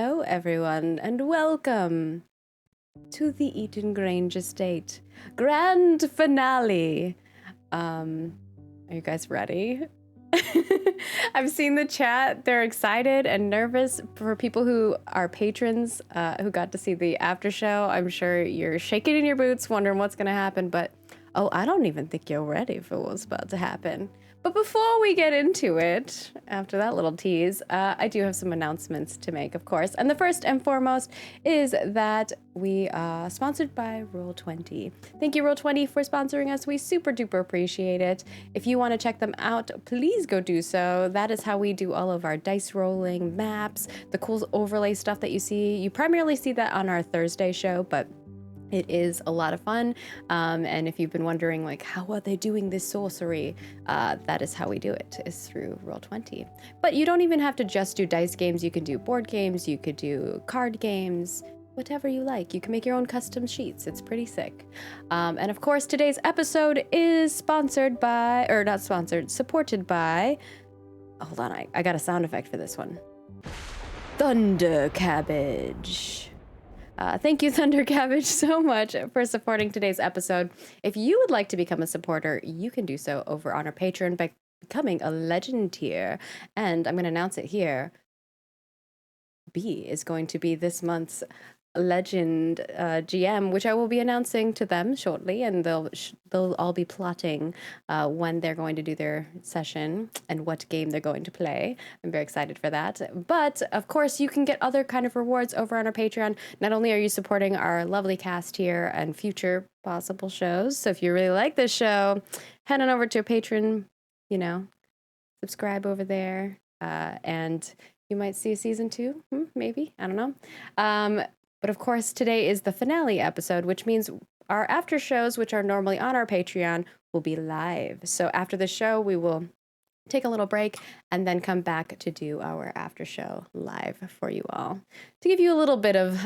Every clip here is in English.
Hello, everyone, and welcome to the Eaton Grange estate grand finale. Are you guys ready? I've seen the chat. They're excited and nervous. For people who are patrons who got to see the after show, I'm sure you're shaking in your boots, wondering what's going to happen. But, oh, I don't even think you're ready for what's about to happen. But before we get into it, after that little tease, I do have some announcements to make, of course. And the first and foremost is that we are sponsored by Roll20. Thank you, Roll20, for sponsoring us. We super duper appreciate it. If you want to check them out, please go do so. That is how we do all of our dice rolling, maps, the cool overlay stuff that you see. You primarily see that on our Thursday show, but it is a lot of fun, and if you've been wondering, like, how are they doing this sorcery, that is how we do it, is through Roll20. But you don't even have to just do dice games. You can do board games, you could do card games, whatever you like. You can make your own custom sheets. It's pretty sick. And of course, today's episode is sponsored by, or not sponsored, supported by, hold on, I got a sound effect for this one. Thunder Cabbage. Thank you, Thunder Cabbage, so much for supporting today's episode. If you would like to become a supporter, you can do so over on our Patreon by becoming a legend tier. And I'm going to announce it here. B is going to be this month's legend GM, which I will be announcing to them shortly, and they'll all be plotting when they're going to do their session and what game they're going to play. I'm very excited for that. But of course, you can get other kind of rewards over on our Patreon. Not only are you supporting our lovely cast here and future possible shows, so if you really like this show, head on over to a Patreon, subscribe over there, and you might see a season 2, maybe, I don't know. But of course, today is the finale episode, which means our after shows, which are normally on our Patreon, will be live. So after the show, we will take a little break and then come back to do our after show live for you all, to give you a little bit of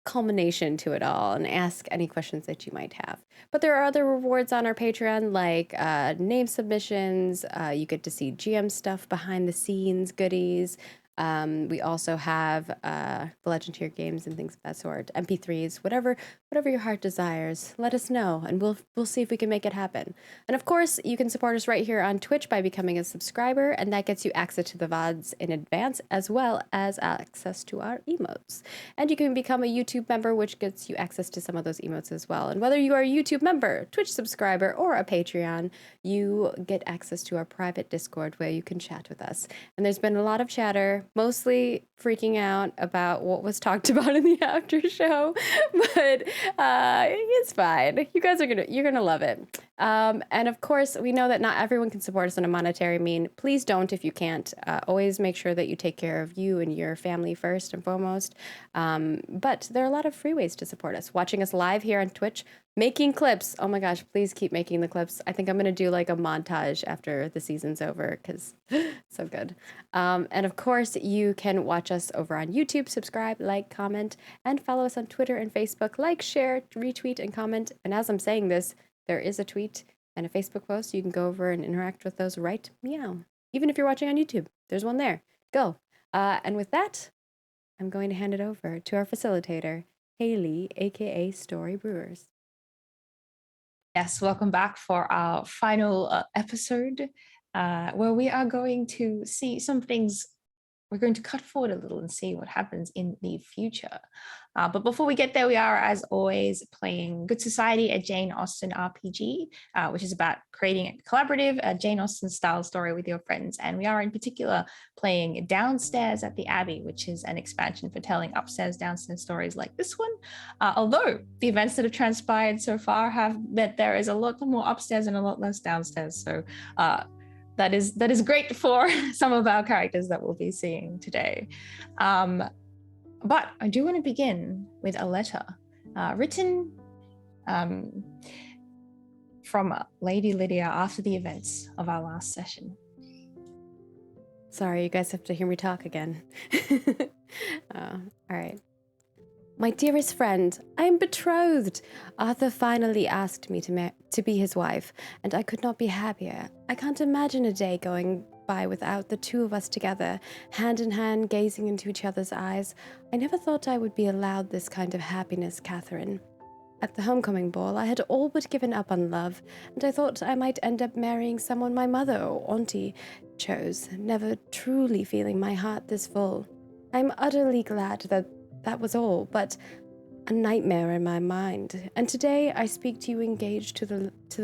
culmination to it all and ask any questions that you might have. But there are other rewards on our Patreon, like name submissions. You get to see GM stuff, behind the scenes goodies. We also have the Legend Tier games and things of that sort, MP3s, whatever your heart desires. Let us know, and we'll see if we can make it happen. And of course, you can support us right here on Twitch by becoming a subscriber, and that gets you access to the VODs in advance, as well as access to our emotes. And you can become a YouTube member, which gets you access to some of those emotes as well. And whether you are a YouTube member, Twitch subscriber, or a Patreon, you get access to our private Discord where you can chat with us. And there's been a lot of chatter, mostly freaking out about what was talked about in the after show, but it's fine. You guys you're gonna love it. And of course, we know that not everyone can support us on a monetary mean. Please don't if you can't. Always make sure that you take care of you and your family first and foremost. But there are a lot of free ways to support us. Watching us live here on Twitch, making clips. Oh my gosh, please keep making the clips. I think I'm gonna do like a montage after the season's over, because so good. And of course, you can watch us over on YouTube, subscribe, like, comment, and follow us on Twitter and Facebook. Like, share, retweet, and comment. And as I'm saying this, there is a tweet and a Facebook post. You can go over and interact with those right meow. Even if you're watching on YouTube, there's one there. Go. And with that, I'm going to hand it over to our facilitator, Haley, aka Story Brewers. Yes, welcome back for our final episode, where we are going to see some things. We're going to cut forward a little and see what happens in the future. But before we get there, we are, as always, playing Good Society, a Jane Austen RPG, which is about creating a collaborative Jane Austen-style story with your friends. And we are, in particular, playing Downstairs at the Abbey, which is an expansion for telling upstairs, downstairs stories like this one. Although the events that have transpired so far have meant there is a lot more upstairs and a lot less downstairs. So that is great for some of our characters that we'll be seeing today. But I do want to begin with a letter written from Lady Lydia after the events of our last session. Sorry, you guys have to hear me talk again. All right. My dearest friend, I am betrothed. Arthur finally asked me to be his wife, and I could not be happier. I can't imagine a day going by without the two of us together, hand in hand, gazing into each other's eyes. I never thought I would be allowed this kind of happiness, Catherine. At the homecoming ball, I had all but given up on love, and I thought I might end up marrying someone my mother or auntie chose, never truly feeling my heart this full. I'm utterly glad that that was all, but a nightmare in my mind. And today I speak to you engaged to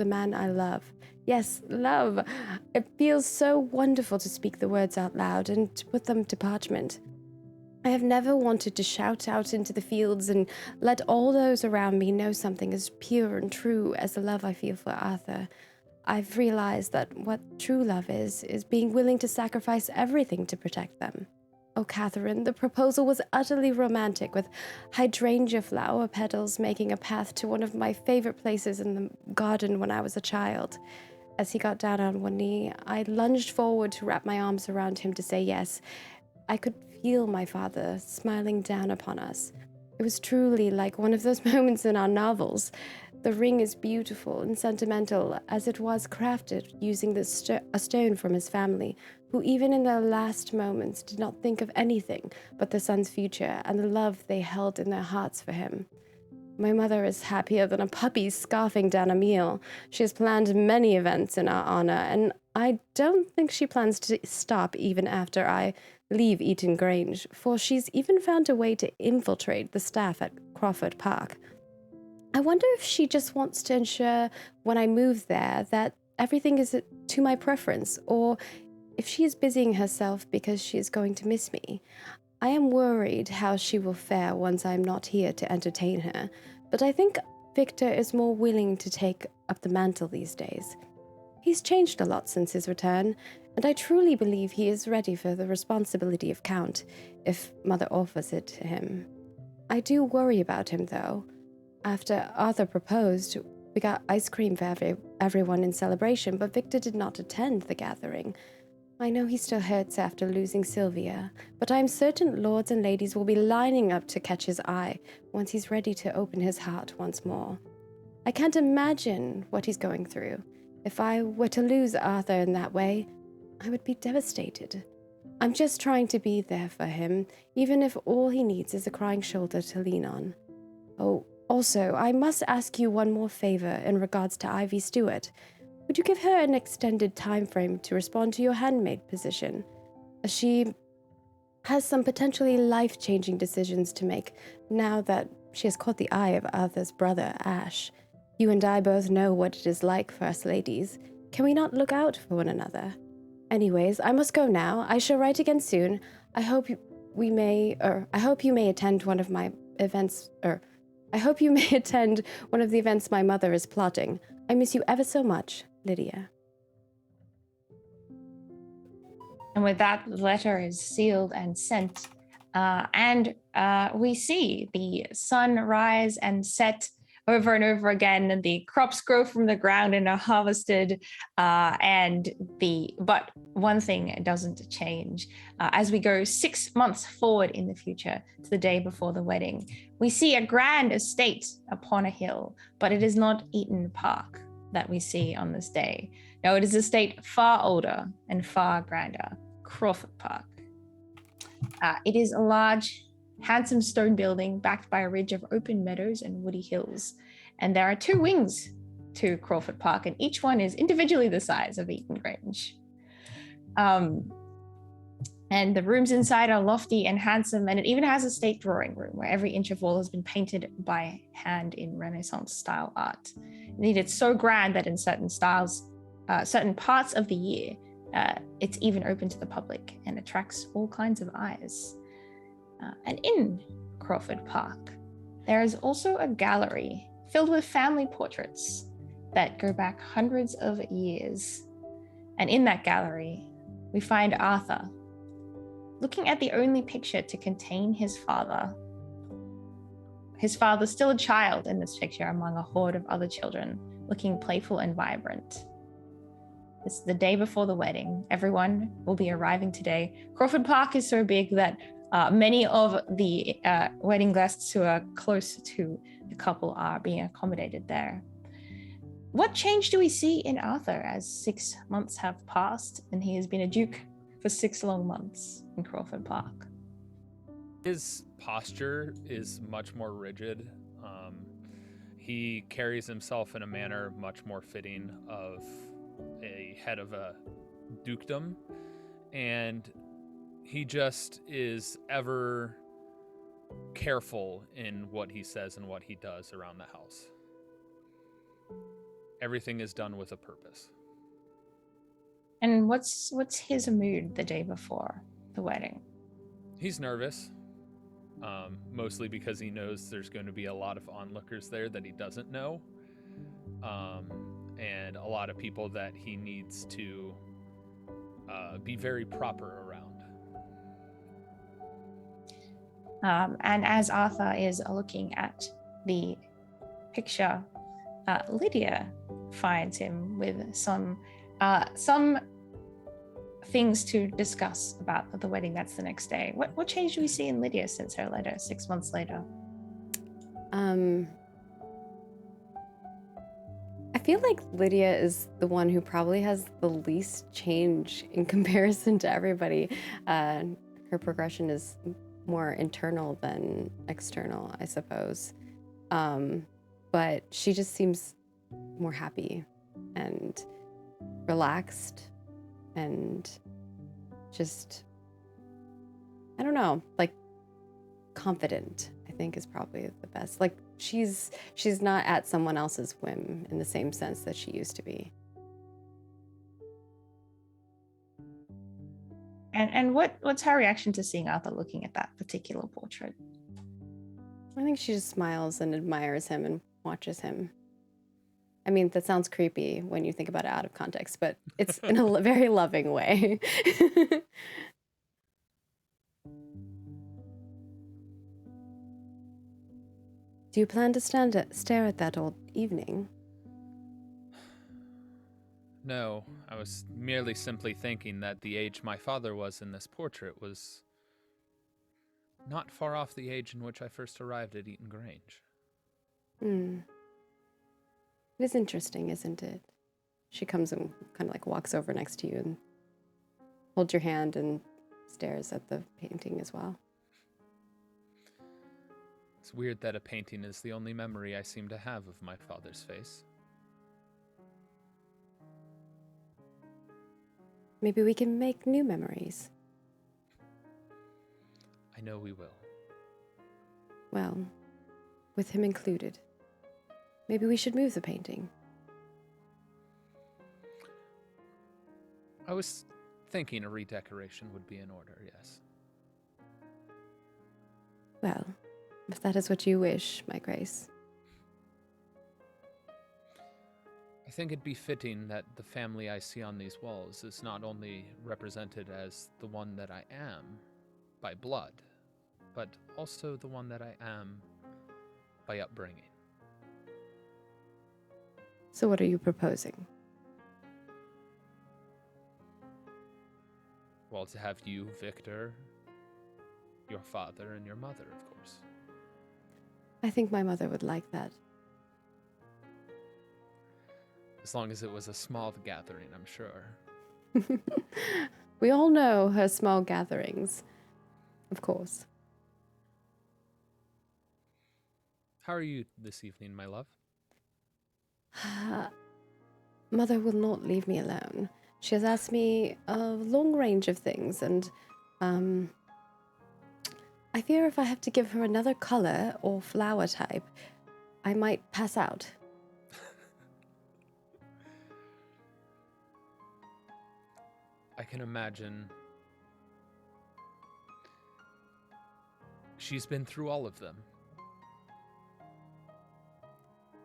the man I love. Yes, love. It feels so wonderful to speak the words out loud and to put them to parchment. I have never wanted to shout out into the fields and let all those around me know something as pure and true as the love I feel for Arthur. I've realized that what true love is being willing to sacrifice everything to protect them. Oh, Catherine, the proposal was utterly romantic, with hydrangea flower petals making a path to one of my favorite places in the garden when I was a child. As he got down on one knee, I lunged forward to wrap my arms around him to say yes. I could feel my father smiling down upon us. It was truly like one of those moments in our novels. The ring is beautiful and sentimental, as it was crafted using a stone from his family, who even in their last moments did not think of anything but their son's future and the love they held in their hearts for him. My mother is happier than a puppy scarfing down a meal. She has planned many events in our honor, and I don't think she plans to stop even after I leave Eaton Grange, for she's even found a way to infiltrate the staff at Crawford Park. I wonder if she just wants to ensure when I move there that everything is to my preference, or if she is busying herself because she is going to miss me. I am worried how she will fare once I am not here to entertain her, but I think Victor is more willing to take up the mantle these days. He's changed a lot since his return, and I truly believe he is ready for the responsibility of Count, if Mother offers it to him. I do worry about him, though. After Arthur proposed, we got ice cream for everyone in celebration, but Victor did not attend the gathering. I know he still hurts after losing Sylvia, but I am certain lords and ladies will be lining up to catch his eye once he's ready to open his heart once more. I can't imagine what he's going through. If I were to lose Arthur in that way, I would be devastated. I'm just trying to be there for him, even if all he needs is a crying shoulder to lean on. Oh, also, I must ask you one more favor in regards to Ivy Stewart. Would you give her an extended time frame to respond to your handmaid position? She has some potentially life-changing decisions to make now that she has caught the eye of Arthur's brother, Ash. You and I both know what it is like for us ladies. Can we not look out for one another? Anyways, I must go now. I shall write again soon. I hope you may attend one of my events, I hope you may attend one of the events my mother is plotting. I miss you ever so much, Lydia. And with that, the letter is sealed and sent. We see the sun rise and set over and over again, and the crops grow from the ground and are harvested. But one thing doesn't change. As we go 6 months forward in the future to the day before the wedding, we see a grand estate upon a hill, but it is not Eaton Park that we see on this day. No, it is a estate far older and far grander, Crawford Park. It is a large, handsome stone building backed by a ridge of open meadows and woody hills. And there are 2 wings to Crawford Park, and each one is individually the size of Eaton Grange. And the rooms inside are lofty and handsome, and it even has a state drawing room where every inch of wall has been painted by hand in Renaissance style art. Indeed, it's so grand that in certain parts of the year, it's even open to the public and attracts all kinds of eyes. And in Crawford Park, there is also a gallery filled with family portraits that go back hundreds of years. And in that gallery, we find Arthur looking at the only picture to contain his father. His father's still a child in this picture among a horde of other children, looking playful and vibrant. It's the day before the wedding. Everyone will be arriving today. Crawford Park is so big that many of the wedding guests who are close to the couple are being accommodated there. What change do we see in Arthur as 6 months have passed and he has been a duke for 6 long months in Crawford Park? His posture is much more rigid. He carries himself in a manner much more fitting of a head of a dukedom, and he just is ever careful in what he says and what he does around the house. Everything is done with a purpose. And what's his mood the day before the wedding? He's nervous, mostly because he knows there's going to be a lot of onlookers there that he doesn't know, and a lot of people that he needs to be very proper around. And as Arthur is looking at the picture, Lydia finds him with some things to discuss about the wedding. That's the next day. What change do we see in Lydia since her letter 6 months later? I feel like Lydia is the one who probably has the least change in comparison to everybody. Her progression is more internal than external, I suppose. But she just seems more happy and relaxed and just, I don't know, like confident, I think is probably the best. Like she's not at someone else's whim in the same sense that she used to be. And what's her reaction to seeing Arthur looking at that particular portrait? I think she just smiles and admires him and watches him. I mean, that sounds creepy when you think about it out of context, but it's in a very loving way. Do you plan to stare at that all evening? No, I was merely simply thinking that the age my father was in this portrait was not far off the age in which I first arrived at Eaton Grange. It is interesting, isn't it? She comes and kind of like walks over next to you and holds your hand and stares at the painting as well. It's weird that a painting is the only memory I seem to have of my father's face. Maybe we can make new memories. I know we will. Well, with him included. Maybe we should move the painting. I was thinking a redecoration would be in order, yes. Well, if that is what you wish, my grace. I think it'd be fitting that the family I see on these walls is not only represented as the one that I am by blood, but also the one that I am by upbringing. So what are you proposing? Well, to have you, Victor, your father, and your mother, of course. I think my mother would like that. As long as it was a small gathering, I'm sure. We all know her small gatherings, of course. How are you this evening, my love? Mother will not leave me alone. She has asked me a long range of things, and I fear if I have to give her another color or flower type, I might pass out. I can imagine. She's been through all of them.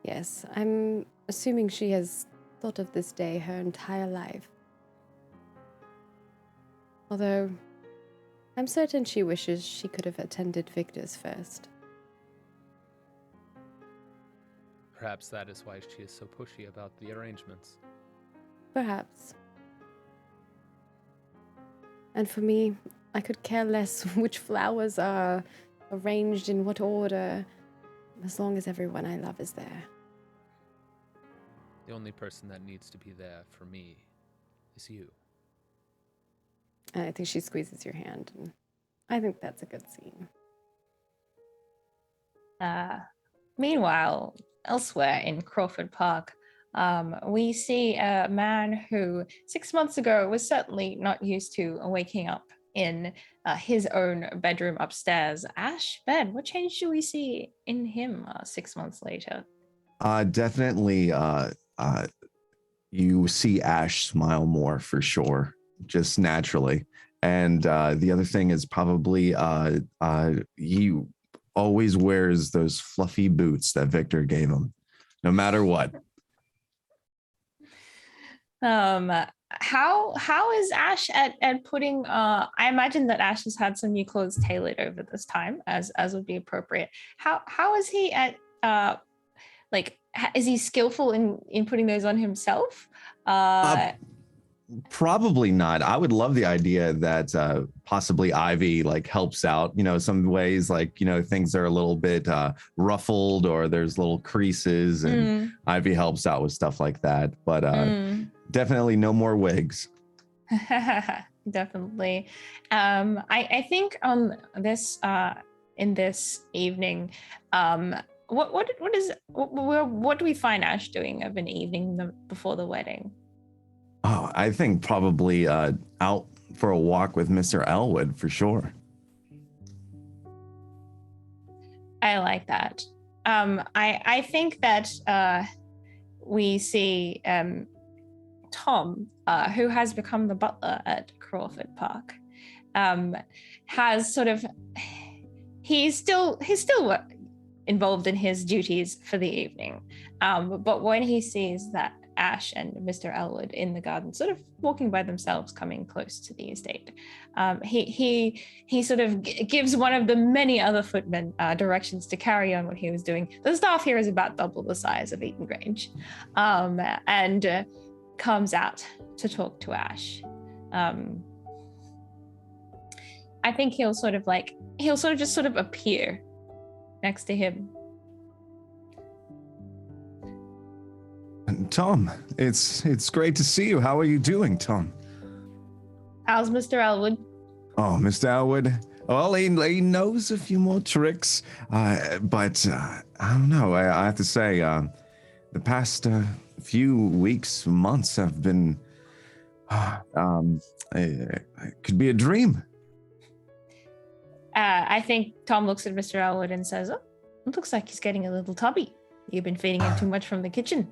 Yes, I'm assuming she has thought of this day her entire life. Although, I'm certain she wishes she could have attended Victor's first. Perhaps that is why she is so pushy about the arrangements. Perhaps. And for me, I could care less which flowers are arranged in what order, as long as everyone I love is there. The only person that needs to be there for me is you. And I think she squeezes your hand, and I think that's a good scene. Meanwhile, elsewhere in Crawford Park, we see a man who 6 months ago was certainly not used to waking up in his own bedroom upstairs. Ash, Ben, what change do we see in him 6 months later? Definitely, you see Ash smile more for sure, just naturally. And the other thing is probably he always wears those fluffy boots that Victor gave him, no matter what. How is Ash at putting I imagine that Ash has had some new clothes tailored over this time as would be appropriate. How is he at is he skillful in putting those on himself? Probably not. I would love the idea that possibly Ivy helps out, some ways, things are a little bit ruffled or there's little creases and Ivy helps out with stuff like that. But definitely no more wigs. Definitely. I think on this in this evening, what do we find Ash doing of an evening before the wedding? Oh, I think probably out for a walk with Mr. Elwood for sure. I like that. I think that we see Tom, who has become the butler at Crawford Park, has sort of he's still involved in his duties for the evening, but when he sees that Ash and Mr. Elwood in the garden, sort of walking by themselves, coming close to the estate, he sort of gives one of the many other footmen directions to carry on what he was doing. The staff here is about double the size of Eaton Grange, and comes out to talk to Ash. I think he'll just appear next to him. Tom, it's great to see you. How are you doing, Tom? How's Mr. Elwood? Oh, Mr. Elwood. Well, he knows a few more tricks, but I don't know. I have to say, the past few weeks, months have been, it could be a dream. I think Tom looks at Mr. Elwood and says, "Oh, it looks like he's getting a little tubby. You've been feeding him too much from the kitchen."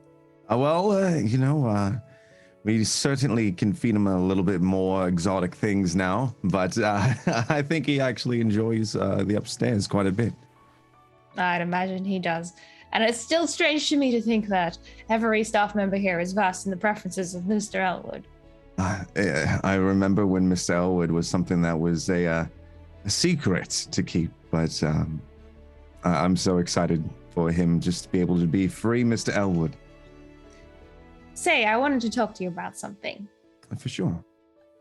We certainly can feed him a little bit more exotic things now, but I think he actually enjoys the upstairs quite a bit. I'd imagine he does. And it's still strange to me to think that every staff member here is versed in the preferences of Mr. Elwood. I remember when Mr. Elwood was something that was a secret to keep, but I'm so excited for him just to be able to be free, Mr. Elwood. Say, I wanted to talk to you about something. For sure.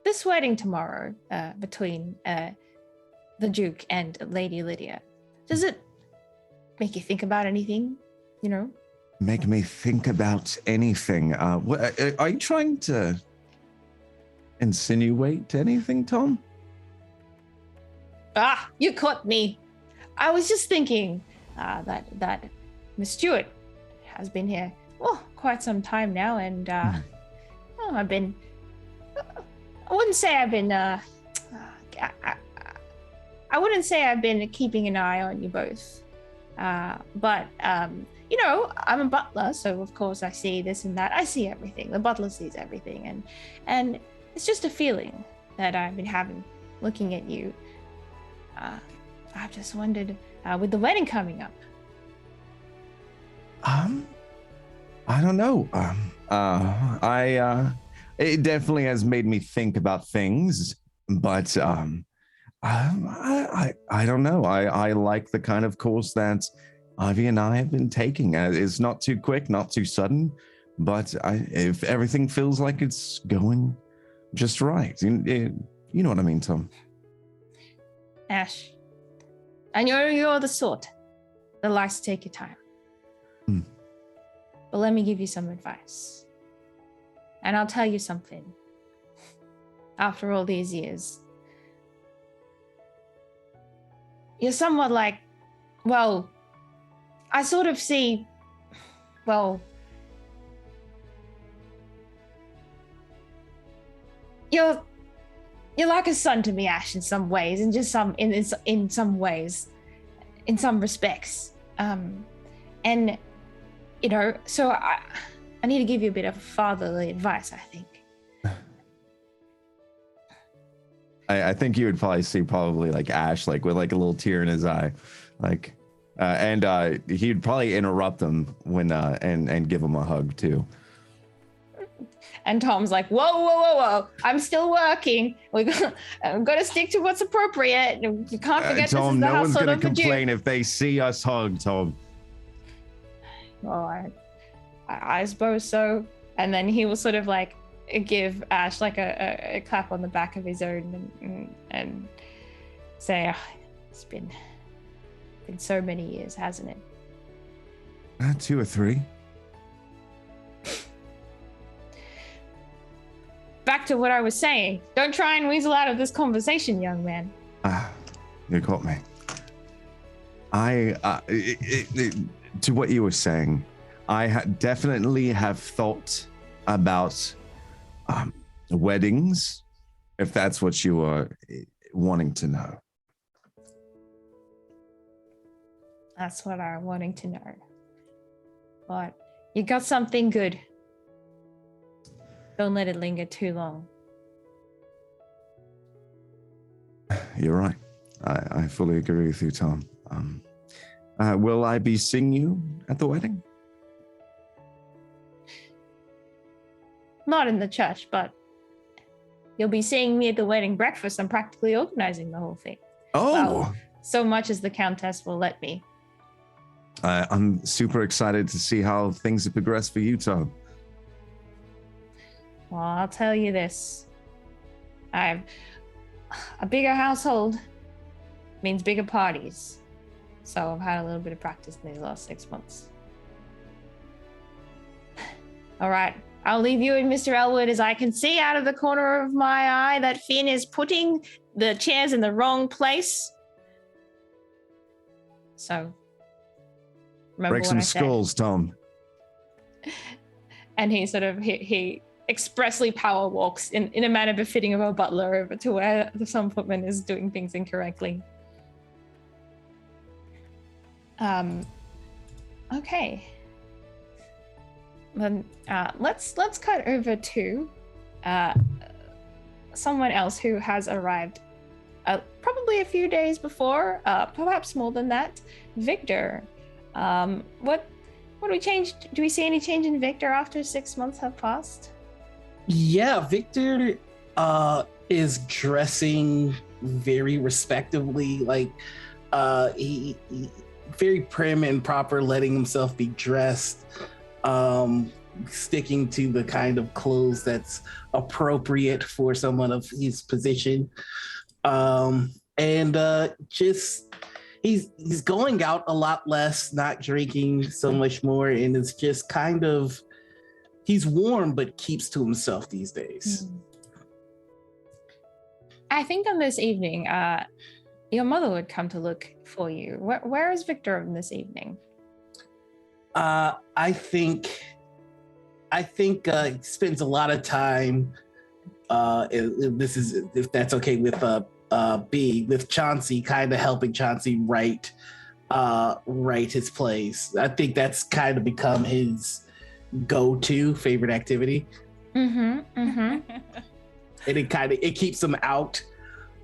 This wedding tomorrow between the Duke and Lady Lydia, does it make you think about anything, Make me think about anything? Are you trying to insinuate anything, Tom? You caught me. I was just thinking that Miss Stewart has been here quite some time now, and I wouldn't say I've been I wouldn't say I've been keeping an eye on you both, but I'm a butler, so of course I see this and that. I see everything. The butler sees everything, and it's just a feeling that I've been having looking at you. I've just wondered, with the wedding coming up. I don't know. It definitely has made me think about things, but I don't know. I like the kind of course that Ivy and I have been taking. It's not too quick, not too sudden, but if everything feels like it's going just right, you know what I mean, Tom. Ash, and you're the sort that likes to take your time. But let me give you some advice. And I'll tell you something. After all these years, you're somewhat like, well, I sort of see, well, you're like a son to me, Ash, in some ways, and just in some ways, in some respects. And you know, so I need to give you a bit of fatherly advice, I think. I think you would probably see like Ash, like with like a little tear in his eye, like, and he'd probably interrupt him when and give him a hug too. And Tom's like, whoa. I'm still working. I'm going to stick to what's appropriate. You can't forget Tom, this is the no one's household going of to a Jew. complain if they see us hug, Tom. Oh, I suppose so. And then he will sort of like give Ash like a clap on the back of his own and say, oh, it's been so many years, hasn't it? 2 or 3. Back to what I was saying. Don't try and weasel out of this conversation, young man. You caught me. To what you were saying, I definitely have thought about weddings, if that's what you are wanting to know. That's what I'm wanting to know. But you got something good. Don't let it linger too long. You're right. I fully agree with you, Tom. Will I be seeing you at the wedding? Not in the church, but you'll be seeing me at the wedding breakfast. I'm practically organizing the whole thing. Oh! Well, so much as the Countess will let me. I'm super excited to see how things have progressed for you, Tom. Well, I'll tell you this. A bigger household means bigger parties. So I've had a little bit of practice in the last 6 months. All right. I'll leave you and Mr. Elwood, as I can see out of the corner of my eye that Finn is putting the chairs in the wrong place. So, remember Break what some I said. skulls, Tom. And he sort of, he expressly power walks in a manner befitting of a butler over to where the sun footman is doing things incorrectly. Okay. Then let's cut over to someone else who has arrived probably a few days before, perhaps more than that. Victor. What do we change? Do we see any change in Victor after 6 months have passed? Yeah, Victor is dressing very respectably, like he very prim and proper, letting himself be dressed, sticking to the kind of clothes that's appropriate for someone of his position, and just he's going out a lot less, not drinking so much more, and it's just kind of, he's warm but keeps to himself these days. I think on this evening, your mother would come to look for you. Where is Victor on this evening? I think he spends a lot of time. This is, if that's okay with with Chauncey, kind of helping Chauncey write his plays. I think that's kind of become his go-to favorite activity. And it keeps him out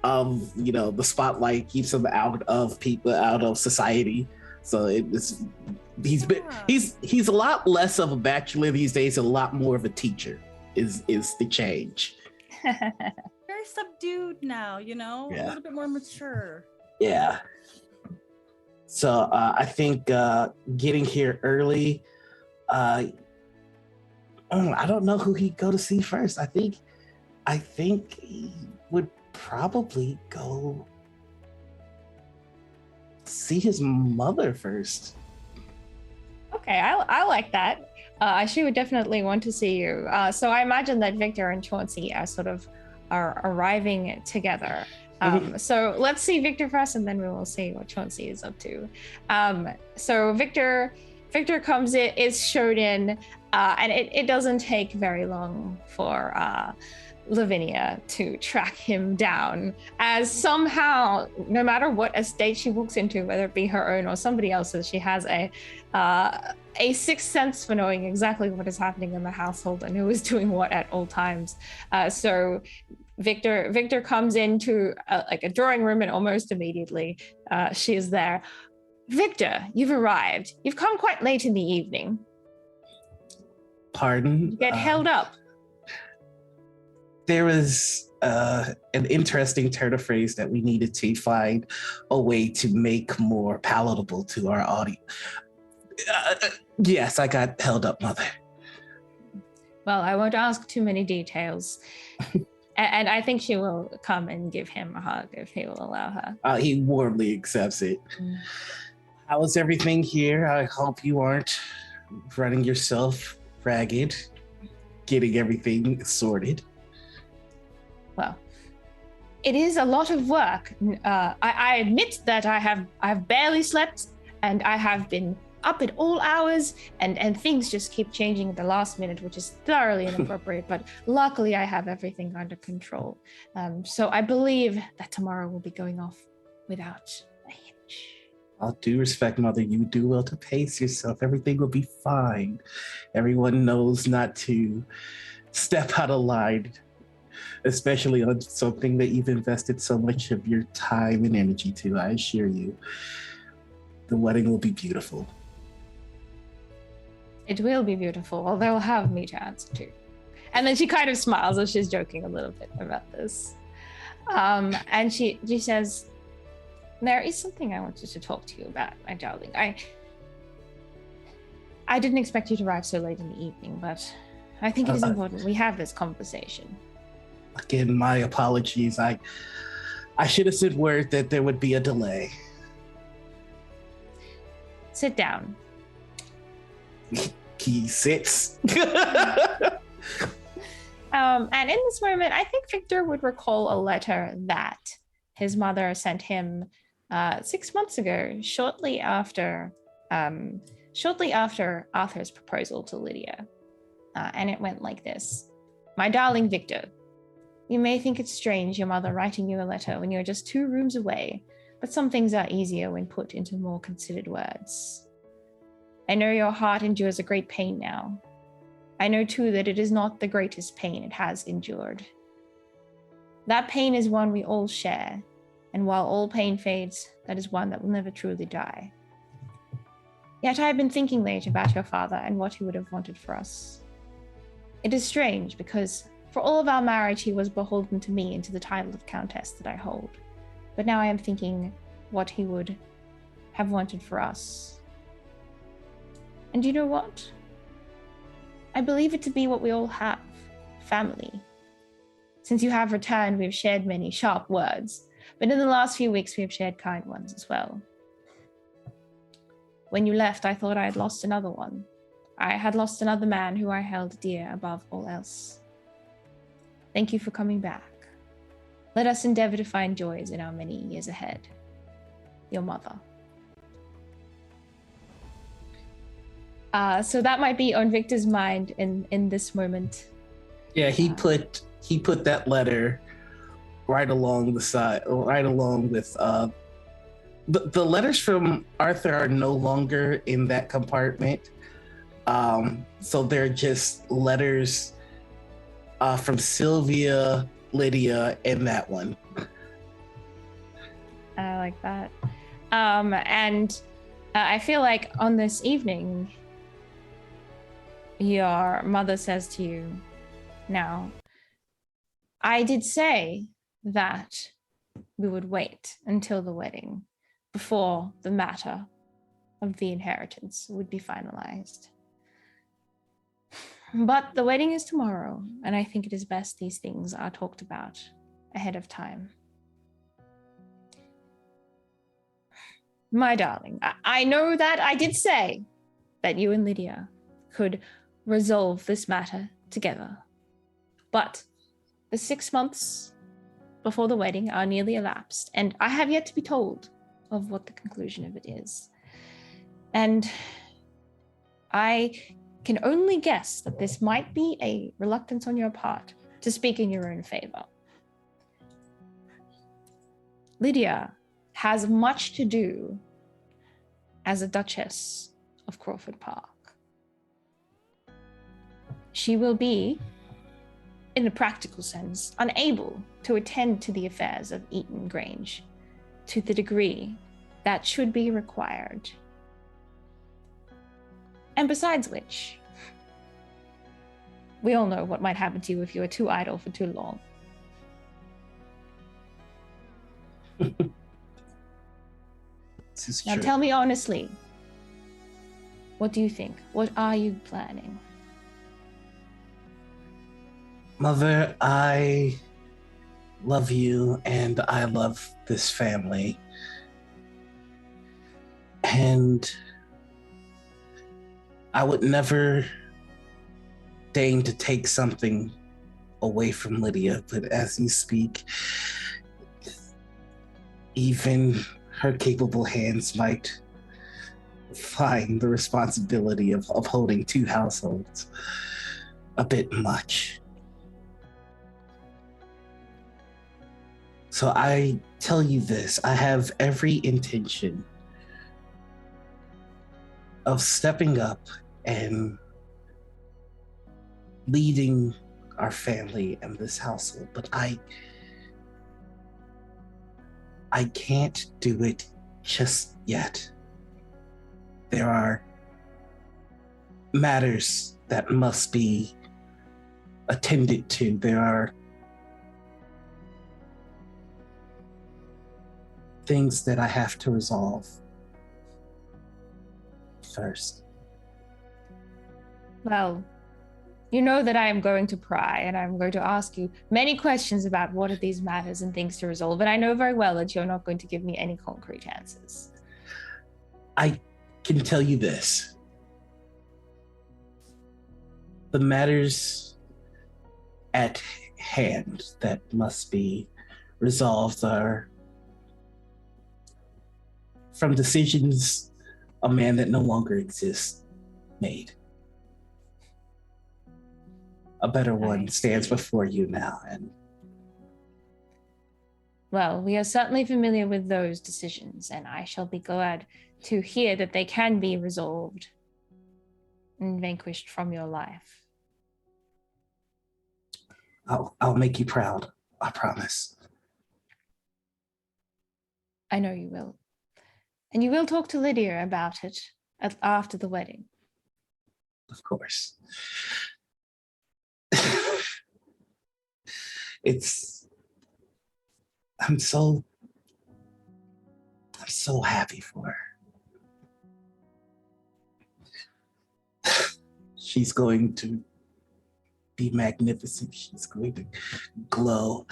of the spotlight, keeps him out of people, out of society. So he's a lot less of a bachelor these days, a lot more of a teacher is the change. Very subdued now, Yeah. a little bit more mature. Yeah. So I think getting here early, I don't know who he'd go to see first. I think he would probably go see his mother first. Okay, I like that. She would definitely want to see you. So I imagine that Victor and Chauncey are arriving together. So let's see Victor first, and then we will see what Chauncey is up to. So Victor comes in, is showed in, and it doesn't take very long for Lavinia to track him down, as somehow, no matter what estate she walks into, whether it be her own or somebody else's, she has a sixth sense for knowing exactly what is happening in the household and who is doing what at all times. So Victor comes into like a drawing room, and almost immediately she is there. Victor, you've arrived. You've come quite late in the evening. Pardon? You get held up. There was an interesting turn of phrase that we needed to find a way to make more palatable to our audience. Yes, I got held up, Mother. Well, I won't ask too many details. And I think she will come and give him a hug if he will allow her. He warmly accepts it. How is everything here? I hope you aren't running yourself ragged, getting everything sorted. Well, it is a lot of work. I admit that I've barely slept, and I have been up at all hours, and things just keep changing at the last minute, which is thoroughly inappropriate, but luckily I have everything under control. So I believe that tomorrow will be going off without a hitch. All due respect, Mother, you do well to pace yourself. Everything will be fine. Everyone knows not to step out of line, especially on something that you've invested so much of your time and energy to. I assure you, the wedding will be beautiful. It will be beautiful, although I'll have me to answer to. And then she kind of smiles as she's joking a little bit about this. And she says, there is something I wanted to talk to you about, my darling. I didn't expect you to arrive so late in the evening, but I think it is important we have this conversation. Again, my apologies. I should have said word that there would be a delay. Sit down. He sits. And in this moment, I think Victor would recall a letter that his mother sent him 6 months ago, shortly after Arthur's proposal to Lydia. And it went like this. My darling Victor, you may think it's strange your mother writing you a letter when you're just 2 rooms away, but some things are easier when put into more considered words. I know your heart endures a great pain now. I know too that it is not the greatest pain it has endured. That pain is one we all share, and while all pain fades, that is one that will never truly die. Yet I have been thinking late about your father and what he would have wanted for us. It is strange because for all of our marriage, he was beholden to me and to the title of Countess that I hold. But now I am thinking what he would have wanted for us. And you know what? I believe it to be what we all have, family. Since you have returned, we've shared many sharp words, but in the last few weeks, we have shared kind ones as well. When you left, I thought I had lost another one. I had lost another man who I held dear above all else. Thank you for coming back. Let us endeavor to find joys in our many years ahead. Your mother. So that might be on Victor's mind in this moment. Yeah, he put that letter right along the side, right along with the letters from Arthur are no longer in that compartment. So they're just letters from Sylvia, Lydia, and that one. I like that. And I feel like on this evening, your mother says to you, now, I did say that we would wait until the wedding before the matter of the inheritance would be finalized. But the wedding is tomorrow, and I think it is best these things are talked about ahead of time. My darling, I know that I did say that you and Lydia could resolve this matter together. But the 6 months before the wedding are nearly elapsed, and I have yet to be told of what the conclusion of it is. And I can only guess that this might be a reluctance on your part to speak in your own favor. Lydia has much to do as a Duchess of Crawford Park. She will be, in a practical sense, unable to attend to the affairs of Eaton Grange to the degree that should be required. And besides which, we all know what might happen to you if you are too idle for too long. This is Now true. tell me honestly, what do you think? What are you planning? Mother, I love you and I love this family. And I would never deign to take something away from Lydia, but as you speak, even her capable hands might find the responsibility of holding two households a bit much. So I tell you this, I have every intention of stepping up and leading our family and this household, but I can't do it just yet. There are matters that must be attended to. There are things that I have to resolve first. Well, you know that I am going to pry and I'm going to ask you many questions about what are these matters and things to resolve, and I know very well that you're not going to give me any concrete answers. I can tell you this. The matters at hand that must be resolved are from decisions a man that no longer exists made. A better one stands before you now, and well, we are certainly familiar with those decisions, and I shall be glad to hear that they can be resolved and vanquished from your life. I'll make you proud, I promise. I know you will. And you will talk to Lydia about it after the wedding. Of course. I'm so happy for her. She's going to be magnificent. She's going to glow.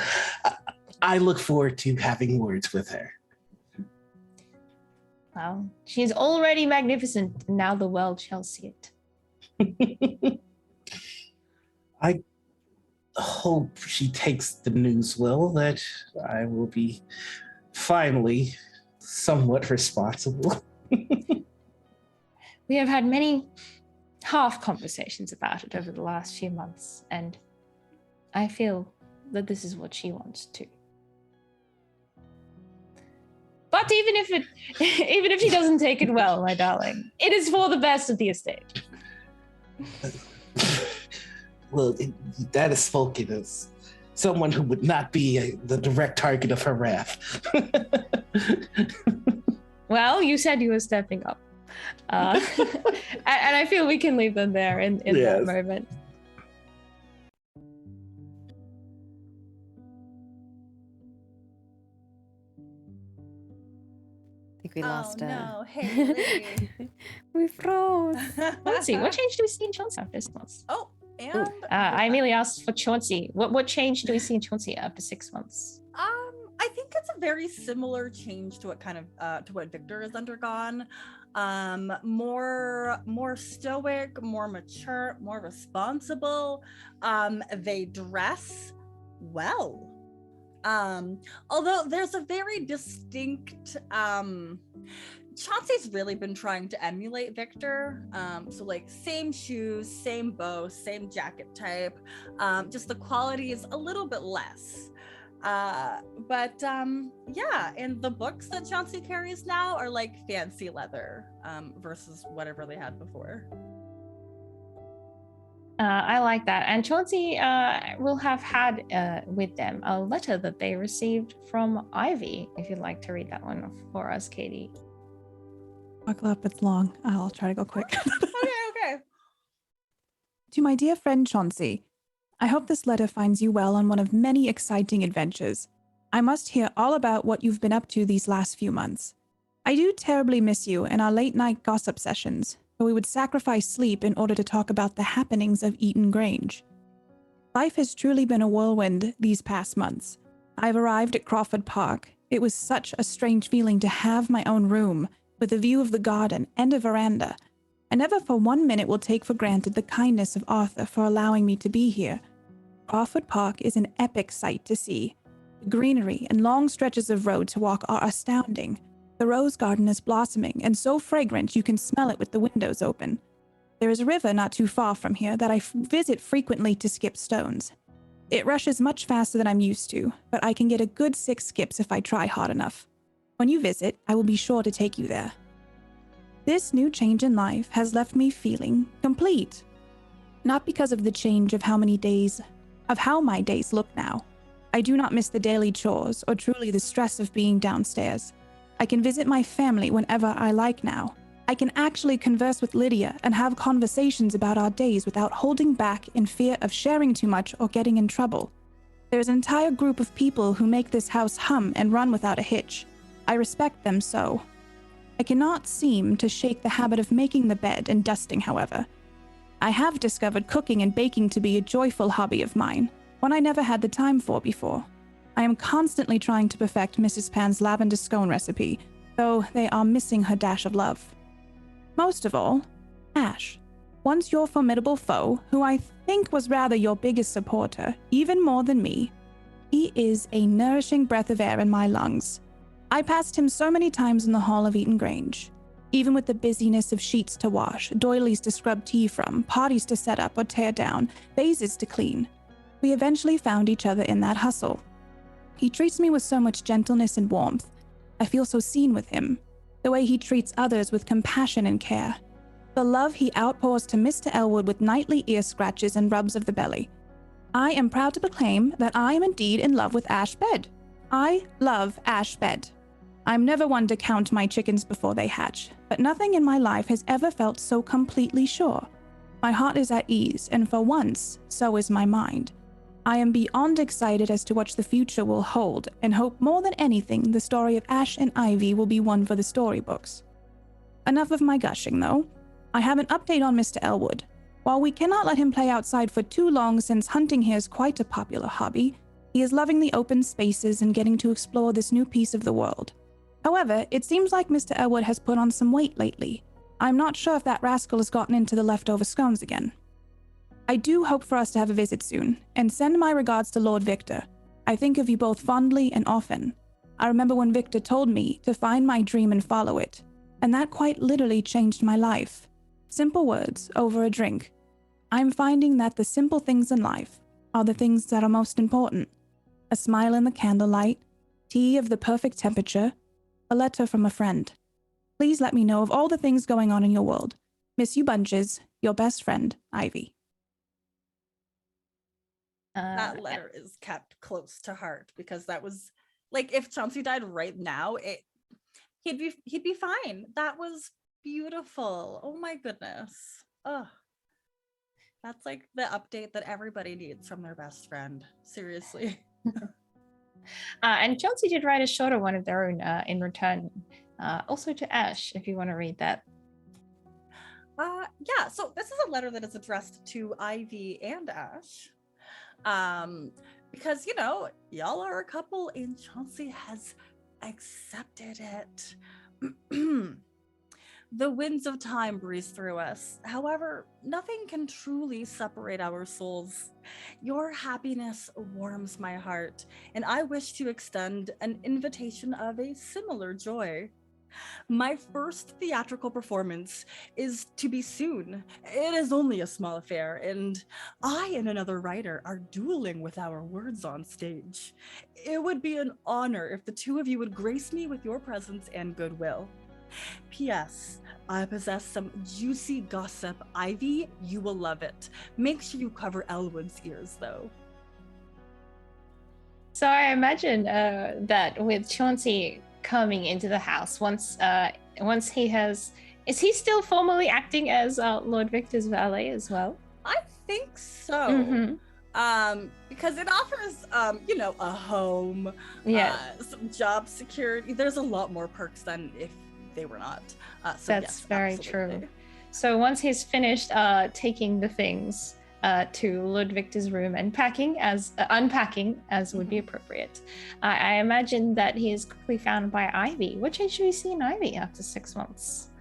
I look forward to having words with her. Well, she is already magnificent, and now the world shall see it. I hope she takes the news well, that I will be finally somewhat responsible. We have had many half conversations about it over the last few months, and I feel that this is what she wants too. But even if she doesn't take it well, my darling, it is for the best of the estate. Well, that is spoken as someone who would not be the direct target of her wrath. Well, you said you were stepping up. And I feel we can leave them there in that moment. I think we lost her. No, hey, Lily. We froze. Let's see, what change do we see in Chauncey after 6 months? Oh, and I merely asked for Chauncey. What change do we see in Chauncey after 6 months? I I think it's a very similar change to what to what Victor has undergone. More stoic, more mature, more responsible. They dress well. Although there's a very distinct Chauncey's really been trying to emulate Victor. So like same shoes, same bow, same jacket type. Just the quality is a little bit less. But yeah, and the books that Chauncey carries now are like fancy leather versus whatever they had before. I like that. And Chauncey will have had with them a letter that they received from Ivy, if you'd like to read that one for us, Katie. Buckle up, it's long. I'll try to go quick. Okay. To my dear friend Chauncey, I hope this letter finds you well on one of many exciting adventures. I must hear all about what you've been up to these last few months. I do terribly miss you and our late-night gossip sessions, where we would sacrifice sleep in order to talk about the happenings of Eaton Grange. Life has truly been a whirlwind these past months. I've arrived at Crawford Park. It was such a strange feeling to have my own room, with a view of the garden and a veranda. I never for 1 minute will take for granted the kindness of Arthur for allowing me to be here. Crawford Park is an epic sight to see. The greenery and long stretches of road to walk are astounding. The rose garden is blossoming and so fragrant you can smell it with the windows open. There is a river not too far from here that I visit frequently to skip stones. It rushes much faster than I'm used to, but I can get a good 6 skips if I try hard enough. When you visit, I will be sure to take you there. This new change in life has left me feeling complete. Not because of the change of how my days look now. I do not miss the daily chores or truly the stress of being downstairs. I can visit my family whenever I like now. I can actually converse with Lydia and have conversations about our days without holding back in fear of sharing too much or getting in trouble. There's an entire group of people who make this house hum and run without a hitch. I respect them so. I cannot seem to shake the habit of making the bed and dusting, however. I have discovered cooking and baking to be a joyful hobby of mine, one I never had the time for before. I am constantly trying to perfect Mrs. Pan's lavender scone recipe, though they are missing her dash of love. Most of all, Ash, once your formidable foe, who I think was rather your biggest supporter, even more than me. He is a nourishing breath of air in my lungs. I passed him so many times in the hall of Eaton Grange. Even with the busyness of sheets to wash, doilies to scrub tea from, parties to set up or tear down, vases to clean, we eventually found each other in that hustle. He treats me with so much gentleness and warmth. I feel so seen with him. The way he treats others with compassion and care. The love he outpours to Mr. Elwood with nightly ear scratches and rubs of the belly. I am proud to proclaim that I am indeed in love with Ash Bed. I love Ash Bed. I'm never one to count my chickens before they hatch, but nothing in my life has ever felt so completely sure. My heart is at ease, and for once, so is my mind. I am beyond excited as to what the future will hold, and hope more than anything the story of Ash and Ivy will be one for the storybooks. Enough of my gushing, though. I have an update on Mr. Elwood. While we cannot let him play outside for too long since hunting here is quite a popular hobby, he is loving the open spaces and getting to explore this new piece of the world. However, it seems like Mr. Elwood has put on some weight lately. I'm not sure if that rascal has gotten into the leftover scones again. I do hope for us to have a visit soon, and send my regards to Lord Victor. I think of you both fondly and often. I remember when Victor told me to find my dream and follow it, and that quite literally changed my life. Simple words over a drink. I'm finding that the simple things in life are the things that are most important. A smile in the candlelight, tea of the perfect temperature, a letter from a friend. Please let me know of all the things going on in your world. Miss you bunches, your best friend, Ivy. That letter is kept close to heart because that was like if Chauncey died right now, he'd be fine. That was beautiful. Oh my goodness. Oh, that's like the update that everybody needs from their best friend. Seriously. And Chauncey did write a shorter one of their own in return, also to Ash, if you want to read that. Yeah, so this is a letter that is addressed to Ivy and Ash. because, y'all are a couple and Chauncey has accepted it. The winds of time breeze through us. However, nothing can truly separate our souls. Your happiness warms my heart, and I wish to extend an invitation of a similar joy. My first theatrical performance is to be soon. It is only a small affair, and I and another writer are dueling with our words on stage. It would be an honor if the two of you would grace me with your presence and goodwill. P.S. I possess some juicy gossip. Ivy, you will love it. Make sure you cover Elwood's ears, though. So I imagine that with Chauncey coming into the house, once he has, is he still formally acting as Lord Victor's valet as well? I think so. Because it offers, a home, some job security. There's a lot more perks than if they were not. So that's yes, very absolutely. true. So once he's finished taking the things to Lord Victor's room and unpacking as would be appropriate, I imagine that he is quickly found by Ivy. What change do we see in Ivy after 6 months?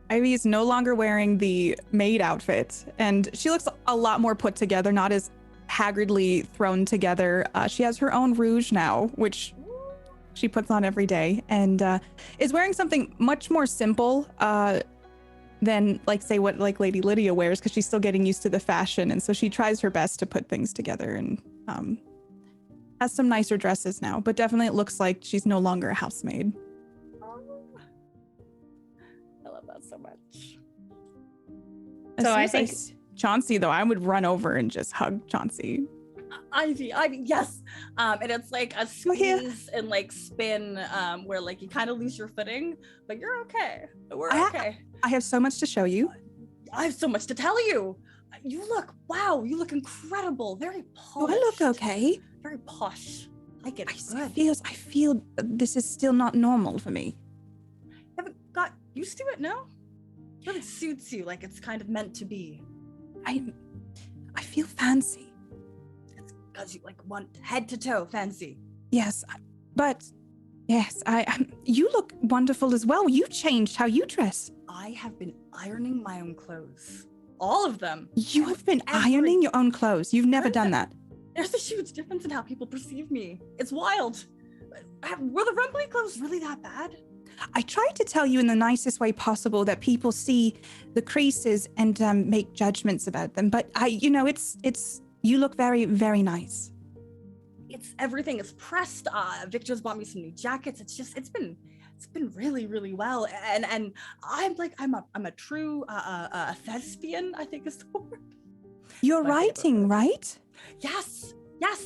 Ivy is no longer wearing the maid outfit, and she looks a lot more put together, not as haggardly thrown together. She has her own rouge now, which she puts on every day, and is wearing something much more simple than, say, what Lady Lydia wears, because she's still getting used to the fashion, and so she tries her best to put things together, and has some nicer dresses now, but definitely it looks like she's no longer a housemaid. I love that so much. So I think Chauncey, though, I would run over and just hug Chauncey. Ivy, yes. And it's like a squeeze and spin, where you kind of lose your footing, but you're okay. We're okay. I have so much to show you. I have so much to tell you. You look incredible. Very polished. Do I look okay? Very posh. I get it. I feel this is still not normal for me. You haven't got used to it, no? It really suits you, like it's kind of meant to be. I feel fancy. Because you want head to toe fancy. Yes, but yes, you look wonderful as well. You changed how you dress. I have been ironing my own clothes. All of them. You have been ironing your own clothes. You've never done that. There's a huge difference in how people perceive me. It's wild. Were the rumbly clothes really that bad? I tried to tell you in the nicest way possible that people see the creases and make judgments about them. But it's you look very, very nice. It's everything. It's pressed. Victor's bought me some new jackets. It's been really, really well. And I'm a true thespian, I think is the word. You're writing, right? Yes.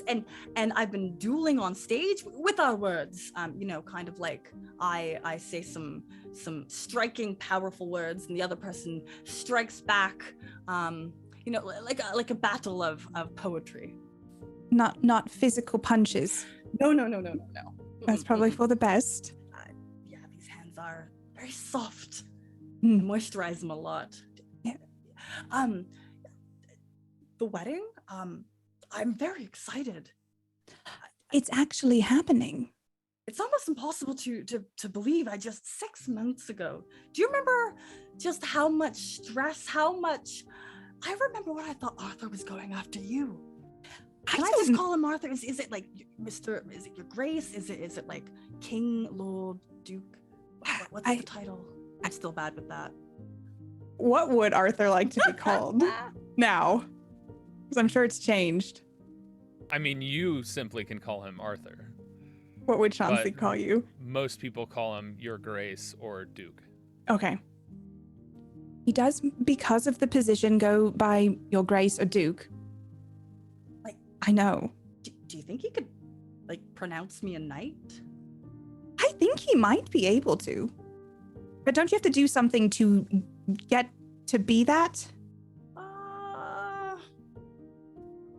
And I've been dueling on stage with our words. Kind of I say some striking, powerful words, and the other person strikes back. Like a battle of poetry. Not physical punches. No. That's probably for the best. Yeah, these hands are very soft. I Mm. moisturize them a lot. Yeah. The wedding, I'm very excited. It's actually happening. It's almost impossible to believe. 6 months ago. Do you remember just how much stress, I remember when I thought Arthur was going after you. Can I just call him Arthur? Is it Mr. Is it your Grace? Is it King, Lord, Duke? What's the title? I'm still bad with that. What would Arthur like to be called now? Because I'm sure it's changed. I mean, you simply can call him Arthur. What would Chauncey call you? Most people call him Your Grace or Duke. Okay. He does, because of the position, go by Your Grace or Duke. I know. Do you think he could, pronounce me a knight? I think he might be able to. But don't you have to do something to get to be that?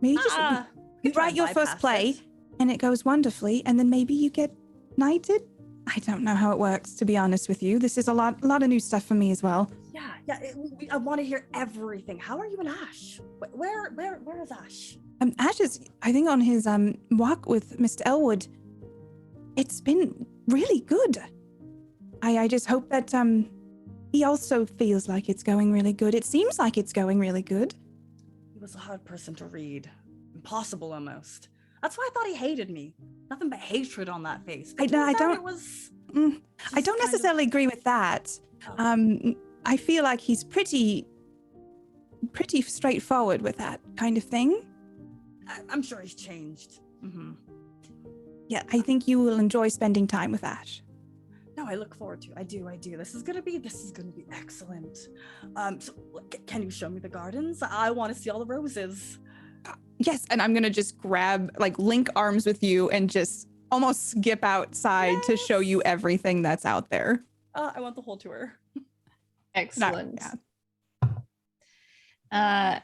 Maybe just you write your first play, and it goes wonderfully, and then maybe you get knighted? I don't know how it works, to be honest with you. This is a lot of new stuff for me as well. Yeah. I want to hear everything. How are you and Ash? Where is Ash? Ash is, I think, on his walk with Mr. Elwood. It's been really good. I just hope that he also feels like it's going really good. It seems like it's going really good. He was a hard person to read. Impossible almost. That's why I thought he hated me. Nothing but hatred on that face. I don't I don't necessarily agree with that. I feel like he's pretty straightforward with that kind of thing. I'm sure he's changed. Mm-hmm. Yeah, I think you will enjoy spending time with Ash. No, I look forward to. I do. This is gonna be excellent. So can you show me the gardens? I want to see all the roses. Yes, and I'm gonna just link arms with you and just almost skip outside to show you everything that's out there. I want the whole tour. Excellent. Yeah.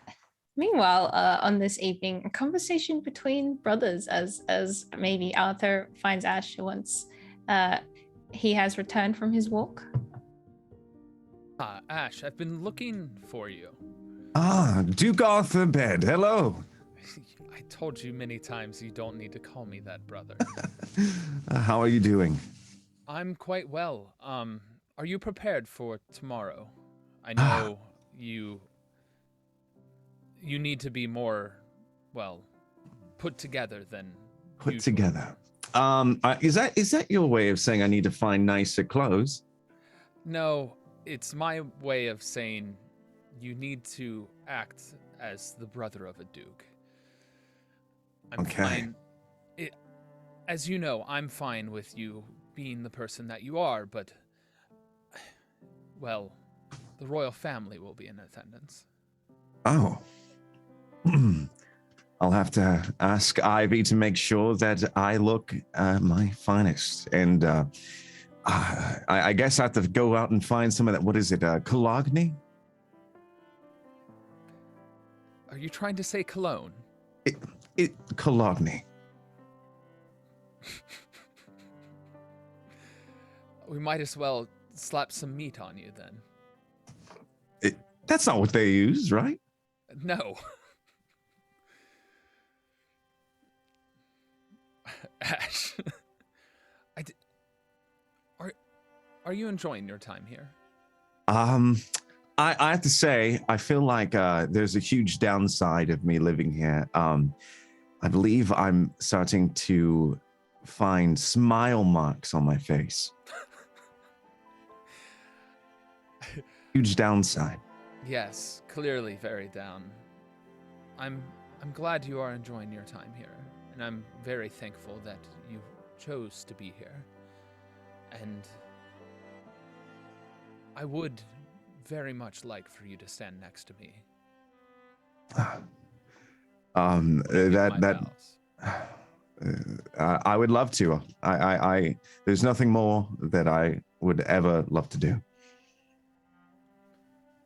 Meanwhile, on this evening, a conversation between brothers as maybe Arthur finds Ash once he has returned from his walk. Ash, I've been looking for you. Duke Arthur Bed, hello. I told you many times you don't need to call me that, brother. How are you doing? I'm quite well. Are you prepared for tomorrow? I know you need to be more, put together than Put usual. together. Is that your way of saying I need to find nicer clothes? No, it's my way of saying you need to act as the brother of a duke. I'm fine. As you know, I'm fine with you being the person that you are, but, the royal family will be in attendance. Oh. I'll have to ask Ivy to make sure that I look my finest. And I guess I have to go out and find some of that. What is it? Cologne? Are you trying to say cologne? Cologne. We might as well slap some meat on you then. That's not what they use, right? No. Ash, are you enjoying your time here? I have to say, I feel like there's a huge downside of me living here. I believe I'm starting to find smile marks on my face. Huge downside. Yes, clearly very down. I'm glad you are enjoying your time here, and I'm very thankful that you chose to be here. And I would very much like for you to stand next to me. I would love to. I there's nothing more that I would ever love to do.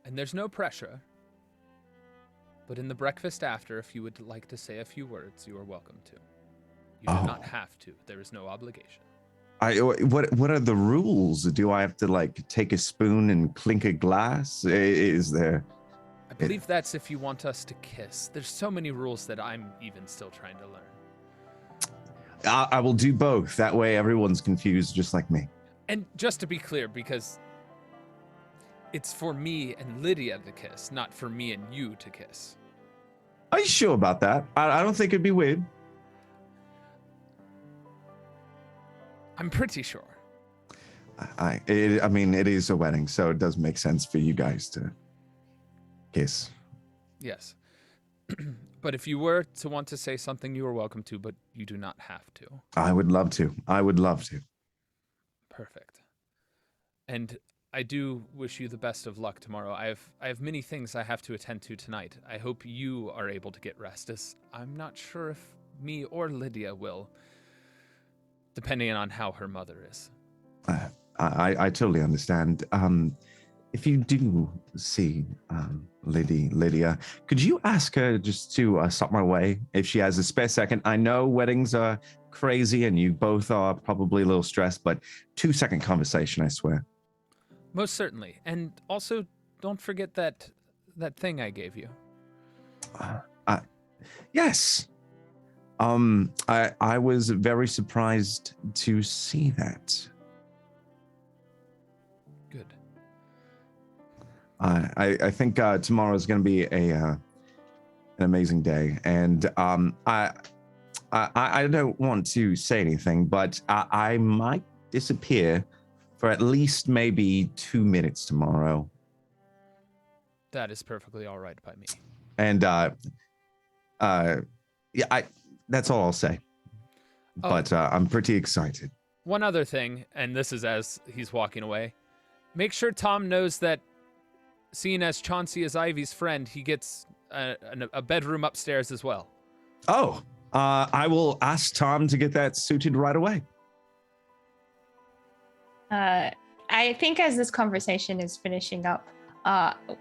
And there's no pressure. But in the breakfast after, if you would like to say a few words, you are welcome to. You do not have to. There is no obligation. What are the rules? Do I have to take a spoon and clink a glass? Is there? I believe that's if you want us to kiss. There's so many rules that I'm even still trying to learn. I will do both. That way everyone's confused just like me. And just to be clear, because it's for me and Lydia to kiss, not for me and you to kiss. Are you sure about that? I don't think it'd be weird. I'm pretty sure. I mean, it is a wedding, so it does make sense for you guys to kiss. Yes. But if you were to want to say something, you are welcome to, but you do not have to. I would love to. Perfect. And I do wish you the best of luck tomorrow. I have many things I have to attend to tonight. I hope you are able to get rest, as I'm not sure if me or Lydia will, depending on how her mother is. I totally understand. If you do see Lydia, could you ask her just to stop my way if she has a spare second? I know weddings are crazy and you both are probably a little stressed, but 2-second conversation, I swear. Most certainly. And also, don't forget that thing I gave you. Yes. I was very surprised to see that. Good. I think tomorrow is going to be an amazing day, and I don't want to say anything, but I might disappear for at least maybe 2 minutes tomorrow. That is perfectly all right by me. And yeah, that's all I'll say. Oh. But I'm pretty excited. One other thing, and this is as he's walking away. Make sure Tom knows that, seeing as Chauncey is Ivy's friend, he gets a bedroom upstairs as well. Oh, I will ask Tom to get that suited right away. I think as this conversation is finishing up,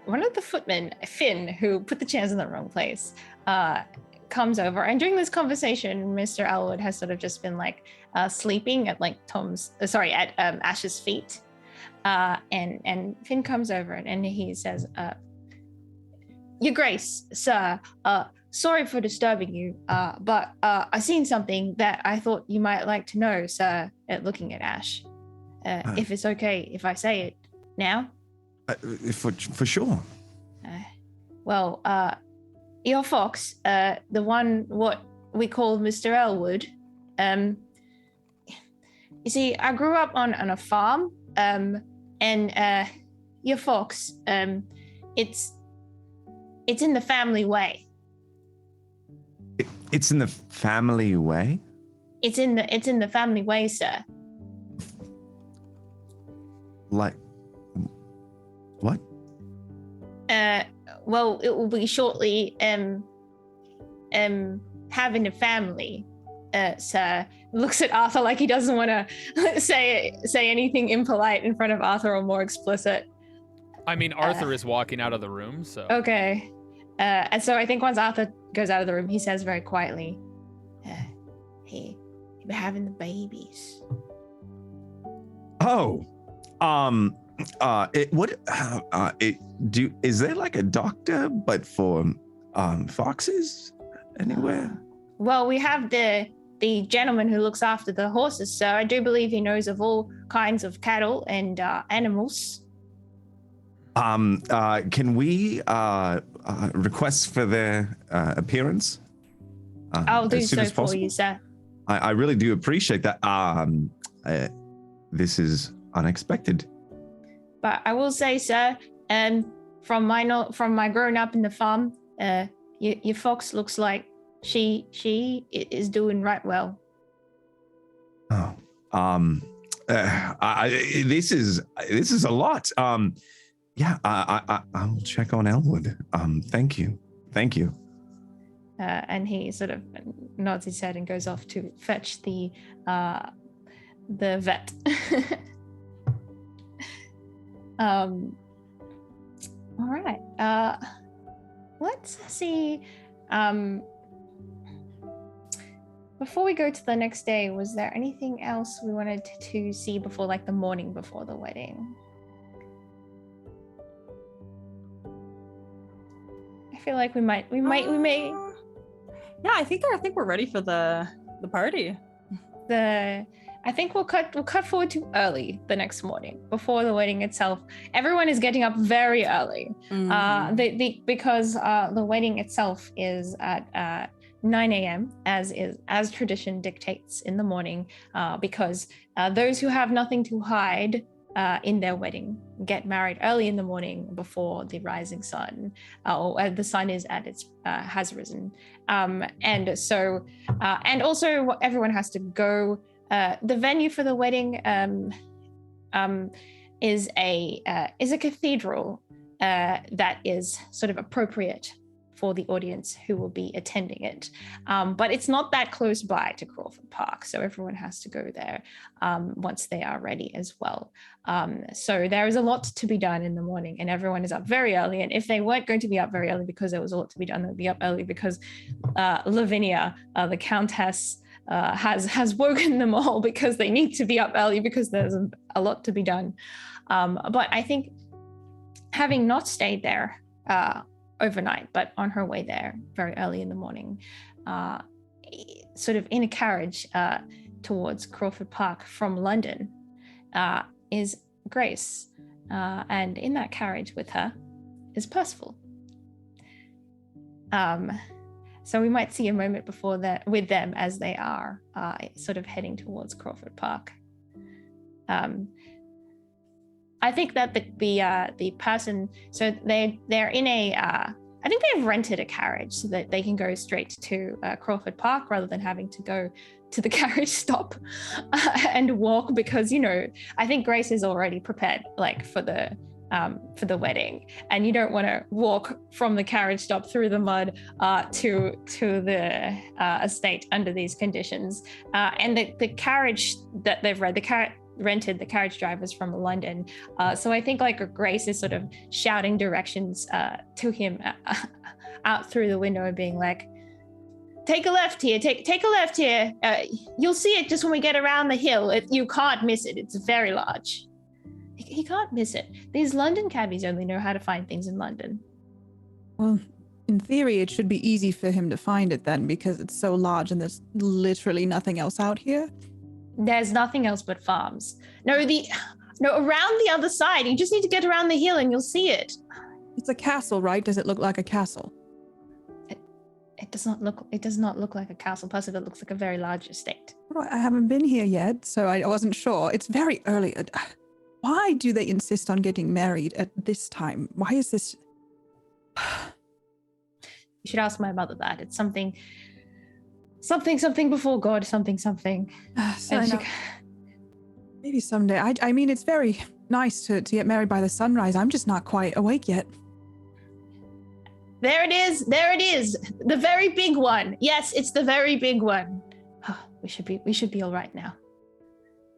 one of the footmen, Finn, who put the chairs in the wrong place, comes over. And during this conversation, Mr. Elwood has sort of just been like sleeping at like at Ash's feet. And Finn comes over and he says, Your Grace, sir, sorry for disturbing you, but I've seen something that I thought you might like to know, sir, looking at Ash. If it's okay if I say it now? For sure. Well, your fox, the one what we call Mr. Elwood, you see, I grew up on a farm, and your fox, it's in the family way. It's in the family way? It's in the family way, sir. Like, what? Well, it will be shortly having a family, sir. Looks at Arthur like he doesn't want to say anything impolite in front of Arthur or more explicit. I mean, Arthur is walking out of the room, so. Okay. And so I think once Arthur goes out of the room, he says very quietly, "Hey, you've been having the babies." Oh, is there like a doctor but for foxes anywhere? Well, we have the gentleman who looks after the horses, so I do believe he knows of all kinds of cattle and animals. Can we request for their appearance? I'll do so for you, sir. I really do appreciate that. This is unexpected. But I will say, sir, from my growing up in the farm, your fox looks like she is doing right well. Oh, this is a lot. Yeah, I will check on Elwood. Thank you. And he sort of nods his head and goes off to fetch the vet. All right. Let's see. Before we go to the next day, was there anything else we wanted to see before, like the morning before the wedding? I feel like we may. Yeah, I think we're ready for the party. I think we'll cut forward to early the next morning before the wedding itself. Everyone is getting up very early, because the wedding itself is at 9 a.m. as tradition dictates in the morning, because those who have nothing to hide in their wedding get married early in the morning before the rising sun, or the sun is at its has risen, and so and also everyone has to go. The venue for the wedding is a cathedral that is sort of appropriate for the audience who will be attending it, but it's not that close by to Crawford Park, so everyone has to go there once they are ready as well. So there is a lot to be done in the morning, and everyone is up very early. And if they weren't going to be up very early because there was a lot to be done, they'd be up early because Lavinia, the Countess, has woken them all because they need to be up early because there's a lot to be done. But I think having not stayed there overnight, but on her way there very early in the morning, sort of in a carriage towards Crawford Park from London, is Grace. And in that carriage with her is Percival. So we might see a moment before that with them as they are sort of heading towards Crawford Park. I think that the person, so they're in a, I think they've rented a carriage so that they can go straight to Crawford Park rather than having to go to the carriage stop and walk, because, you know, I think Grace is already prepared like for the wedding, and you don't want to walk from the carriage stop through the mud to the estate under these conditions. And the carriage that they've rented, the carriage drivers from London. So I think like Grace is sort of shouting directions to him out through the window and being like, take a left here, take a left here. You'll see it just when we get around the hill. You can't miss it. It's very large. He can't miss it. These London cabbies only know how to find things in London. Well, in theory, it should be easy for him to find it then, because it's so large and there's literally nothing else out here. There's nothing else but farms. No, around the other side. You just need to get around the hill and you'll see it. It's a castle, right? Does it look like a castle? It does not look like a castle. Plus, it looks like a very large estate. Right, I haven't been here yet, so I wasn't sure. It's very early. Why do they insist on getting married at this time? Why is this? You should ask my mother that. It's something before God, something. Maybe someday. I mean, it's very nice to get married by the sunrise. I'm just not quite awake yet. There it is. The very big one. Yes, it's the very big one. Oh, we should be all right now.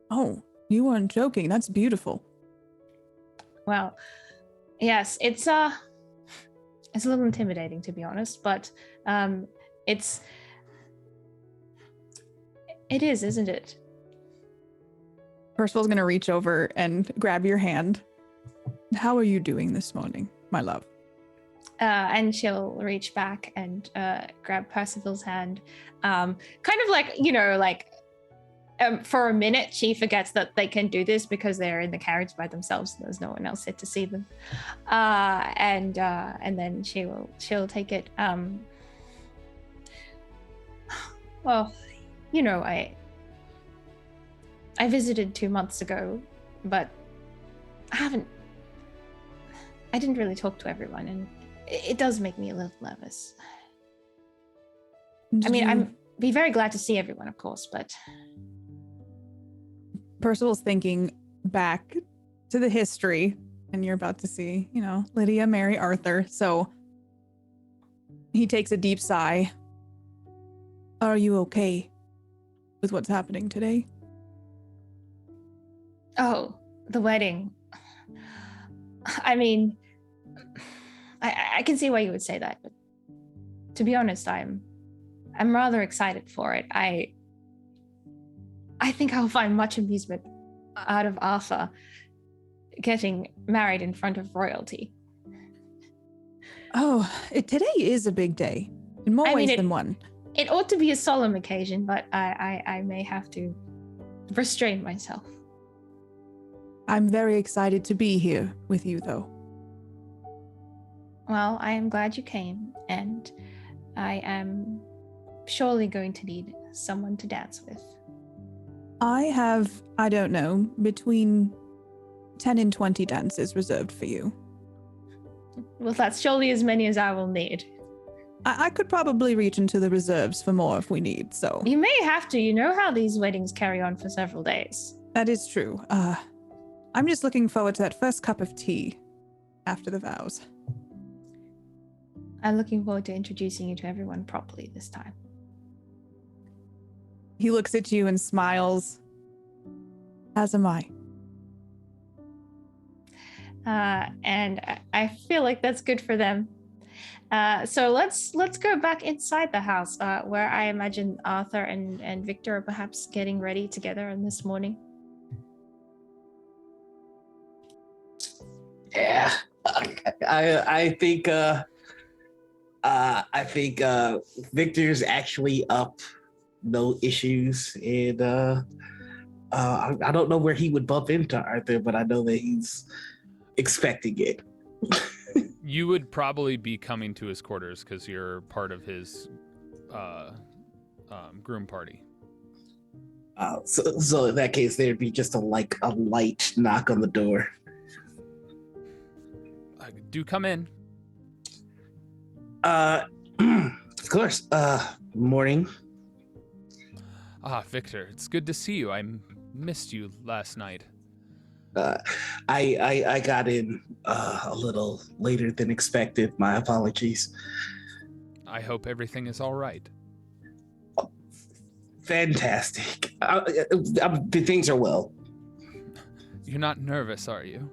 Oh, you weren't joking. That's beautiful. Well, yes, it's a little intimidating, to be honest, but it is, isn't it? Percival's gonna reach over and grab your hand. How are you doing this morning, my love? And she'll reach back and grab Percival's hand. Kind of like, you know, like for a minute, she forgets that they can do this because they're in the carriage by themselves. And there's no one else here to see them. And then she'll take it. Well, you know, I visited 2 months ago, but I didn't really talk to everyone, and it does make me a little nervous. I'm be very glad to see everyone, of course, but Percival's thinking back to the history, and you're about to see, you know, Lydia marry Arthur, so he takes a deep sigh. Are you okay with what's happening today? Oh, the wedding. I mean, I can see why you would say that, but to be honest, I'm rather excited for it. I think I'll find much amusement out of Arthur getting married in front of royalty. Oh, today is a big day, in more ways than one. It ought to be a solemn occasion, but I may have to restrain myself. I'm very excited to be here with you, though. Well, I am glad you came, and I am surely going to need someone to dance with. I have, I don't know, between 10 and 20 dances reserved for you. Well, that's surely as many as I will need. I could probably reach into the reserves for more if we need, so. You may have to. You know how these weddings carry on for several days. That is true. I'm just looking forward to that first cup of tea after the vows. I'm looking forward to introducing you to everyone properly this time. He looks at you and smiles. As am I. And I feel like that's good for them. So let's go back inside the house, where I imagine Arthur and Victor are perhaps getting ready together on this morning. Yeah, I think I think Victor's actually up, no issues, and I don't know where he would bump into Arthur, but I know that he's expecting it. You would probably be coming to his quarters because you're part of his groom party. So in that case, there'd be just a light knock on the door. Do come in. Of course. Morning. Victor, it's good to see you. I missed you last night. I got in a little later than expected. My apologies. I hope everything is all right. Fantastic. Things are well. You're not nervous, are you?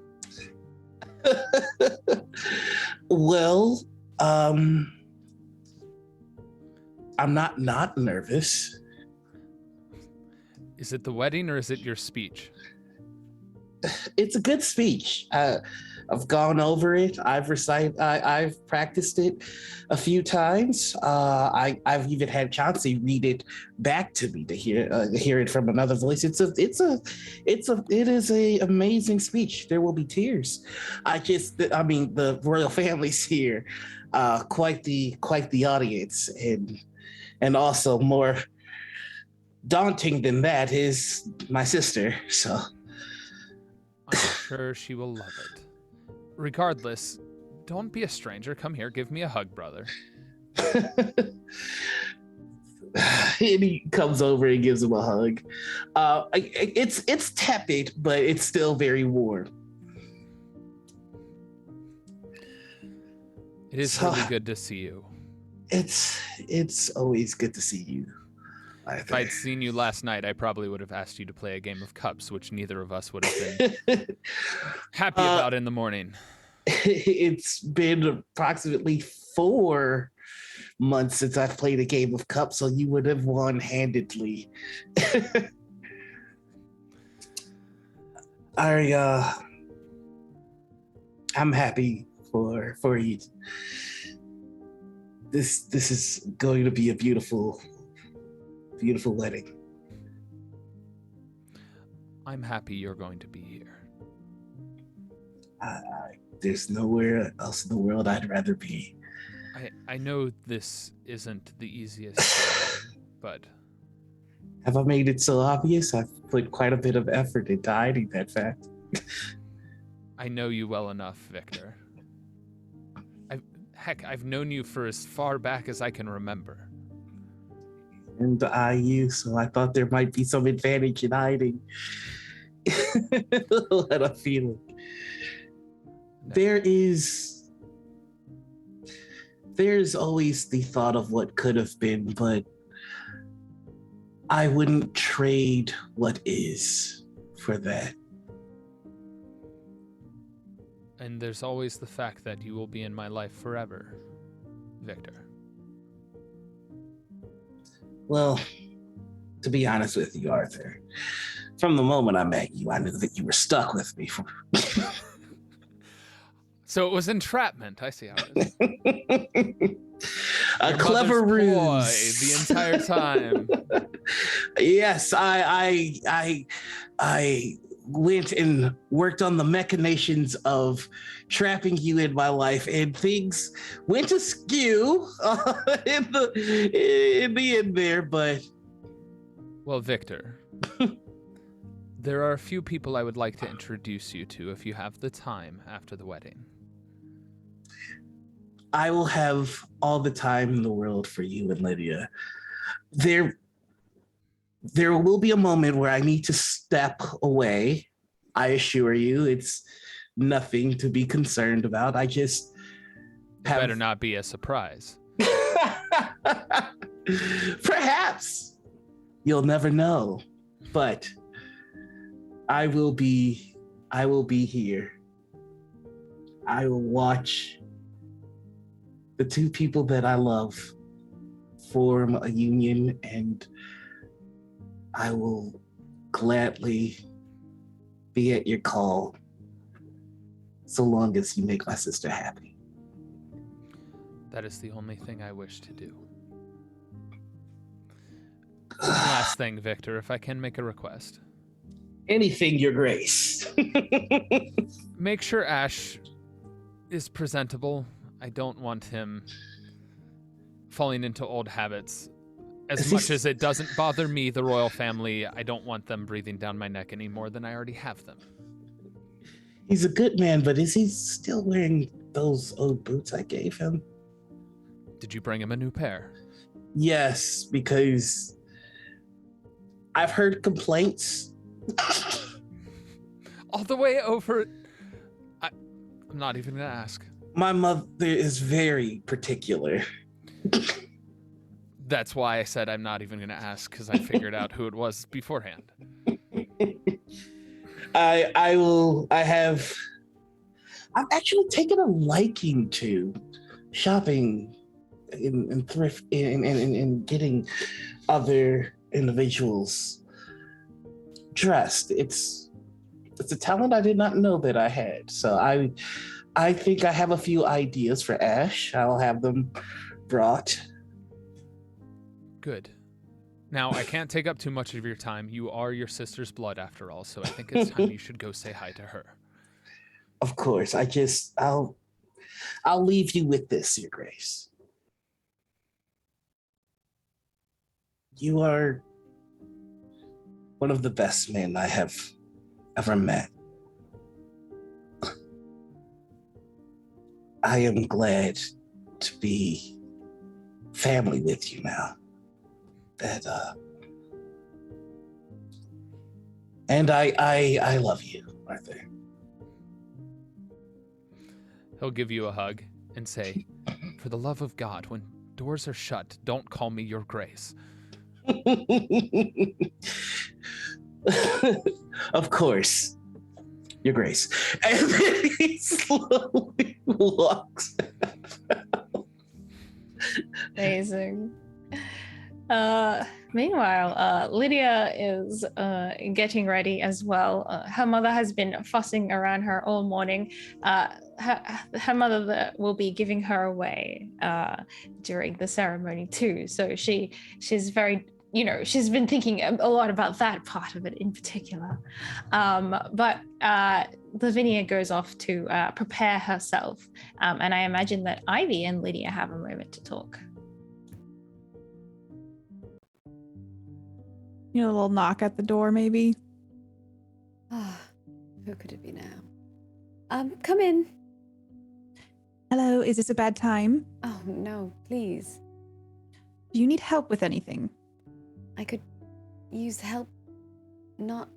Well, I'm not nervous. Is it the wedding or is it your speech? It's a good speech. I've gone over it. I've practiced it a few times. I've even had Chauncey read it back to me to hear it from another voice. It is a amazing speech. There will be tears. The royal family's here, quite the audience, and also more daunting than that is my sister. So I'm sure she will love it. Regardless, don't be a stranger. Come here, give me a hug, brother. And he comes over and gives him a hug. It's tepid, but it's still very warm. It is really good to see you. It's always good to see you. If I'd seen you last night, I probably would have asked you to play a game of cups, which neither of us would have been happy about in the morning. It's been approximately 4 months since I've played a game of cups, so you would have won handedly. I'm happy for you. This is going to be a beautiful wedding. I'm happy you're going to be here. There's nowhere else in the world I'd rather be. I know this isn't the easiest thing, but... Have I made it so obvious? I've put quite a bit of effort into hiding that fact. I know you well enough, Victor. I've known you for as far back as I can remember. And you, so I thought there might be some advantage in hiding. What a feeling. No. There's always the thought of what could have been, but I wouldn't trade what is for that. And there's always the fact that you will be in my life forever, Victor. Well, to be honest with you, Arthur, from the moment I met you, I knew that you were stuck with me. So it was entrapment. I see how it is. A clever ruse the entire time. Yes, I went and worked on the machinations of trapping you in my life, and things went askew in the end there. But well, Victor, there are a few people I would like to introduce you to if you have the time after the wedding. I will have all the time in the world for you and Lydia. There will be a moment where I need to step away. I assure you, it's nothing to be concerned about. I just have... Better not be a surprise. Perhaps. You'll never know. But I will be here. I will watch the two people that I love form a union, and I will gladly be at your call so long as you make my sister happy. That is the only thing I wish to do. One last thing, Victor, if I can make a request. Anything, Your Grace. Make sure Ash is presentable. I don't want him falling into old habits. As much as it doesn't bother me, the royal family, I don't want them breathing down my neck any more than I already have them. He's a good man, but is he still wearing those old boots I gave him? Did you bring him a new pair? Yes, because I've heard complaints. All the way over. I'm not even going to ask. My mother is very particular. That's why I said I'm not even going to ask, because I figured out who it was beforehand. I've actually taken a liking to shopping and thrift and getting other individuals dressed. It's a talent I did not know that I had. So I think I have a few ideas for Ash. I'll have them brought. Good. Now, I can't take up too much of your time. You are your sister's blood, after all, so I think it's time you should go say hi to her. Of course. I'll leave you with this, Your Grace. You are one of the best men I have ever met. I am glad to be family with you now. And I love you, Arthur. He'll give you a hug and say, for the love of God, when doors are shut, don't call me Your Grace. Of course, Your Grace. And then he slowly walks out. Amazing. Meanwhile, Lydia is getting ready as well. Her mother has been fussing around her all morning. Her mother will be giving her away during the ceremony too. So she's very, she's been thinking a lot about that part of it in particular. But Lavinia goes off to prepare herself. And I imagine that Ivy and Lydia have a moment to talk. A little knock at the door, maybe. Who could it be now? Come in. Hello, is this a bad time? Oh, no, please. Do you need help with anything? I could use help not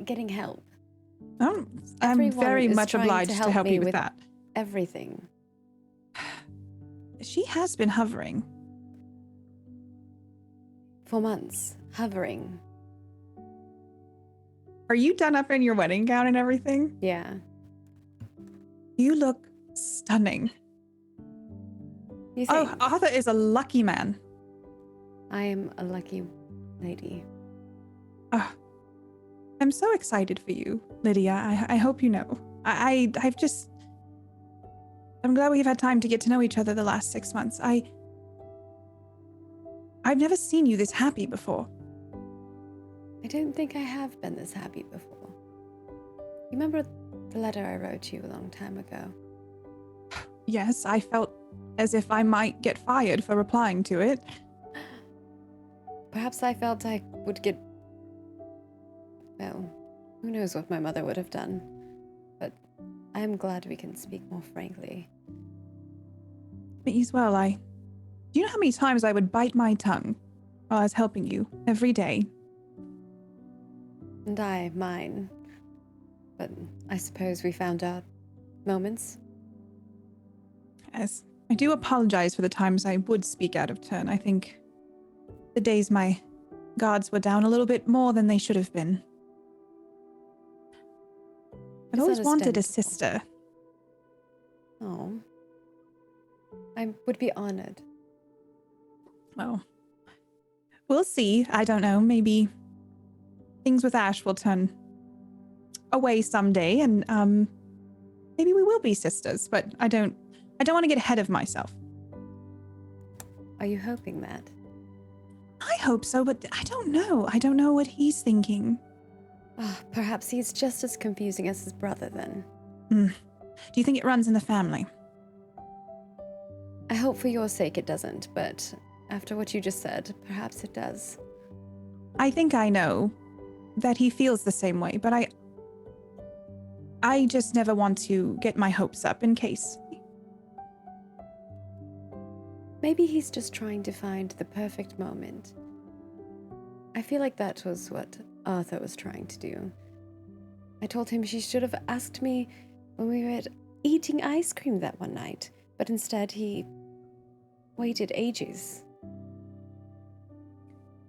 getting help. I'm Everyone very is much trying obliged to help me you with that. Everything. She has been hovering. For months. Hovering. Are you done up in your wedding gown and everything? Yeah. You look stunning. You think? Oh, Arthur is a lucky man. I am a lucky lady. I'm so excited for you, Lydia. I hope you know. I'm glad we've had time to get to know each other the last 6 months. I've never seen you this happy before. I don't think I have been this happy before. You remember the letter I wrote to you a long time ago? Yes, I felt as if I might get fired for replying to it. Perhaps I felt I would get... Well, who knows what my mother would have done. But I am glad we can speak more frankly. Me as well, Do you know how many times I would bite my tongue while I was helping you every day? And mine. But I suppose we found our moments. Yes. I do apologize for the times I would speak out of turn. I think the days my guards were down a little bit more than they should have been. I've always wanted a sister. Oh. I would be honored. Well, we'll see. I don't know. Maybe things with Ash will turn away someday, and maybe we will be sisters. But I don't want to get ahead of myself. Are you hoping that? I hope so, but I don't know. I don't know what he's thinking. Perhaps he's just as confusing as his brother then. Do you think it runs in the family? I hope for your sake it doesn't, but after what you just said, perhaps it does. I think I know that he feels the same way, but I just never want to get my hopes up in case. Maybe he's just trying to find the perfect moment. I feel like that was what Arthur was trying to do. I told him she should have asked me when we were eating ice cream that one night, but instead he waited ages.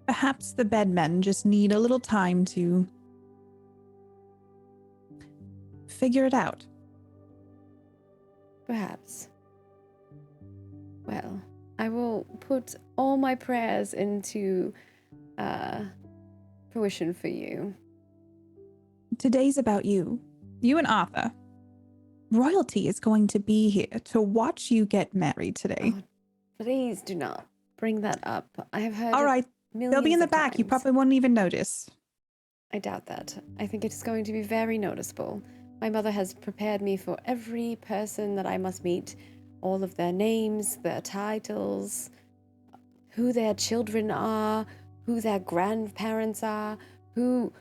Perhaps the bedmen just need a little time to figure it out. Perhaps. Well, I will put all my prayers into fruition for you. Today's about you. You and Arthur. Royalty is going to be here to watch you get married today. Oh, please do not bring that up. I have heard All right, they'll be in the of back. You times. probably won't even notice. I doubt that. I think it is going to be very noticeable. My mother has prepared me for every person that I must meet, all of their names, their titles, who their children are, who their grandparents are, who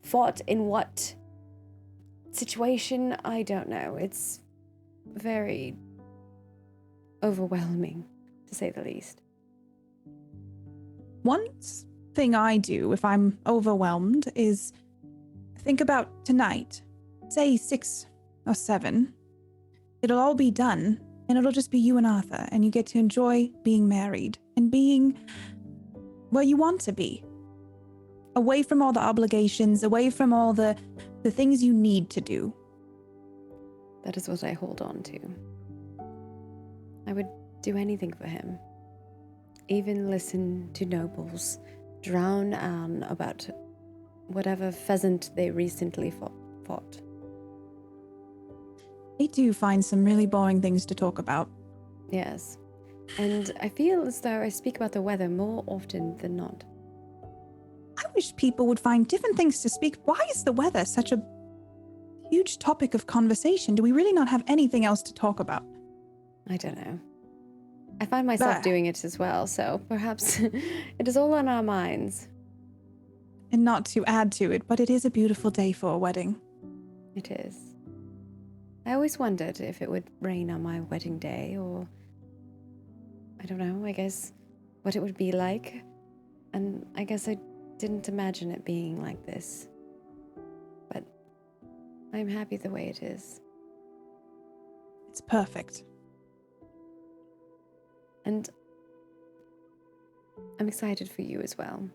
fought in what situation. I don't know. It's very overwhelming, to say the least. One thing I do if I'm overwhelmed is think about tonight. Say 6 or 7. It'll all be done, and it'll just be you and Arthur, and you get to enjoy being married and being where you want to be. Away from all the obligations, away from all the things you need to do. That is what I hold on to. I would do anything for him. Even listen to nobles drown on about whatever pheasant they recently fought. They do find some really boring things to talk about. Yes. And I feel as though I speak about the weather more often than not. I wish people would find different things to speak. Why is the weather such a huge topic of conversation? Do we really not have anything else to talk about? I don't know. I find myself doing it as well, so perhaps it is all on our minds. And not to add to it, but it is a beautiful day for a wedding. It is. I always wondered if it would rain on my wedding day, or I don't know, I guess what it would be like. And I guess I didn't imagine it being like this. But I'm happy the way it is. It's perfect. And I'm excited for you as well.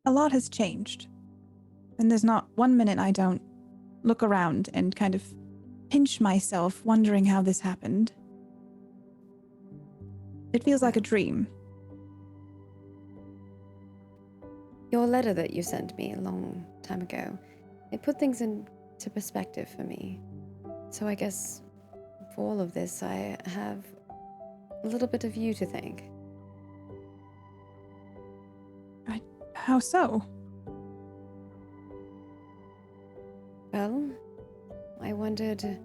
A lot has changed. And there's not 1 minute I don't look around and kind of pinch myself wondering how this happened. It feels like a dream. Your letter that you sent me a long time ago, it put things into perspective for me. So I guess for all of this, I have a little bit of you to thank. How so? Well, I wondered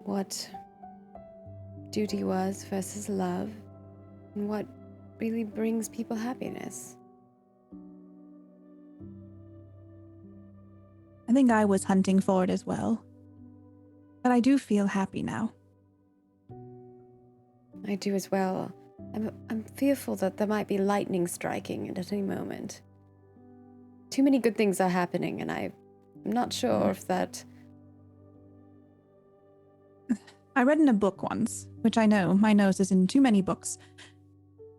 what duty was versus love, and what really brings people happiness. I think I was hunting for it as well. But I do feel happy now. I do as well. I'm fearful that there might be lightning striking at any moment. Too many good things are happening, and I'm not sure if that... I read in a book once, which I know my nose is in too many books,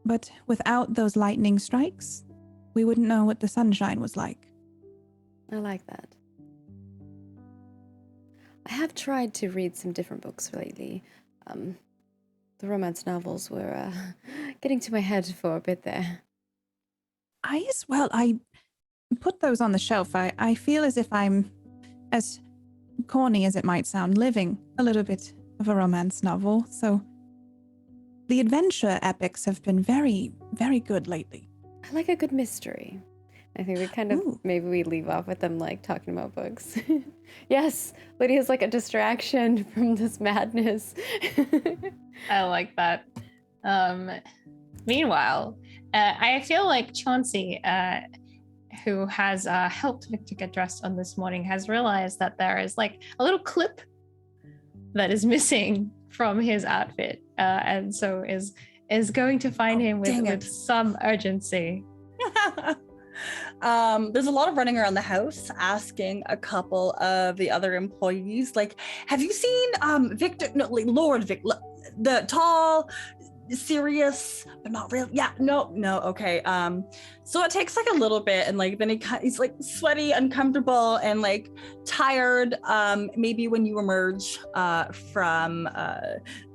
but without those lightning strikes, we wouldn't know what the sunshine was like. I like that. I have tried to read some different books lately. The romance novels were getting to my head for a bit there. I put those on the shelf. I feel as if I'm, as corny as it might sound, living a little bit of a romance novel, so the adventure epics have been very, very good lately. I like a good mystery. I think we kind of, Ooh. maybe we leave off with them like talking about books. Yes, Lydia's like a distraction from this madness. I like that. Meanwhile, I feel like Chauncey, who has helped Victor get dressed on this morning, has realized that there is like a little clip that is missing from his outfit, and so is going to find him with some urgency. There's a lot of running around the house asking a couple of the other employees, like, have you seen Victor, no, like Lord Victor, the tall, serious, but not real. Yeah, no, okay. So it takes like a little bit, and like then he's like sweaty, uncomfortable, and like tired. Maybe when you emerge from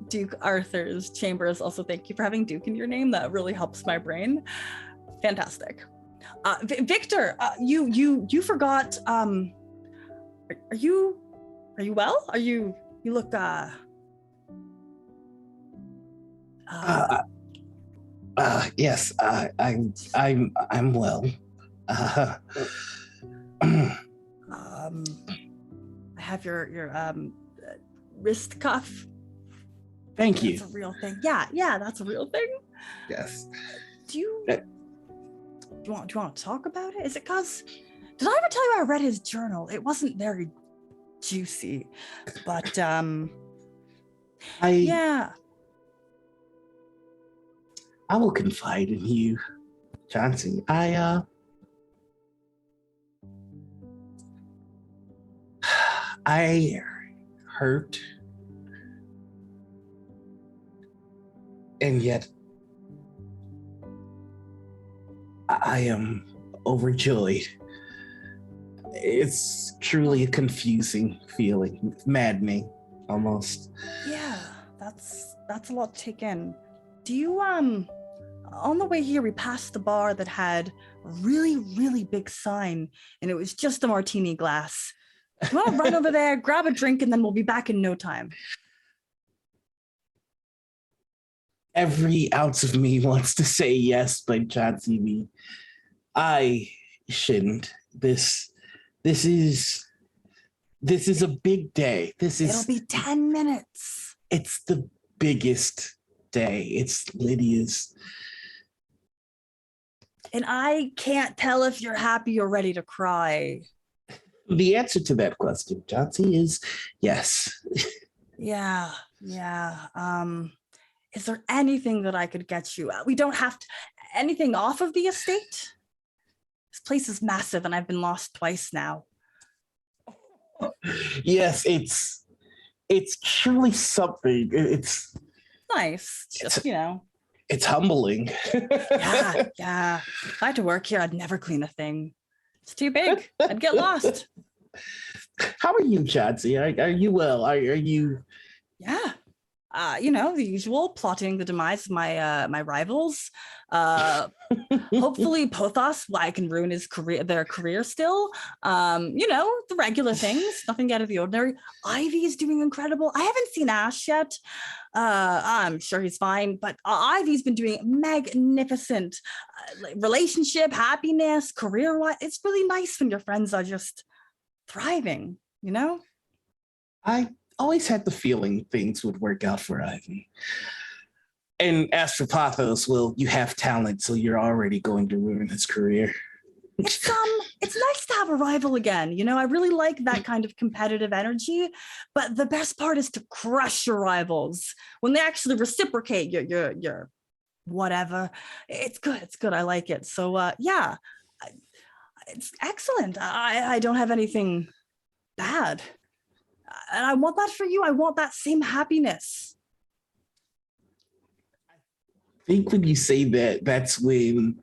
Duke Arthur's chambers. Also, thank you for having Duke in your name. That really helps my brain. Fantastic. Victor, you forgot. Are you well? You look Yes, I'm well. I have your wrist cuff. Thank you. That's a real thing. Yeah, that's a real thing. Yes. Do you want to talk about it? Is it cause did I ever tell you I read his journal? It wasn't very juicy, but yeah. I will confide in you, Chauncey. I hurt, and yet I am overjoyed. It's truly a confusing feeling, maddening almost. Yeah, that's a lot to take in. Do you on the way here we passed the bar that had a really, really big sign, and it was just a martini glass. You want to run over there, grab a drink, and then we'll be back in no time. Every ounce of me wants to say yes, but Chauncey, I shouldn't. This is a big day. It'll be 10 minutes. It's the biggest day. It's Lydia's. And I can't tell if you're happy or ready to cry. The answer to that question, Chauncey, is yes. Yeah. Is there anything that I could get you? We don't have to, anything off of the estate? This place is massive and I've been lost twice now. Yes, it's truly something. It's nice. Just, it's humbling. Yeah. If I had to work here, I'd never clean a thing. It's too big. I'd get lost. How are you, Chauncey? Are you well? Are you? Yeah. The usual, plotting the demise of my rivals. Hopefully Pothos, I can ruin their career still. The regular things, nothing out of the ordinary. Ivy is doing incredible. I haven't seen Ash yet. I'm sure he's fine, but Ivy's been doing magnificent. Relationship, happiness, career-wise. It's really nice when your friends are just thriving, I always had the feeling things would work out for Ivy. And as for Pothos, well, you have talent, so you're already going to ruin his career. It's nice to have a rival again. I really like that kind of competitive energy, but the best part is to crush your rivals when they actually reciprocate your whatever. It's good. I like it. So yeah, it's excellent. I don't have anything bad. And I want that for you. I want that same happiness. I think when you say that, that's when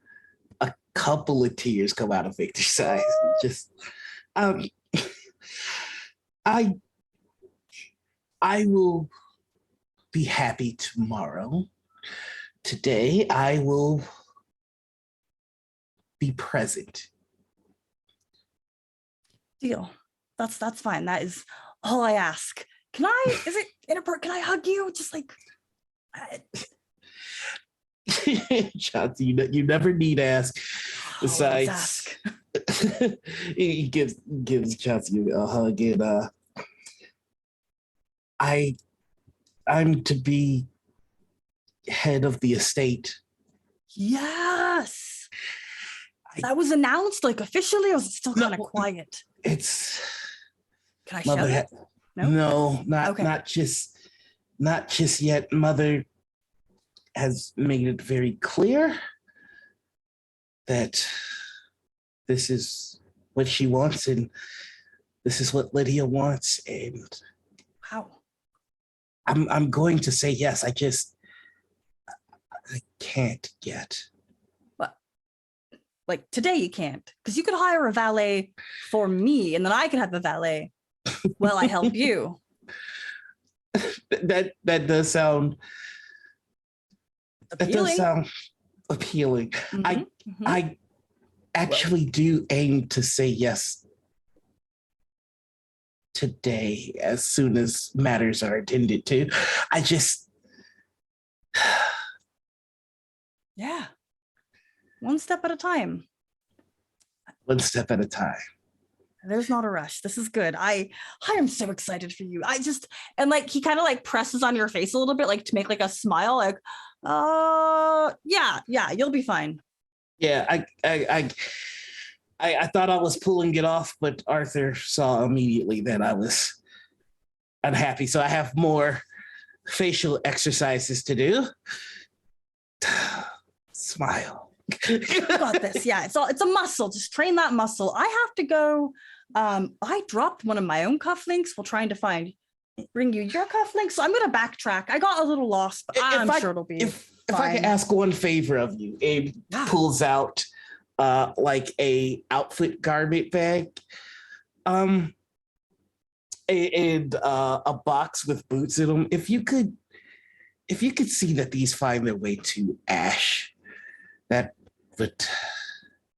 a couple of tears come out of Victor's eyes. Just, I will be happy tomorrow. Today, I will be present. Deal. That's fine. That is all I ask. Can I? Is it inappropriate? Can I hug you? Just like. Chauncey, you never need ask. Besides, ask. he gives Chauncey a hug, and I'm to be head of the estate. Yes. That was announced like officially, or was it still kind of quiet? It's. Can I shout it? No, not just yet. Mother has made it very clear that this is what she wants, and this is what Lydia wants, and wow. I'm going to say yes. I can't yet. What? Like today you can't, because you could hire a valet for me, and then I can have a valet while I help you. That does sound. Appealing. That does sound appealing. I actually do aim to say yes today, as soon as matters are attended to. I just. Yeah. One step at a time. One step at a time. There's not a rush. This is good. I am so excited for you. And like he kind of like presses on your face a little bit, like to make like a smile, like, yeah, you'll be fine. Yeah, I thought I was pulling it off, but Arthur saw immediately that I was unhappy. So I have more facial exercises to do. Smile. You got this. Yeah, it's a muscle. Just train that muscle. I have to go. I dropped one of my own cufflinks while trying to bring you your cufflinks. So I'm gonna backtrack. I got a little lost, but I'm sure it'll be. If I could ask one favor of you, Abe pulls out like a outfit garment bag, and a box with boots in them. If you could see that these find their way to Ash, that would.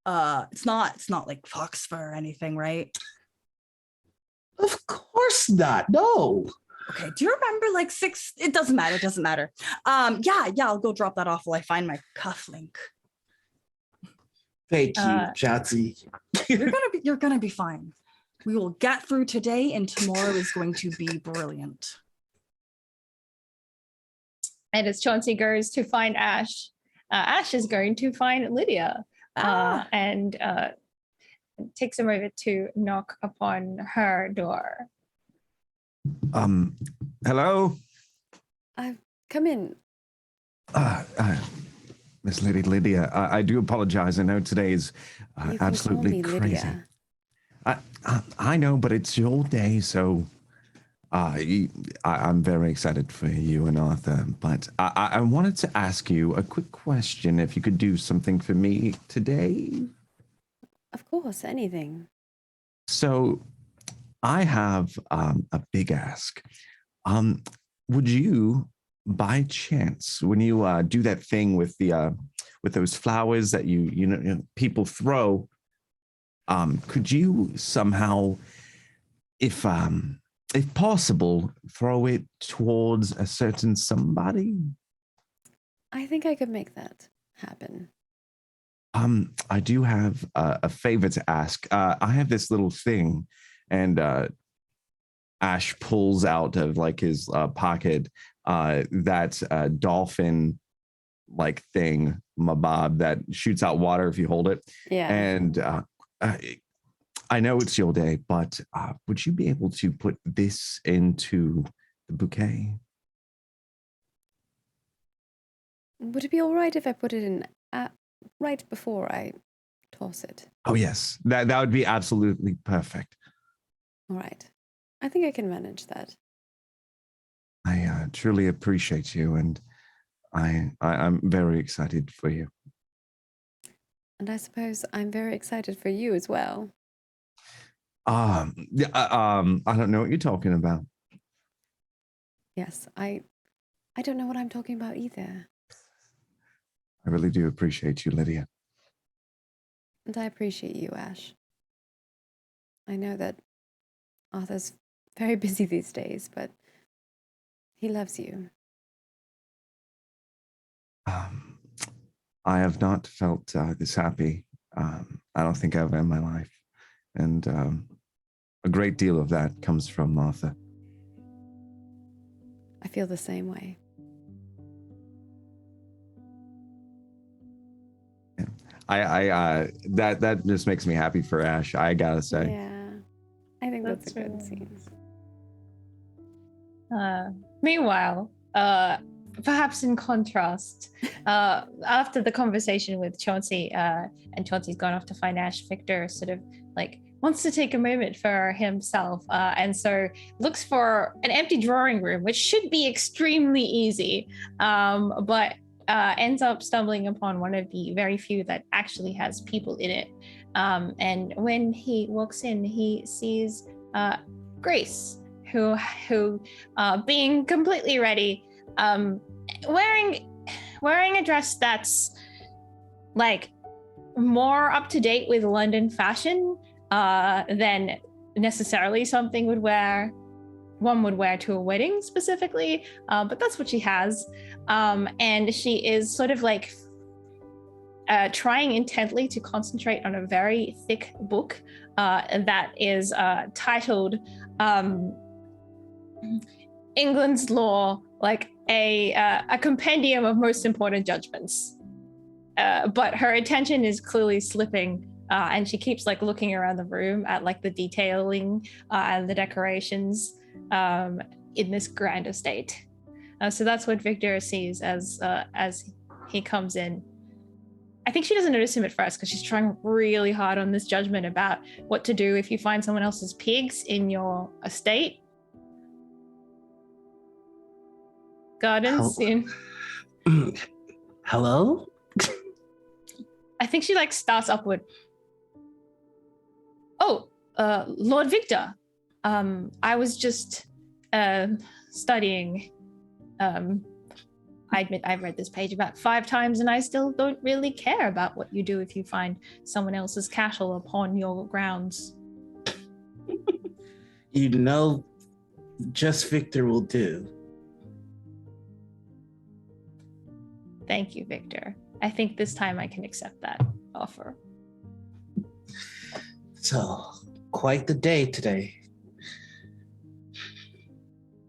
It's not like fox fur or anything, right? Of course not. No. Okay. Do you remember like it doesn't matter. Yeah, I'll go drop that off while I find my cufflink. Thank you, Chauncey. You're gonna be fine. We will get through today, and tomorrow is going to be brilliant. And as Chauncey goes to find Ash, Ash is going to find Lydia and takes a moment to knock upon her door. Hello? Come in. Miss Lady Lydia, I do apologize. I know today is absolutely crazy. Lydia. I know, but it's your day, so I'm very excited for you and Arthur. But I wanted to ask you a quick question. If you could do something for me today? Of course, anything. So I have a big ask. Would you, by chance, when you do that thing with those flowers that you know people throw, could you somehow, if possible, throw it towards a certain somebody? I think I could make that happen. I do have a favor to ask. I have this little thing, and Ash pulls out of like his pocket that dolphin like thing, mabob, that shoots out water if you hold it. Yeah. And I know it's your day, but would you be able to put this into the bouquet? Would it be all right if I put it in right before I toss it? Oh, yes. That would be absolutely perfect. All right. I think I can manage that. I truly appreciate you, and I'm very excited for you. And I suppose I'm very excited for you as well. I don't know what you're talking about. Yes, I don't know what I'm talking about either. I really do appreciate you, Lydia. And I appreciate you, Ash. I know that Arthur's very busy these days, but He loves you. I have not felt this happy. I don't think ever in my life. And a great deal of that comes from Martha. I feel the same way. I that just makes me happy for Ash, I gotta say. Yeah. I think that's a good really scene. Meanwhile, perhaps in contrast, after the conversation with Chauncey, and Chauncey's gone off to find Ash, Victor sort of like wants to take a moment for himself, and so looks for an empty drawing room, which should be extremely easy, but ends up stumbling upon one of the very few that actually has people in it. And when he walks in, he sees Grace, who being completely ready, wearing a dress that's like more up to date with London fashion than necessarily something one would wear to a wedding specifically, but that's what she has. And she is sort of like trying intently to concentrate on a very thick book that is titled England's Law, like a compendium of most important judgments. But her attention is clearly slipping, and she keeps like looking around the room at like the detailing and the decorations in this grand estate. So that's what Victor sees as he comes in. I think she doesn't notice him at first because she's trying really hard on this judgment about what to do if you find someone else's pigs in your estate. Gardens. Hello? I think she like starts upward. Oh, Lord Victor. I was just studying. I admit I've read this page about 5 times and I still don't really care about what you do if you find someone else's cattle upon your grounds. You know, just Victor will do. Thank you, Victor. I think this time I can accept that offer. So, quite the day today.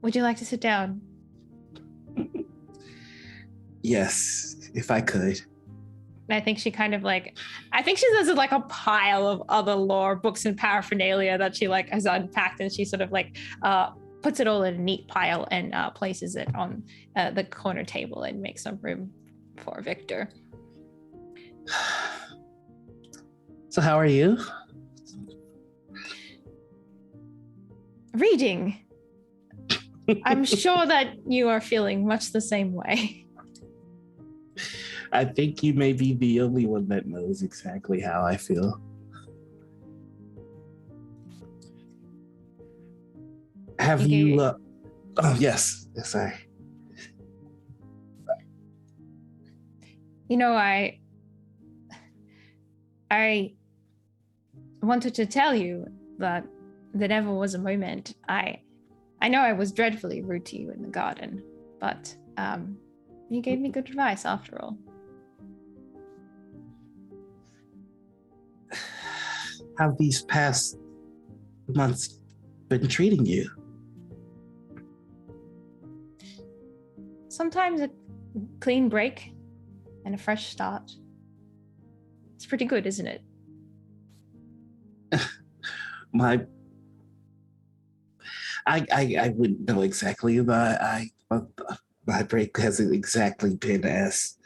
Would you like to sit down? Yes, if I could. I think she kind of like, I think she has like a pile of other lore books and paraphernalia that she like has unpacked, and she sort of like puts it all in a neat pile and places it on the corner table and makes some room for Victor. So how are you? Reading. I'm sure that you are feeling much the same way. I think you may be the only one that knows exactly how I feel. Have you... oh, yes. Yes, sorry. You know, I wanted to tell you that there never was a moment. I know I was dreadfully rude to you in the garden, but you gave me good advice after all. How have these past months been treating you? Sometimes a clean break and a fresh start. It's pretty good, isn't it? I wouldn't know exactly, but my break hasn't exactly been as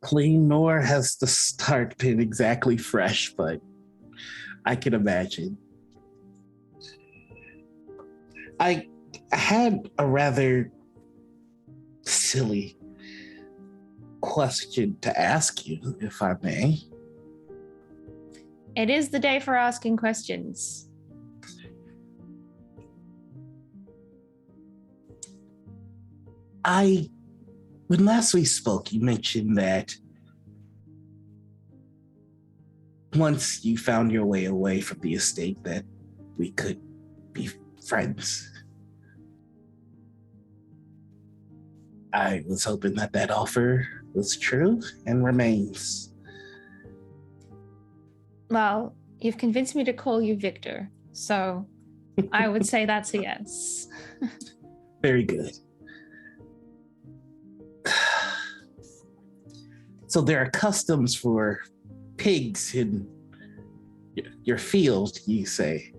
clean, nor has the start been exactly fresh, but I can imagine. I had a rather silly question to ask you, if I may. It is the day for asking questions. When last we spoke, you mentioned that once you found your way away from the estate, that we could be friends. I was hoping that offer was true and remains. Well, you've convinced me to call you Victor, so I would say that's a yes. Very good. So there are customs for pigs in your field, you say?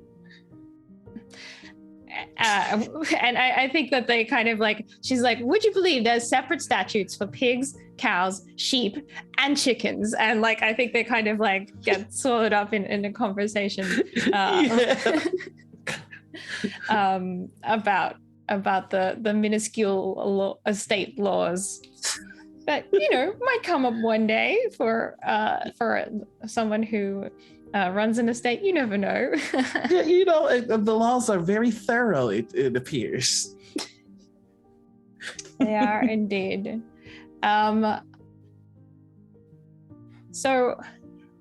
And I think that they kind of like, she's like, would you believe there's separate statutes for pigs, cows, sheep, and chickens? And like, I think they kind of like get swallowed up in a conversation about the minuscule estate laws that, you know, might come up one day for someone who runs an estate. You never know. Yeah, you know, the laws are very thorough, it appears. They are indeed. So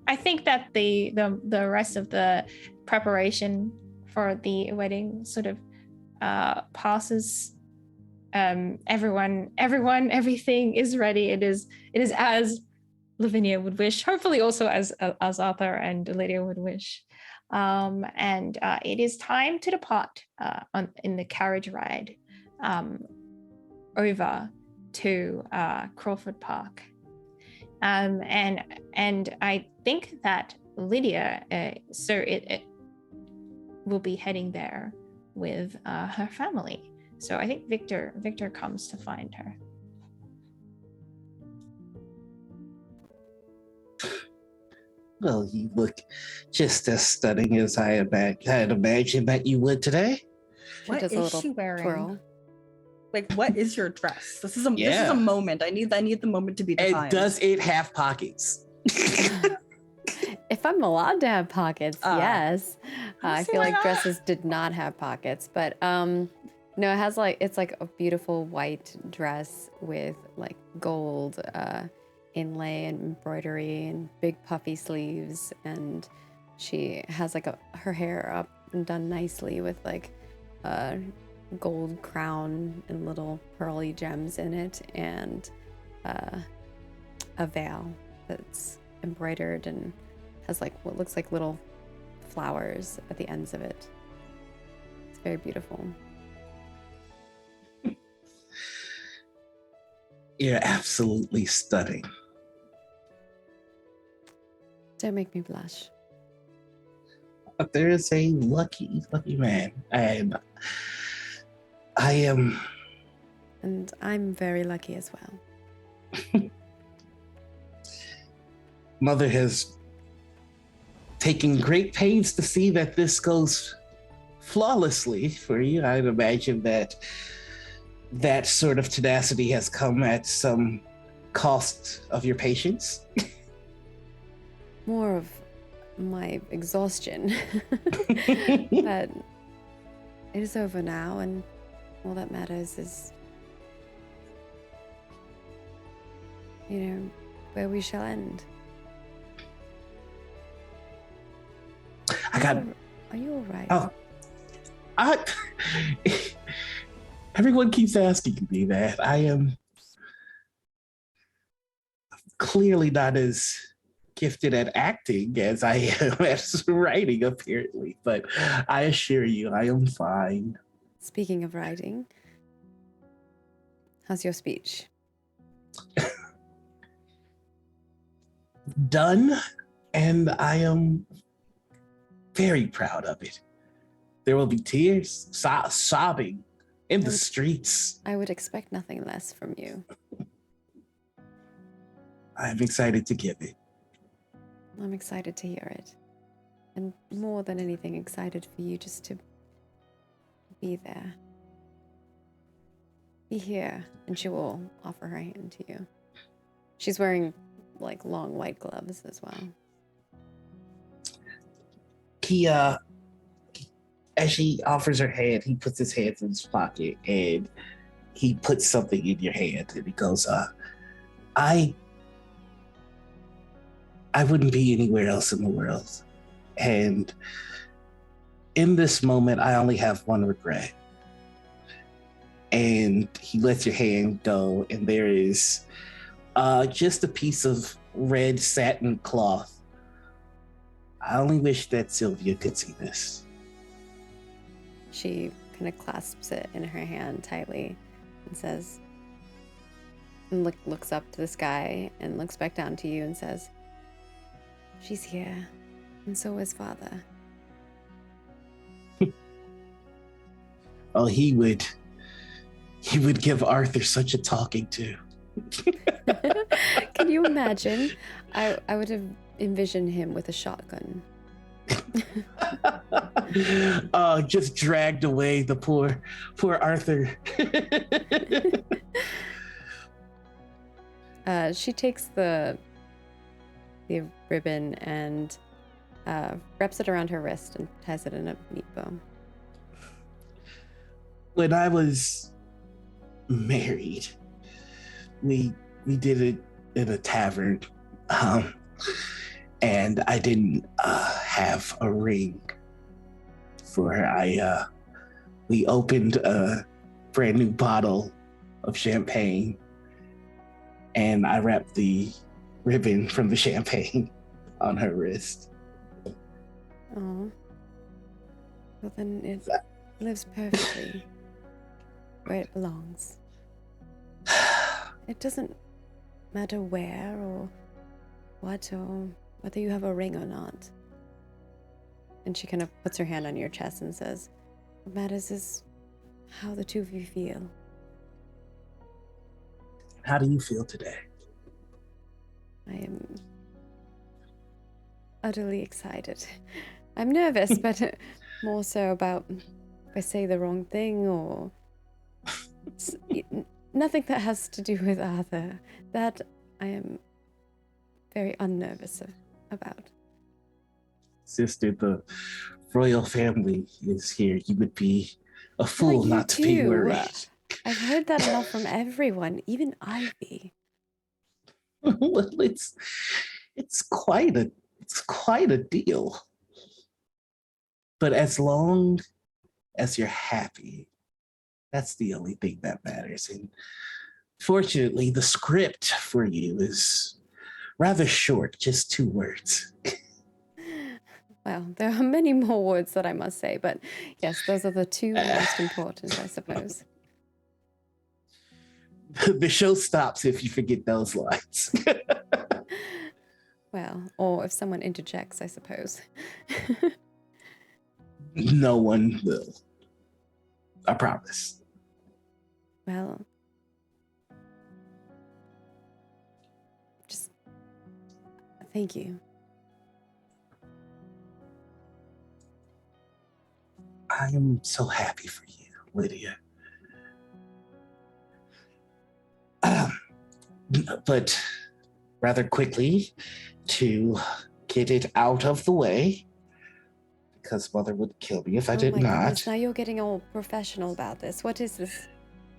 I think that the rest of the preparation for the wedding sort of passes. Everything is ready. It is as Lavinia would wish, hopefully also as Arthur and Lydia would wish. And it is time to depart in the carriage ride over to Crawford Park. And I think that Lydia, it will be heading there with her family. So I think Victor comes to find her. Well, you look just as stunning as I had imagined that you would today. What does a is little she wearing? twirl. Like, what is your dress? This is a moment. I need the moment to be defined. And does it have pockets? If I'm allowed to have pockets, yes. I see feel why like not. dresses did not have pockets, but no, it has it's like a beautiful white dress with like gold inlay and embroidery and big puffy sleeves, and she has like her hair up and done nicely with like a gold crown and little pearly gems in it, and a veil that's embroidered and has like what looks like little flowers at the ends of it. It's very beautiful. You're absolutely stunning. Don't make me blush. But there is a lucky man, and I am. And I'm very lucky as well. Mother has taken great pains to see that this goes flawlessly for you. I'd imagine that sort of tenacity has come at some cost of your patience. More of my exhaustion. But it is over now, and all that matters is, you know, where we shall end. Are you all right? Oh, everyone keeps asking me that. I am clearly not as gifted at acting as I am at writing, apparently, but I assure you, I am fine. Speaking of writing, how's your speech? Done, and I am very proud of it. There will be tears, sobbing in the streets. I would expect nothing less from you. I'm excited to give it. I'm excited to hear it. And more than anything, excited for you just to be there. Be here, and she will offer her hand to you. She's wearing like long white gloves as well. He, as she offers her hand, he puts his hands in his pocket and he puts something in your hand and he goes, I wouldn't be anywhere else in the world. And in this moment, I only have one regret. And he lets your hand go, and there is just a piece of red satin cloth. I only wish that Sylvia could see this. She kind of clasps it in her hand tightly and says, and looks up to the sky and looks back down to you and says, "She's here, and so is Father." Oh, he would give Arthur such a talking to. Can you imagine? I would have envisioned him with a shotgun. Just dragged away the poor Arthur. She takes the ribbon and wraps it around her wrist and ties it in a neat bow. When I was married, we did it in a tavern, and I didn't have a ring for her. We opened a brand new bottle of champagne, and I wrapped the ribbon from the champagne on her wrist. Oh, well then it lives perfectly where it belongs. It doesn't matter where or what or whether you have a ring or not. And she kind of puts her hand on your chest and says, "What matters is how the two of you feel." How do you feel today? I am utterly excited. I'm nervous, but more so about if I say the wrong thing or nothing that has to do with Arthur. That I am very unnervous about. Sister, the royal family is here. You would be a fool you not to be too. worried. I've heard that enough from everyone, even Ivy. Well, it's quite a deal. But as long as you're happy, that's the only thing that matters. And fortunately, the script for you is rather short, just 2 words. Well, there are many more words that I must say, but yes, those are the 2 most important, I suppose. The show stops if you forget those lines. Well, or if someone interjects, I suppose. No one will. I promise. Well, just thank you. I am so happy for you, Lydia. But rather quickly, to get it out of the way, because Mother would kill me if I did my not. Goodness, now you're getting all professional about this. What is this?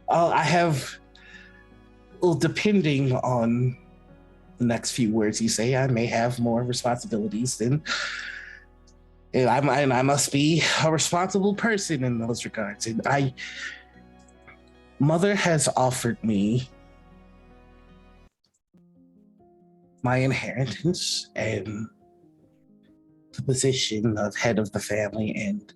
I have, well, depending on the next few words you say, I may have more responsibilities than. And I must be a responsible person in those regards. And Mother has offered me my inheritance and the position of head of the family, and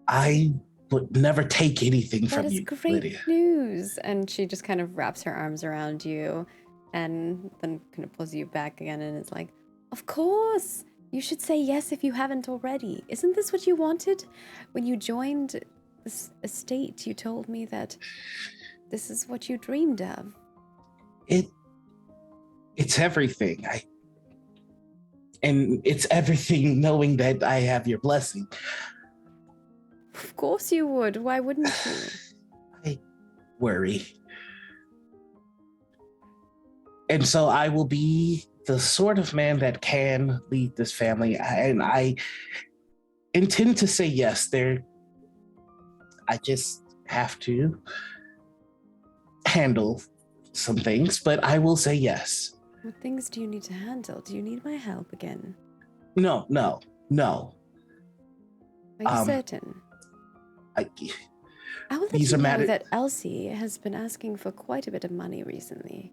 I would never take anything from you, That is great Lydia. news. And she just kind of wraps her arms around you and then kind of pulls you back again and is like, "Of course, you should say yes if you haven't already. Isn't this what you wanted? When you joined this estate, you told me that this is what you dreamed of." It's everything. And it's everything knowing that I have your blessing. Of course you would. Why wouldn't you? I worry. And so I will be the sort of man that can lead this family. And I intend to say yes. I just have to handle some things, but I will say yes. What things do you need to handle? Do you need my help again? No. Are you certain? I will let These you are know matters. that Elsie has been asking for quite a bit of money recently.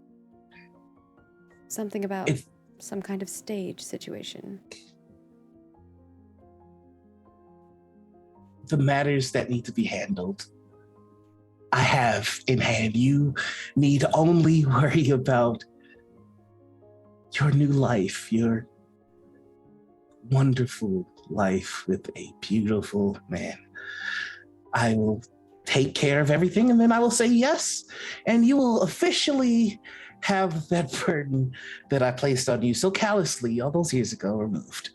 Something about It's some kind of stage situation. the matters that need to be handled. I have in hand. You need only worry about your new life, your wonderful life with a beautiful man. I will take care of everything, and then I will say yes, and you will officially have that burden that I placed on you so callously all those years ago removed.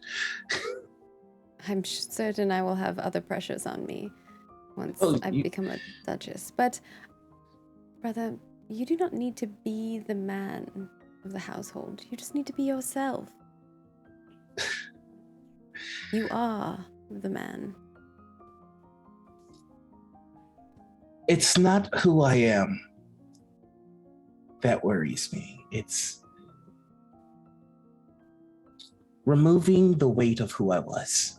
I'm certain I will have other pressures on me once Oh, I become a duchess. But, brother, you do not need to be the man of the household. You just need to be yourself. You are the man. It's not who I am that worries me. It's removing the weight of who I was.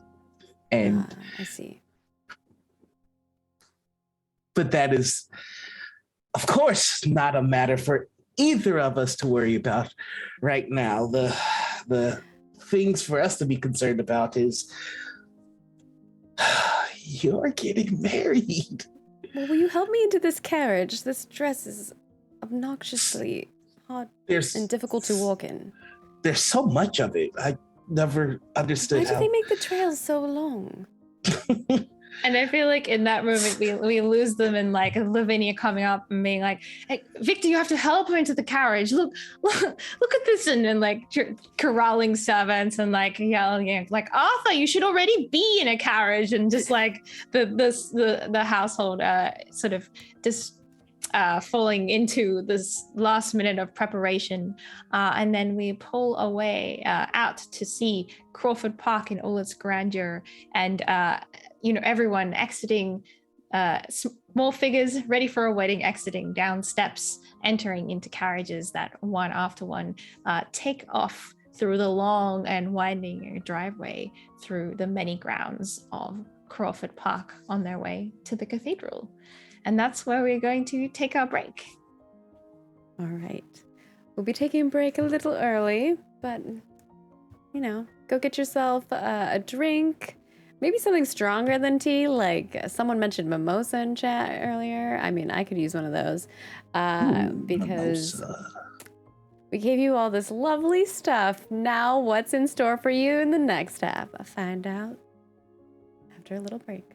And I see. but that is, of course, not a matter for either of us to worry about right now. The things for us to be concerned about is you're getting married. Well, will you help me into this carriage? This dress is obnoxiously hot and difficult to walk in. There's so much of it. I never understood Why do how. they make the trails so long? And I feel like in that moment we lose them in like Lavinia coming up and being like, "Hey, Victor, you have to help her into the carriage. Look at this," and then like corralling servants and like yelling like, "Arthur, you should already be in a carriage," and just like the household sort of just falling into this last minute of preparation, and then we pull away out to see Crawford Park in all its grandeur, and everyone exiting, small figures ready for a wedding, exiting down steps, entering into carriages that one after one take off through the long and winding driveway through the many grounds of Crawford Park on their way to the cathedral. And that's where we're going to take our break. All right. We'll be taking a break a little early, but, go get yourself a drink. Maybe something stronger than tea, like someone mentioned mimosa in chat earlier. I mean, I could use one of those because we gave you all this lovely stuff. Now what's in store for you in the next half? I'll find out after a little break.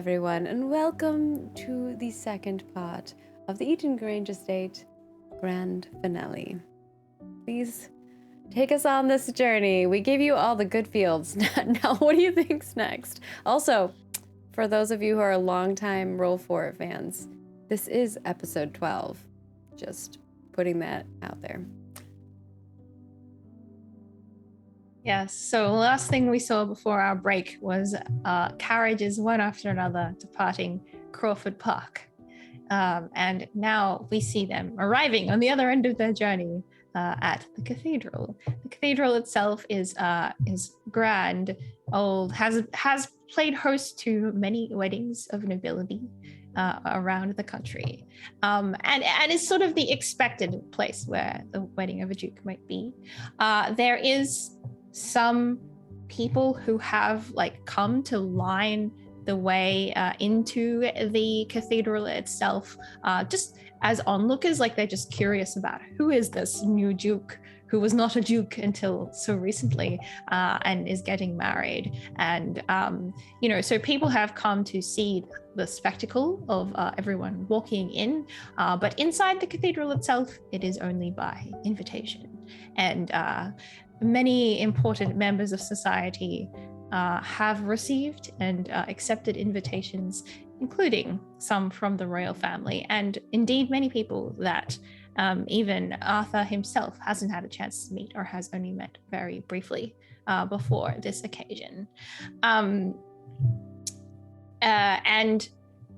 everyone, and welcome to the second part of the Eaton Grange Estate Grand Finale. Please take us on this journey. We gave you all the good fields. Now, what do you think's next? Also, for those of you who are longtime Roll4 fans, this is episode 12. Just putting that out there. Yes, so the last thing we saw before our break was carriages one after another departing Crawford Park. And now we see them arriving on the other end of their journey at the cathedral. The cathedral itself is grand, old, has played host to many weddings of nobility around the country, and is sort of the expected place where the wedding of a duke might be. There is some people who have come to line the way into the cathedral itself, just as onlookers. They're just curious about who is this new duke who was not a duke until so recently and is getting married. And so people have come to see the spectacle of everyone walking in, but inside the cathedral itself, it is only by invitation. And many important members of society have received and accepted invitations, including some from the royal family, and indeed many people that even Arthur himself hasn't had a chance to meet, or has only met very briefly before this occasion. And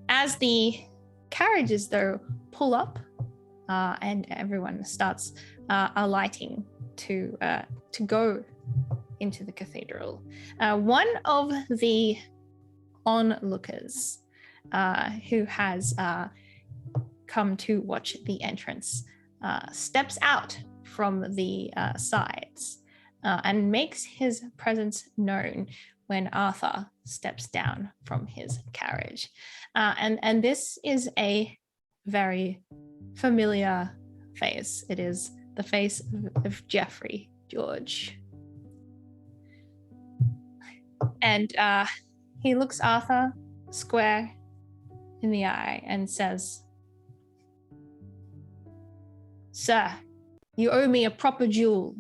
as the carriages, though, pull up and everyone starts alighting to go into the cathedral, one of the onlookers who has come to watch the entrance steps out from the sides and makes his presence known when Arthur steps down from his carriage. And this is a very familiar face. It is the face of Geoffrey George. And he looks Arthur square in the eye and says, "Sir, you owe me a proper duel."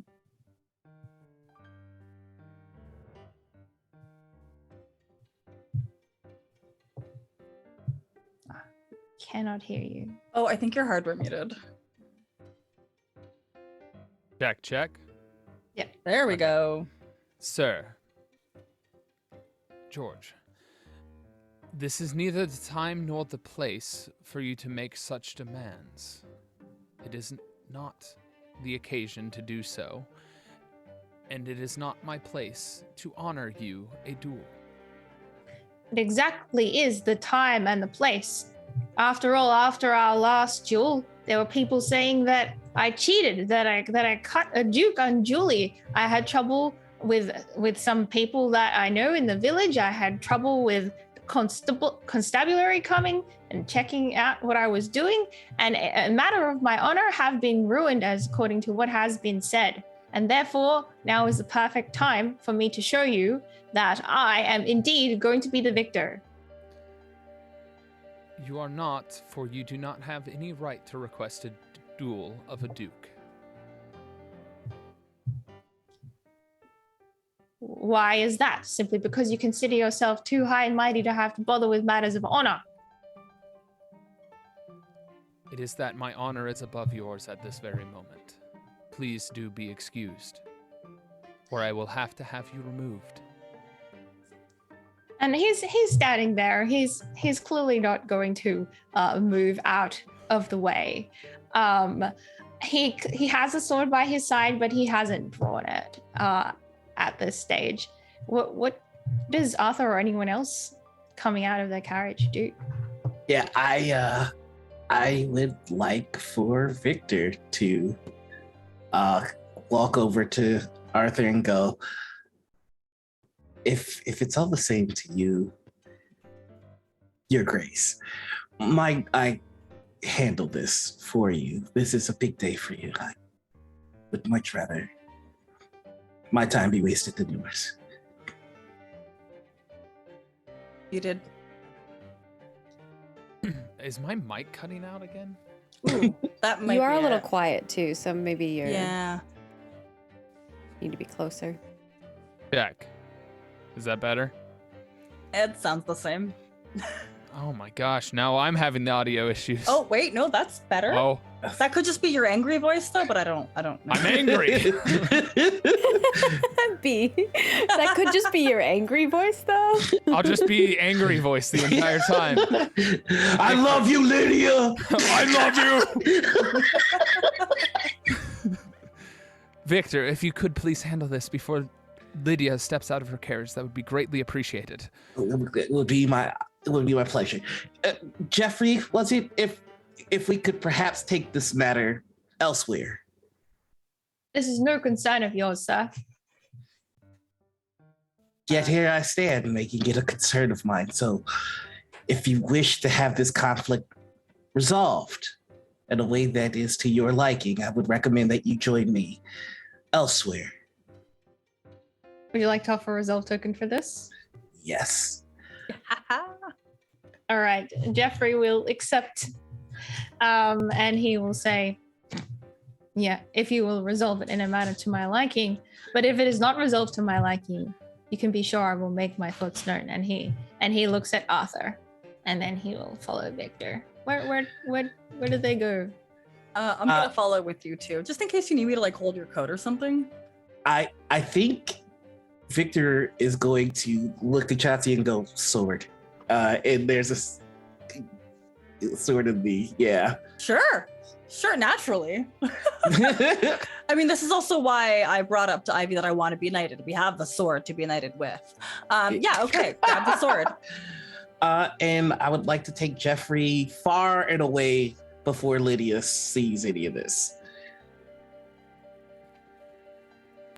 Cannot hear you. Oh, I think your hardware muted. Check. Yep. There we go. Sir. George. This is neither the time nor the place for you to make such demands. It is not the occasion to do so, and it is not my place to honor you a duel. It exactly is the time and the place. After all, after our last duel, there were people saying that I cheated, that I cut a duke unduly. I had trouble with some people that I know in the village. I had trouble with constabulary coming and checking out what I was doing, and a matter of my honor have been ruined, as according to what has been said. And therefore, now is the perfect time for me to show you that I am indeed going to be the victor. You are not, for you do not have any right to request a duel of a duke. Why is that? Simply because you consider yourself too high and mighty to have to bother with matters of honor. It is that my honor is above yours at this very moment. Please do be excused, or I will have to have you removed. And he's standing there. He's clearly not going to move out of the way. He has a sword by his side, but he hasn't drawn it at this stage. What does Arthur or anyone else coming out of their carriage do? Yeah, I would like for Victor to walk over to Arthur and go, if it's all the same to you, Your Grace, I handle this for you. This is a big day for you. I would much rather my time be wasted than yours. You did. Is my mic cutting out again? Ooh, that might You are be a little it. quiet too, so maybe you Yeah. need to be closer. Check. Is that better? It sounds the same. Oh my gosh, now I'm having the audio issues. Oh, wait, no, that's better. Oh, That could just be your angry voice though, but I don't know. I'm angry. B. That could just be your angry voice, though. I'll just be angry voice the entire time. I love you, Lydia. I love you. Victor, if you could please handle this before Lydia steps out of her carriage, that would be greatly appreciated. It would be my pleasure. Jeffrey, was it if we could perhaps take this matter elsewhere? This is no concern of yours, sir. Yet here I stand, making it a concern of mine. So, if you wish to have this conflict resolved in a way that is to your liking, I would recommend that you join me elsewhere. Would you like to offer a resolve token for this? Yes. All right. Jeffrey will accept, and he will say, yeah, if you will resolve it in a manner to my liking. But if it is not resolved to my liking, you can be sure I will make my thoughts known. And he looks at Arthur, and then he will follow Victor. Where did they go? I'm gonna follow with you too, just in case you need me to like hold your coat or something. I think Victor is going to look at Chauncey and go, sword. And there's a sword in the, yeah. Sure, naturally. I mean, this is also why I brought up to Ivy that I want to be knighted. We have the sword to be knighted with. Yeah, okay, grab the sword. And I would like to take Jeffrey far and away before Lydia sees any of this.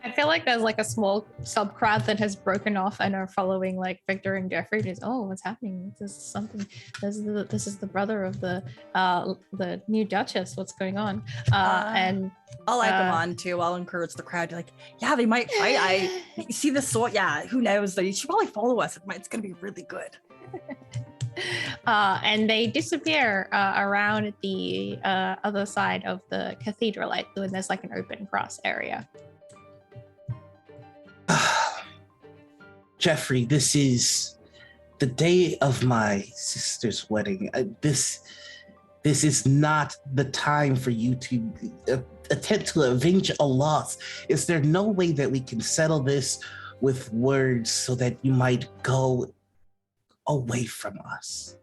I feel like there's like a small sub crowd that has broken off and are following like Victor and Jeffrey. Just, oh, what's happening? This is something. This is the brother of the new Duchess. What's going on? And I'll egg them on too. I'll encourage the crowd to like, yeah, they might fight. You see the sword? Yeah, who knows? You should probably follow us. It's gonna be really good. And they disappear around the other side of the cathedral. Like there's like an open cross area. Jeffrey, this is the day of my sister's wedding. This is not the time for you to attempt to avenge a loss. Is there no way that we can settle this with words so that you might go away from us?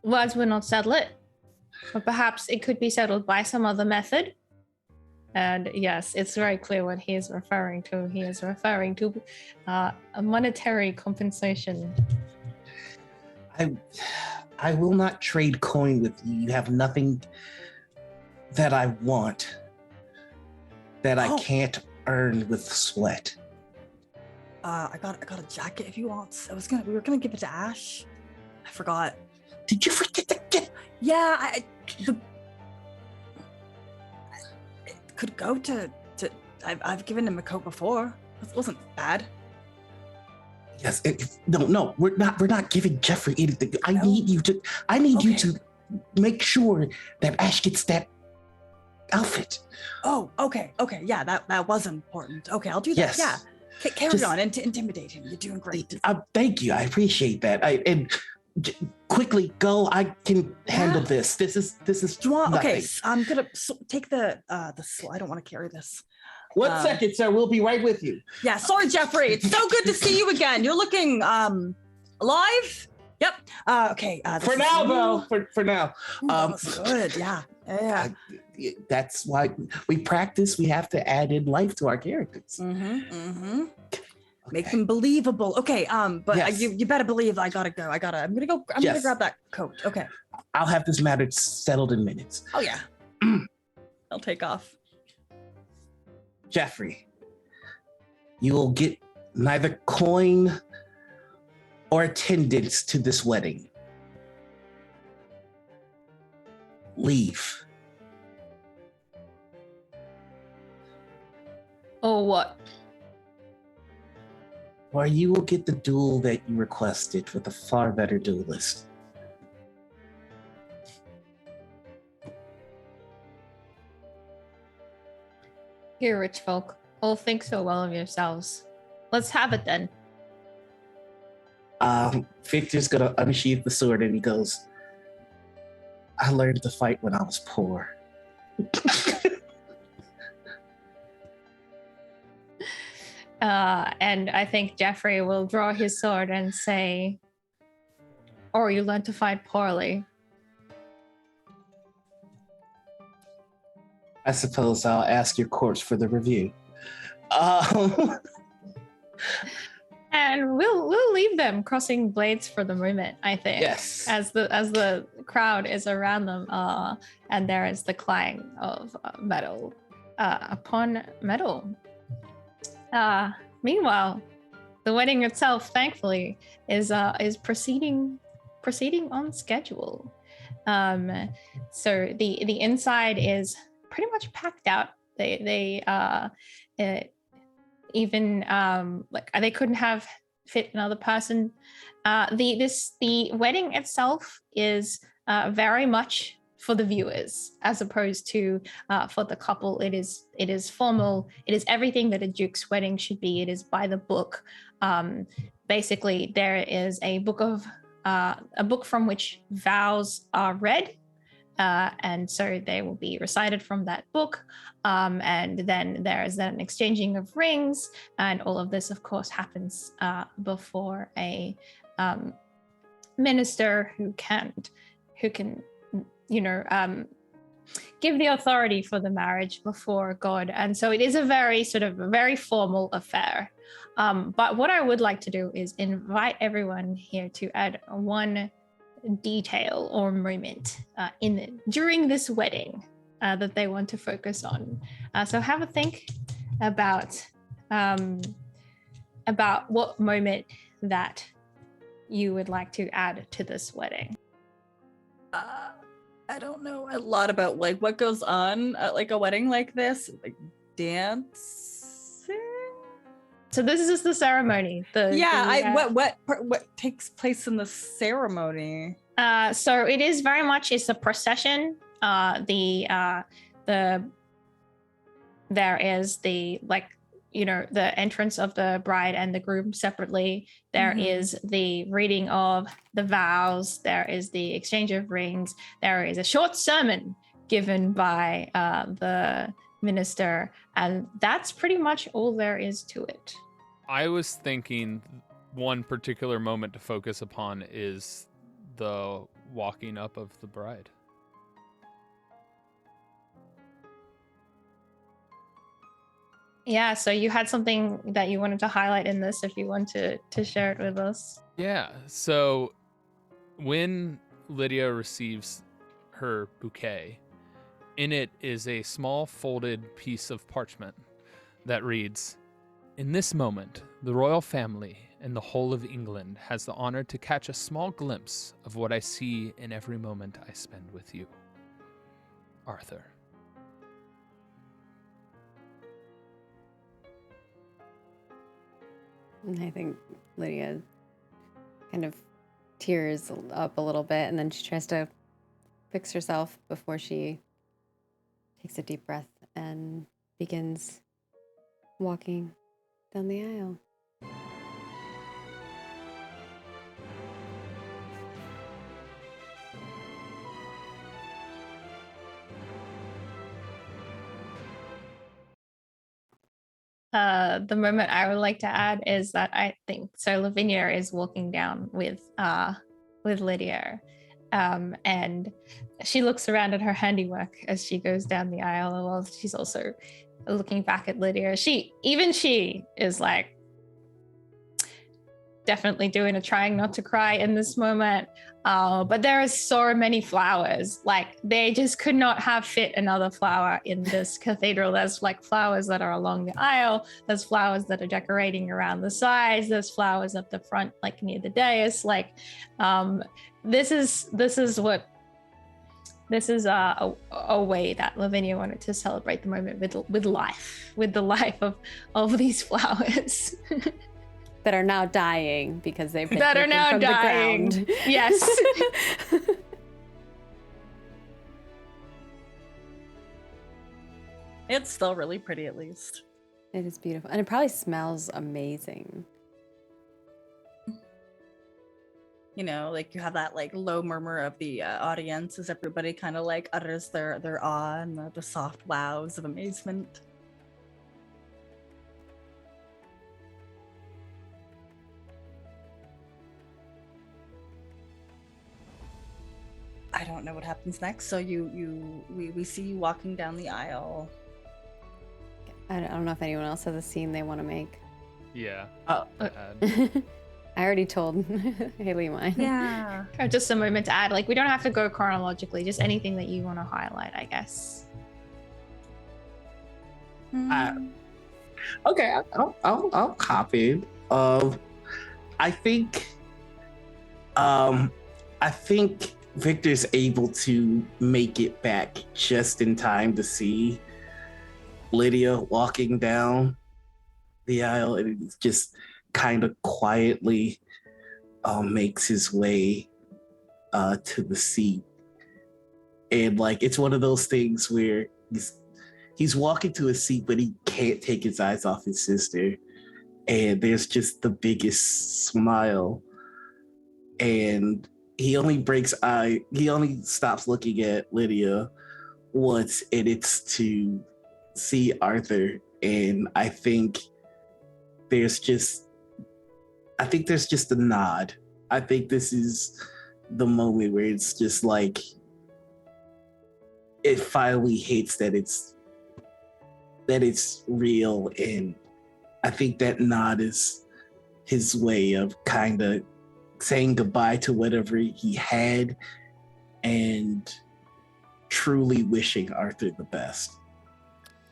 Words will not settle it, but perhaps it could be settled by some other method. And yes, it's very clear what he is referring to. He is referring to a monetary compensation. I will not trade coin with you. You have nothing that I want that I can't earn with sweat. I got a jacket if you want. We were gonna give it to Ash. I forgot. Did you forget to get? Yeah, it could go to. I've given him a coat before. It wasn't bad. Yes. No. We're not giving Jeffrey anything. I need you to make sure that Ash gets that outfit. Oh, okay. Yeah, that was important. Okay, I'll do that. Yes. Yeah. Carry on. Intimidate him. You're doing great. Thank you. I appreciate that. Quickly go. I can handle this. This is. Do you want? Okay, I'm gonna take the. I don't want to carry this. 1 second, sir. We'll be right with you. Yeah. Sorry, Jeffrey. It's so good to see you again. You're looking alive. Yep. Okay. For now, though. For now. That's good. Yeah. That's why we practice. We have to add in life to our characters. Okay. Make them believable. Okay, but yes. You better believe I gotta go. I'm gonna go. I'm gonna grab that coat. Okay. I'll have this matter settled in minutes. Oh yeah. I'll take off. Jeffrey, you will get neither coin or attendance to this wedding. Leave. Or what? or you will get the duel that you requested with a far better duelist. Here, rich folk, all think so well of yourselves. Let's have it then. Victor's gonna unsheath the sword and he goes, I learned to fight when I was poor. And I think Jeffrey will draw his sword and say, or you learned to fight poorly. I suppose I'll ask your corpse for the review. And we'll leave them crossing blades for the moment, I think. Yes. As the crowd is around them, and there is the clang of metal upon metal. Meanwhile, the wedding itself, thankfully, is proceeding on schedule. So the inside is pretty much packed out. They couldn't have fit another person. The wedding itself is very much for the viewers, as opposed to for the couple. It is formal. It is everything that a duke's wedding should be. It is by the book. Basically, there is a book from which vows are read. And so they will be recited from that book. And then there is then an exchanging of rings. And all of this, of course, happens before a minister who can give the authority for the marriage before God. And so it is a very formal affair. But what I would like to do is invite everyone here to add one detail or moment during this wedding that they want to focus on. So have a think about what moment that you would like to add to this wedding. I don't know a lot about like what goes on at like a wedding like this, like dancing. So this is just the ceremony. What takes place in the ceremony? So it is very much, it's a procession. There is the entrance of the bride and the groom separately. There is the reading of the vows. There is the exchange of rings. There is a short sermon given by the minister, and that's pretty much all there is to it. I was thinking one particular moment to focus upon is the walking up of the bride. Yeah, so you had something that you wanted to highlight in this, if you want to share it with us. Yeah, so when Lydia receives her bouquet, in it is a small folded piece of parchment that reads, "In this moment, the royal family and the whole of England has the honor to catch a small glimpse of what I see in every moment I spend with you. Arthur." And I think Lydia kind of tears up a little bit, and then she tries to fix herself before she takes a deep breath and begins walking down the aisle. The moment I would like to add is that I think so Lavinia is walking down with Lydia, and she looks around at her handiwork as she goes down the aisle, while she's also looking back at Lydia. She is like definitely trying not to cry in this moment. But there are so many flowers. Like, they just could not have fit another flower in this cathedral. There's like flowers that are along the aisle. There's flowers that are decorating around the sides. There's flowers up the front, like near the dais. Like, this is a way that Lavinia wanted to celebrate the moment with life, with the life of these flowers. that are now dying because they've been That are taken now from dying. the ground. Yes. It's still really pretty, at least. It is beautiful, and it probably smells amazing. You know, like you have that like low murmur of the audience as everybody kind of like utters their awe and the soft wows of amazement. I don't know what happens next. So we see you walking down the aisle. I don't know if anyone else has a scene they want to make. Yeah. I already told Haley mine. Yeah. Just a moment to add, like, we don't have to go chronologically, just anything that you want to highlight, I guess. Okay, I'll copy. I think Victor's able to make it back just in time to see Lydia walking down the aisle, and it just kind of quietly makes his way to the seat. And like, it's one of those things where he's walking to a seat, but he can't take his eyes off his sister. And there's just the biggest smile. And he only stops looking at Lydia once, and it's to see Arthur. And I think there's just a nod. I think this is the moment where it's just like, it finally hits that it's real. And I think that nod is his way of kind of saying goodbye to whatever he had and truly wishing Arthur the best.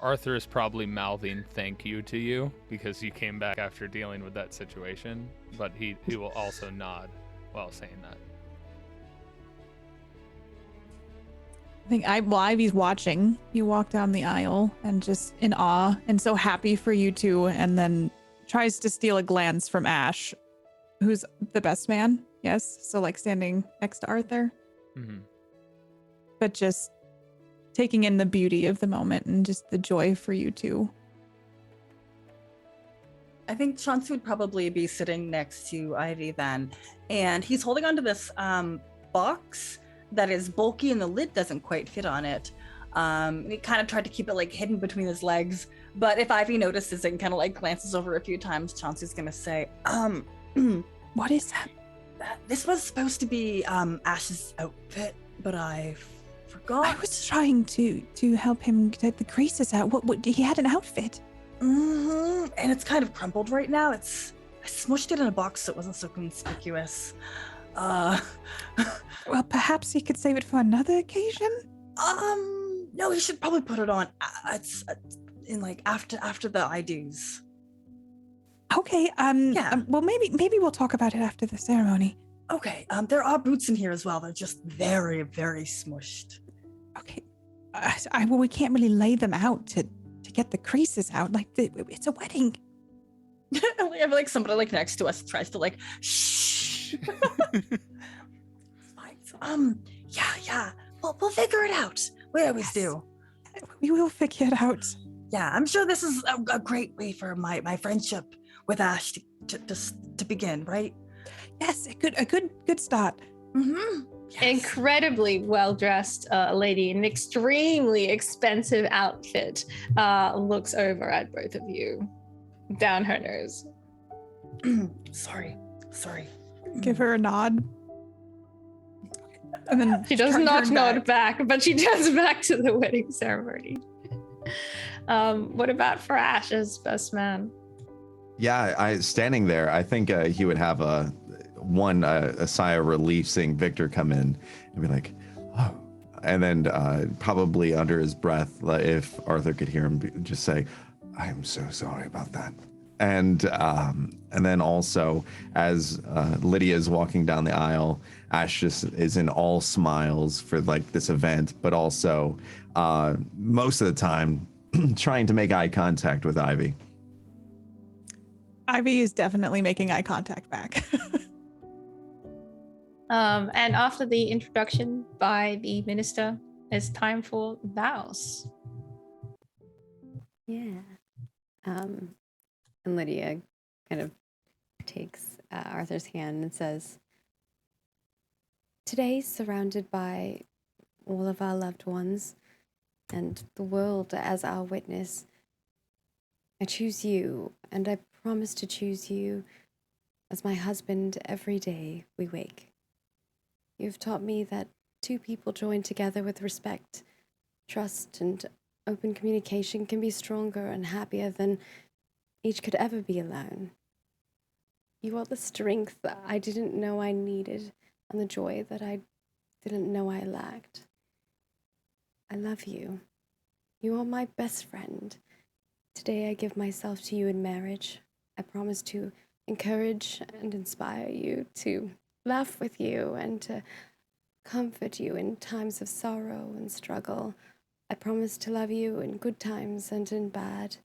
Arthur is probably mouthing thank you to you because you came back after dealing with that situation, but he will also nod while saying that. I think Ivy's watching you walk down the aisle and just in awe and so happy for you two, and then tries to steal a glance from Ash, who's the best man. Yes. So like standing next to Arthur, but just taking in the beauty of the moment and just the joy for you two. I think Chauncey would probably be sitting next to Ivy then, and he's holding onto this box that is bulky and the lid doesn't quite fit on it. He kind of tried to keep it like hidden between his legs, but if Ivy notices it and kind of like glances over a few times, Chauncey's gonna say, What is that? this was supposed to be Ash's outfit, but I forgot. I was trying to help him get the creases out. What he had an outfit. And it's kind of crumpled right now. I smushed it in a box so it wasn't so conspicuous. Well, perhaps he could save it for another occasion. No, he should probably put it on. It's in like after the I do's. Okay. Yeah. Well, maybe we'll talk about it after the ceremony. Okay. There are boots in here as well. They're just very, very smushed. Okay. Well, we can't really lay them out to get the creases out. Like it's a wedding. I feel like somebody like next to us tries to like shh. Yeah. We'll figure it out. We always do. We will figure it out. Yeah, I'm sure this is a great way for my friendship with Ash to begin, right? Yes, a good start. Yes. Incredibly well-dressed lady in an extremely expensive outfit looks over at both of you, down her nose. Sorry. Give her a nod. And then She does not nod back, but she turns back to the wedding ceremony. What about for Ash as best man? Yeah, I standing there, I think he would have a sigh of relief seeing Victor come in and be like, oh, and then probably under his breath, if Arthur could hear him, just say, I'm so sorry about that. And then also as Lydia is walking down the aisle, Ash just is in all smiles for like this event, but also most of the time trying to make eye contact with Ivy. Ivy is definitely making eye contact back. And after the introduction by the minister, it's time for vows. Yeah. And Lydia kind of takes Arthur's hand and says, "Today, surrounded by all of our loved ones and the world as our witness, I choose you, and I promise to choose you as my husband every day we wake. You've taught me that two people joined together with respect, trust, and open communication can be stronger and happier than each could ever be alone. You are the strength that I didn't know I needed and the joy that I didn't know I lacked. I love you. You are my best friend. Today I give myself to you in marriage. I promise to encourage and inspire you, to laugh with you, and to comfort you in times of sorrow and struggle. I promise to love you in good times and in bad,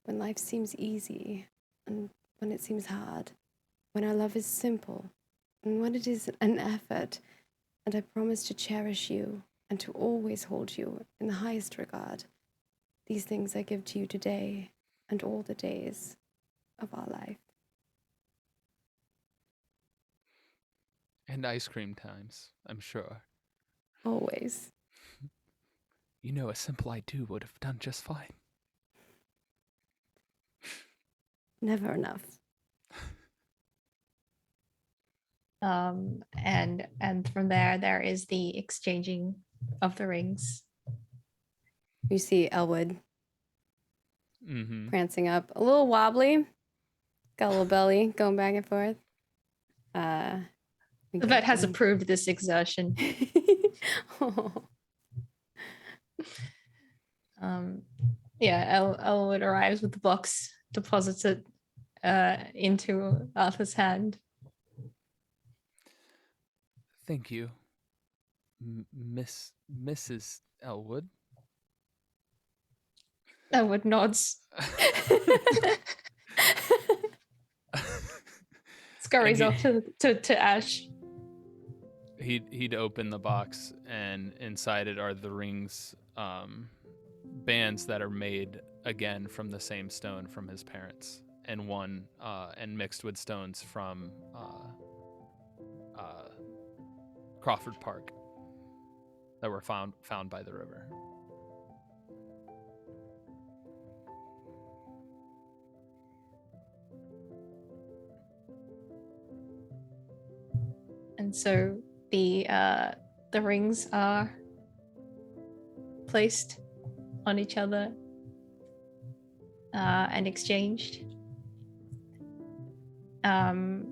when life seems easy and when it seems hard, when our love is simple and when it is an effort. And I promise to cherish you and to always hold you in the highest regard. These things I give to you today and all the days of our life." And ice cream times, I'm sure. Always. You know, a simple I do would have done just fine. Never enough. And from there is the exchanging of the rings. You see Elwood Mm-hmm. prancing up, a little wobbly, got a little belly going back and forth. The vet has approved this exertion. Oh. Elwood arrives with the box, deposits it into Arthur's hand. Thank you, Mrs. Elwood. Elwood nods. Scurries off to Ash. He'd open the box, and inside it are the rings, bands that are made again from the same stone from his parents, and mixed with stones from Crawford Park that were found by the river. And so the rings are placed on each other and exchanged. And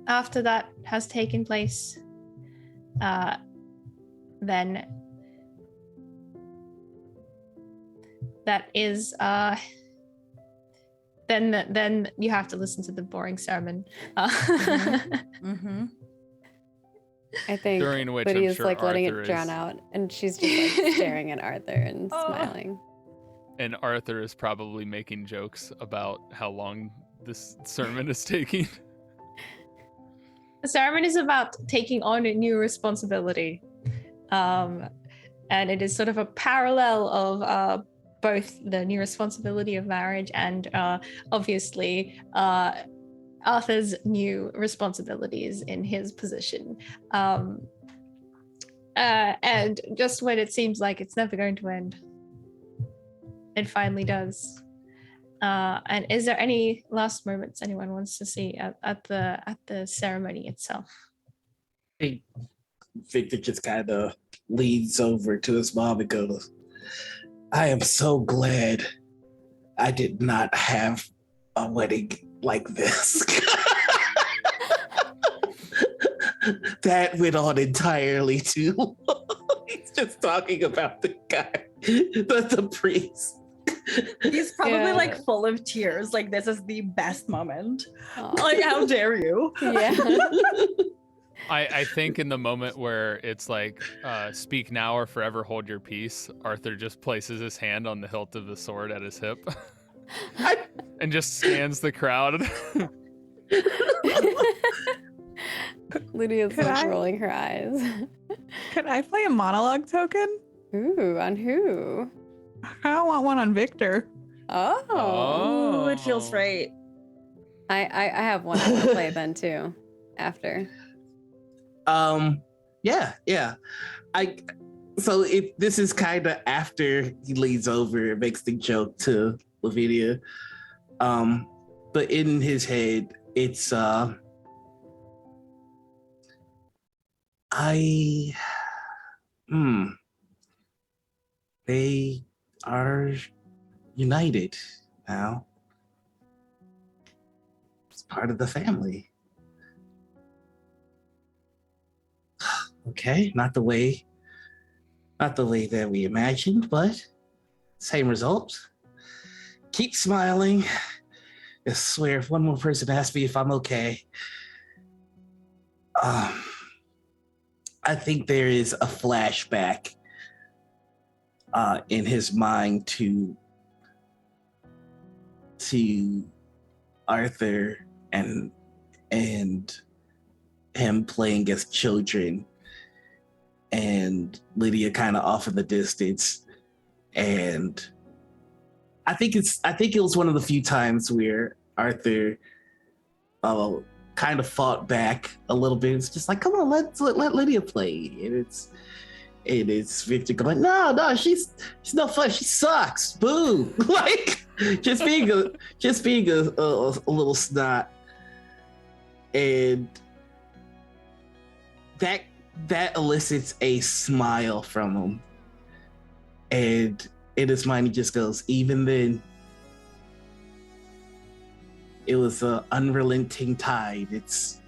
after that has taken place, then that is then you have to listen to the boring sermon. Mm-hmm. I think During which Lydia's I'm sure like letting Arthur it drown is- out, and she's just like staring at Arthur and Oh. smiling. And Arthur is probably making jokes about how long this sermon is taking. The sermon is about taking on a new responsibility. And it is sort of a parallel of both the new responsibility of marriage and obviously Arthur's new responsibilities in his position. And just when it seems like it's never going to end, it finally does. And is there any last moments anyone wants to see at the ceremony itself? Hey, Victor just kind of leans over to his mom and goes, "I am so glad I did not have a wedding like this." That went on entirely too long. He's just talking about the guy, the priest. He's probably Yeah. like full of tears. Like, this is the best moment. Aw. Like, how dare you? Yeah. I think in the moment where it's like, speak now or forever hold your peace, Arthur just places his hand on the hilt of the sword at his hip. and just scans the crowd. Lydia's Could like I? rolling her eyes. Could I play a monologue token? Ooh, on who? I want one on Victor. Oh. Ooh, it feels right. I have one I want to play then too. After. Yeah. So if this is kind of after he leans over and makes the joke to Lavinia. But in his head, it's they are united now. It's part of the family. Okay, not the way that we imagined, but same result. Keep smiling. I swear, if one more person asks me if I'm okay, I think there is a flashback in his mind to Arthur and him playing as children, and Lydia kind of off in the distance. And I think it was one of the few times where Arthur kind of fought back a little bit. It's just like, come on, let Lydia play. And it's Victor going, no, she's no fun. She sucks. Boo. Like just being a little snot. And that elicits a smile from him. And in his mind, he just goes, even then, it was an unrelenting tide. It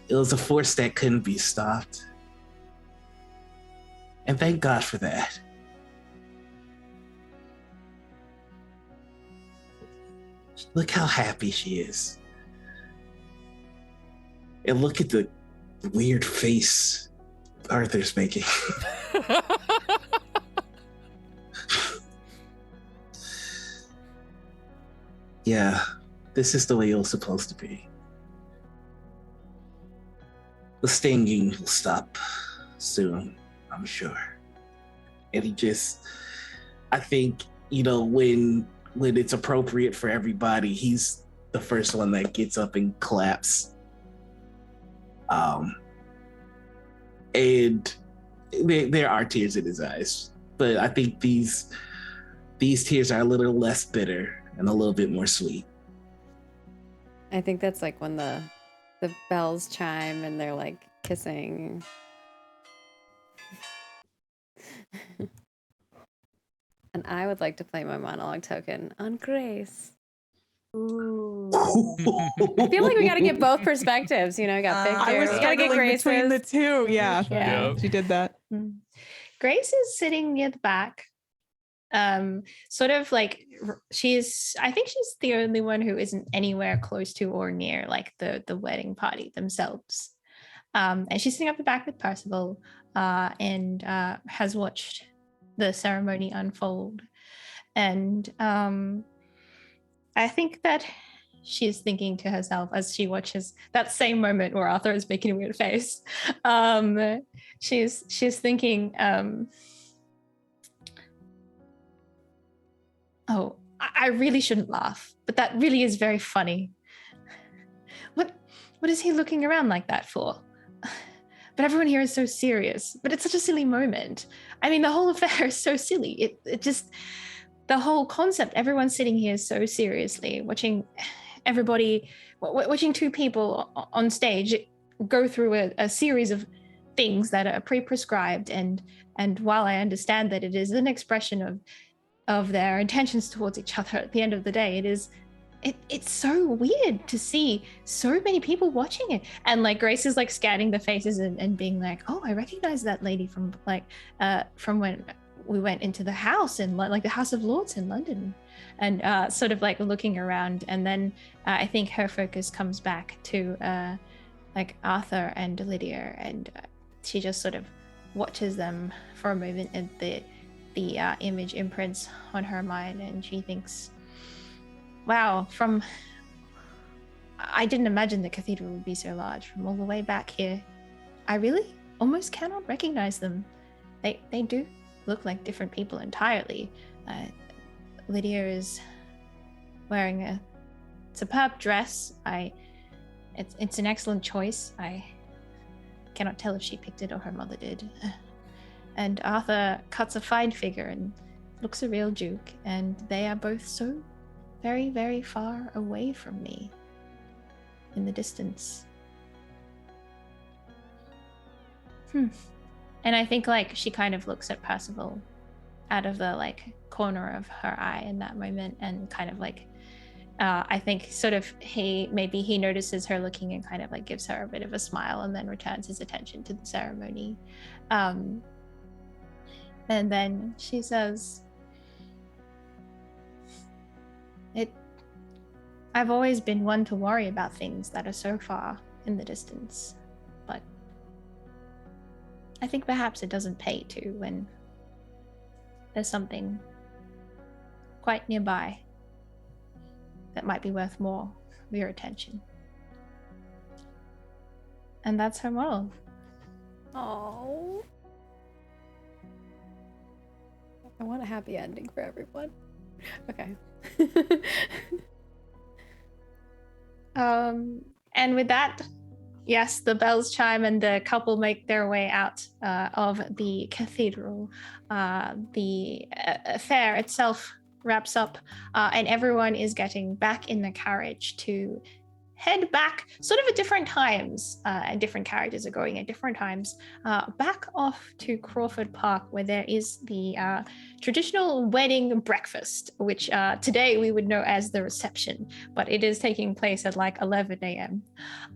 was a force that couldn't be stopped. And thank God for that. Look how happy she is. And look at the weird face Arthur's making. Yeah, this is the way it was supposed to be. The stinging will stop soon, I'm sure. And I think, when it's appropriate for everybody, he's the first one that gets up and claps. And there are tears in his eyes, but I think these tears are a little less bitter and a little bit more sweet. I think that's like when the bells chime and they're like kissing. And I would like to play my monologue token on Grace. Ooh. I feel like we gotta get both perspectives, we got Victor. I was We gotta get struggling Grace's. between the two. Yeah. Yeah. Yep. She did that. Grace is sitting near the back. Sort of like I think she's the only one who isn't anywhere close to or near like the wedding party themselves. And she's sitting up the back with Percival and has watched the ceremony unfold. And I think that she's thinking to herself as she watches that same moment where Arthur is making a weird face. She's thinking, oh, I really shouldn't laugh, but that really is very funny. What is he looking around like that for? But everyone here is so serious, but it's such a silly moment. I mean, the whole affair is so silly. It just, the whole concept, everyone's sitting here so seriously, watching two people on stage go through a series of things that are pre-prescribed. And while I understand that it is an expression of their intentions towards each other, at the end of the day, it's so weird to see so many people watching it. And like Grace is like scanning the faces and being like, oh, I recognize that lady from when we went into the house in like the House of Lords in London, and sort of like looking around. And then I think her focus comes back to like Arthur and Lydia, and she just sort of watches them for a moment, and the image imprints on her mind, and she thinks, wow, I didn't imagine the cathedral would be so large. From all the way back here, I really almost cannot recognize them. They do look like different people entirely. Lydia is wearing a superb dress. It's an excellent choice. I cannot tell if she picked it or her mother did. And Arthur cuts a fine figure and looks a real duke, and they are both so very, very far away from me in the distance. And I think like she kind of looks at Percival out of the like corner of her eye in that moment, and kind of like I think sort of he notices her looking and kind of like gives her a bit of a smile, and then returns his attention to the ceremony. And then she says, I've always been one to worry about things that are so far in the distance, but I think perhaps it doesn't pay to when there's something quite nearby that might be worth more of your attention. And that's her moral. Oh. I want a happy ending for everyone. Okay. And with that, yes, the bells chime and the couple make their way out of the cathedral. The fair itself wraps up, and everyone is getting back in the carriage to head back sort of at different times, and different carriages are going at different times, back off to Crawford Park, where there is the traditional wedding breakfast, which today we would know as the reception, but it is taking place at like 11 a.m.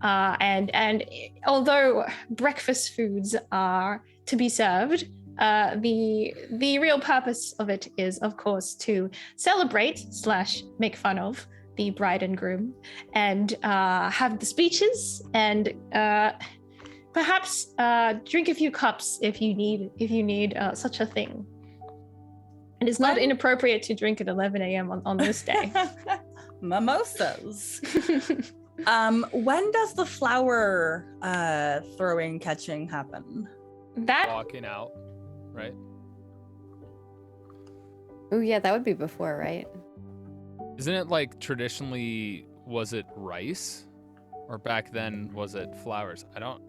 And although breakfast foods are to be served, the real purpose of it is, of course, to celebrate / make fun of the bride and groom, and have the speeches, and perhaps drink a few cups if you need such a thing. It is not inappropriate to drink at 11 a.m. on this day. Mimosas. When does the flower catching happen? That Walking out, right? Oh yeah, that would be before, right? Isn't it like traditionally, was it rice? Or back then, was it flowers? I don't...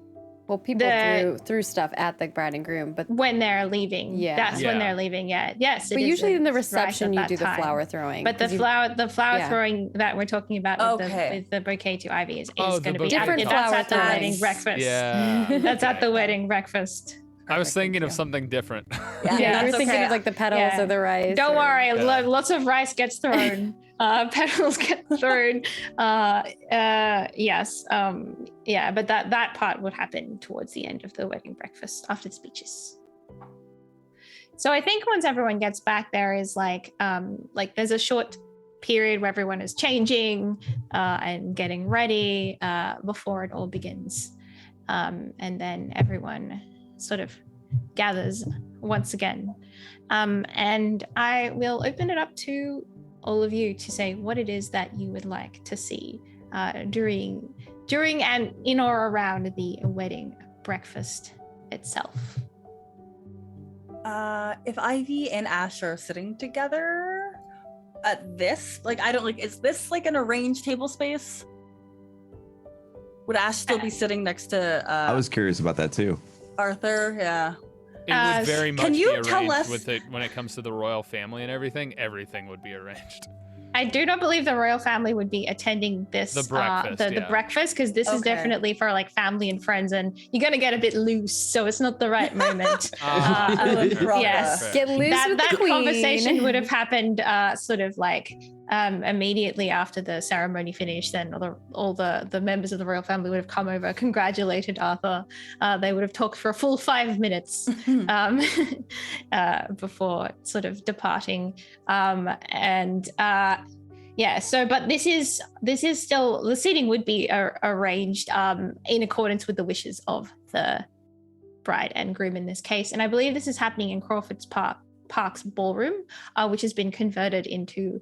Well, people threw stuff at the bride and groom, but when they're leaving, that's when they're leaving. Yeah, yes. But usually in the reception, you do the flower throwing. But the flower throwing that we're talking about with the bouquet to Ivy is going to be different flower at the wedding breakfast. Yeah, that's at the wedding breakfast. I was thinking of something different. Yeah, you're thinking of like the petals or the rice. Don't worry, lots of rice gets thrown. Petals get thrown. Yes. But that part would happen towards the end of the wedding breakfast after the speeches. So I think once everyone gets back, there is like there's a short period where everyone is changing and getting ready before it all begins, and then everyone sort of gathers once again, and I will open it up to all of you to say what it is that you would like to see during and in or around the wedding breakfast itself. If Ivy and Ash are sitting together at this, is this like an arranged table space? Would Ash still be sitting next to I was curious about that too. Arthur? Yeah. It would very much can you be arranged tell us with it when it comes to the royal family and everything. Everything would be arranged. I do not believe the royal family would be attending this the breakfast, the breakfast, because this is definitely for like family and friends, and you're gonna get a bit loose, so it's not the right moment. Yes, get loose with that the queen. Conversation would have happened sort of like immediately after the ceremony finished. Then all the members of the royal family would have come over, congratulated Arthur. They would have talked for a full 5 minutes before sort of departing. But this is still, the seating would be arranged in accordance with the wishes of the bride and groom in this case, and I believe this is happening in Crawford Park Park's ballroom, which has been converted into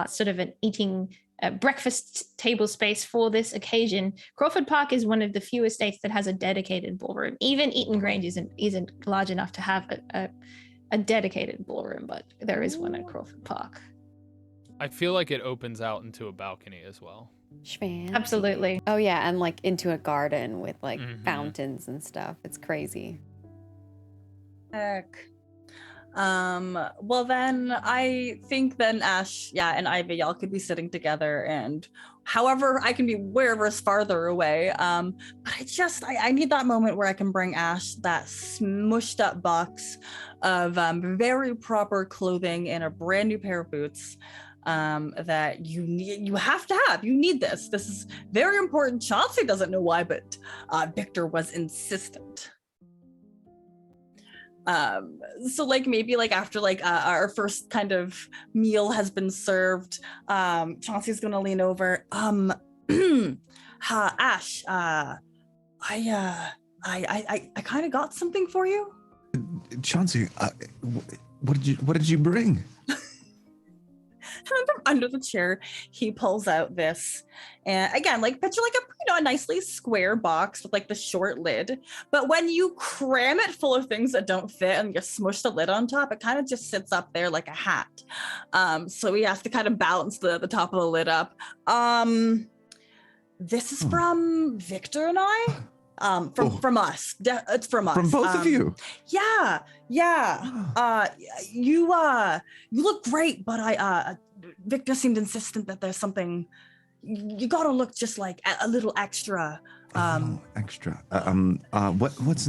sort of an eating breakfast table space for this occasion. Crawford Park is one of the few estates that has a dedicated ballroom. Even Eaton Grange isn't large enough to have a dedicated ballroom, but there is one at Crawford Park. I feel like it opens out into a balcony as well. Schmancy. Absolutely. Oh yeah, and like into a garden with like fountains and stuff. It's crazy. Heck. Well then I think then Ash, and Ivy, y'all could be sitting together, and however I can be wherever's farther away. But I need that moment where I can bring Ash that smushed up box of very proper clothing and a brand new pair of boots. That you have to have. You need this. This is very important. Chauncey doesn't know why, but Victor was insistent. So like maybe like after like our first kind of meal has been served, Chauncey's gonna lean over. Ash, I kind of got something for you. Chauncey, what did you bring? From under the chair, he pulls out this, and again, like picture like a nicely square box with like the short lid. But when you cram it full of things that don't fit and you smush the lid on top, it kind of just sits up there like a hat. So he has to kind of balance the top of the lid up. This is from Victor and I. From us. It's from us. From both of you. Yeah. You look great, but Victor seemed insistent that there's something you gotta look just like a little extra. Extra. What's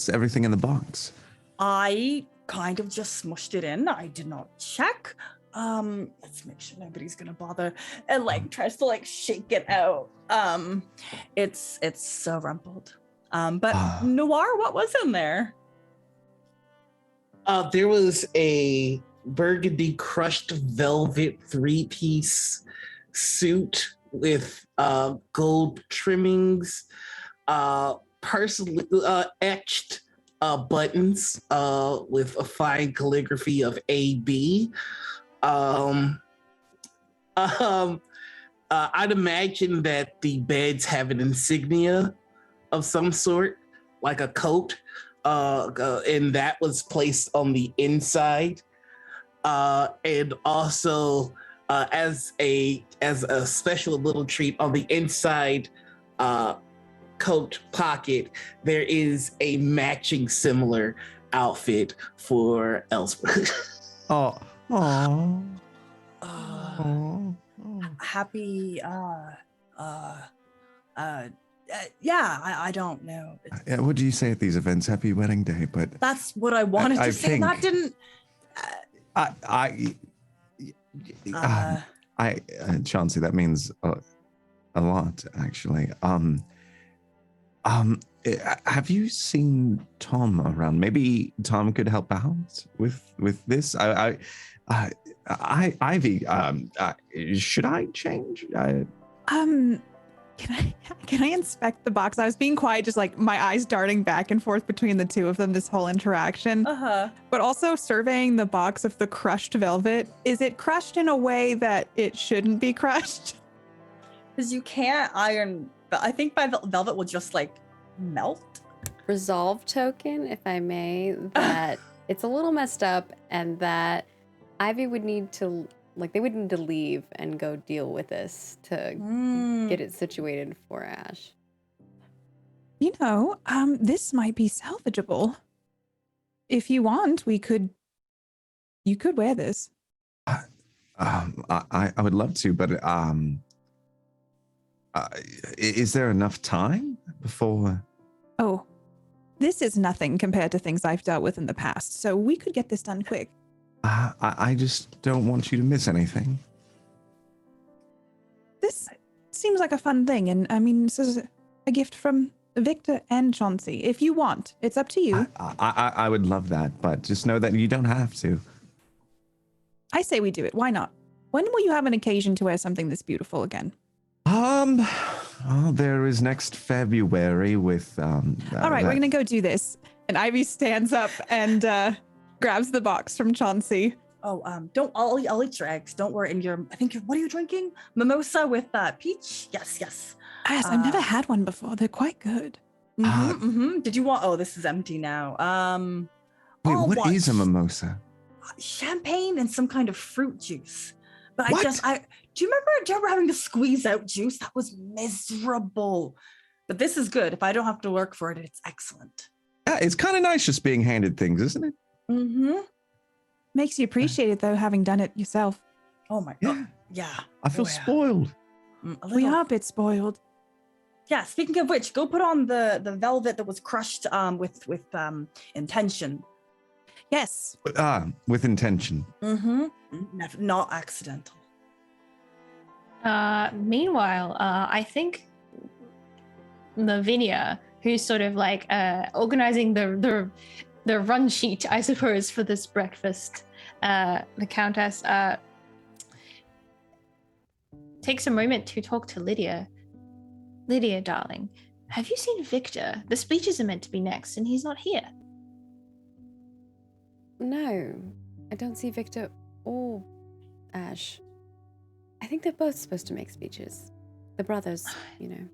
everything in the box? I kind of just smushed it in. I did not check. Let's make sure nobody's gonna bother, and like tries to like shake it out. It's so rumpled. But Noir, what was in there? There was a burgundy crushed velvet 3-piece suit with gold trimmings, personally etched buttons with a fine calligraphy of AB. I'd imagine that the beds have an insignia of some sort, like a coat, and that was placed on the inside. And also, as a special little treat on the inside coat pocket, there is a matching similar outfit for Elspeth. Oh. Happy I don't know. What do you say at these events? Happy wedding day, but That's what I wanted to say. think- That didn't Chauncey, that means a lot, actually. Have you seen Tom around? Maybe Tom could help out with this. Ivy, should I change? Can I inspect the box? I was being quiet, just like my eyes darting back and forth between the two of them this whole interaction. But also surveying the box of the crushed velvet. Is it crushed in a way that it shouldn't be crushed? Because you can't iron, but I think by velvet will just like melt. Resolve token, if I may, that it's a little messed up and that Ivy would need to, like, they would need to leave and go deal with this to get it situated for Ash. You know, this might be salvageable. If you want, you could wear this. I would love to, but is there enough time before? Oh, this is nothing compared to things I've dealt with in the past, so we could get this done quick. I just don't want you to miss anything. This seems like a fun thing, and I mean, this is a gift from Victor and Chauncey. If you want, it's up to you. I would love that, but just know that you don't have to. I say we do it. Why not? When will you have an occasion to wear something this beautiful again? Well, there is next February with All right, we're gonna go do this. And Ivy stands up and grabs the box from Chauncey. Oh, I'll eat your eggs. Don't worry. And what are you drinking? Mimosa with peach? Yes. Yes, I've never had one before. They're quite good. Did you want? Oh, this is empty now. Wait, I'll what is a watch. mimosa? Champagne and some kind of fruit juice. But What? do you remember having to squeeze out juice? That was miserable. But this is good. If I don't have to work for it, it's excellent. Yeah, it's kind of nice just being handed things, isn't it? Mm-hmm. Makes you appreciate it, though, having done it yourself. Oh my god. Yeah. I feel Oh, yeah. spoiled. A We little. are a bit spoiled. Yeah, speaking of which, go put on the velvet that was crushed with intention. Yes. With intention. Mm-hmm. Not accidental. Meanwhile, I think Lavinia, who's sort of like organizing the run sheet, I suppose, for this breakfast, the Countess takes a moment to talk to Lydia. Lydia, darling, have you seen Victor? The speeches are meant to be next, and he's not here. No, I don't see Victor or Ash. I think they're both supposed to make speeches. The brothers, you know.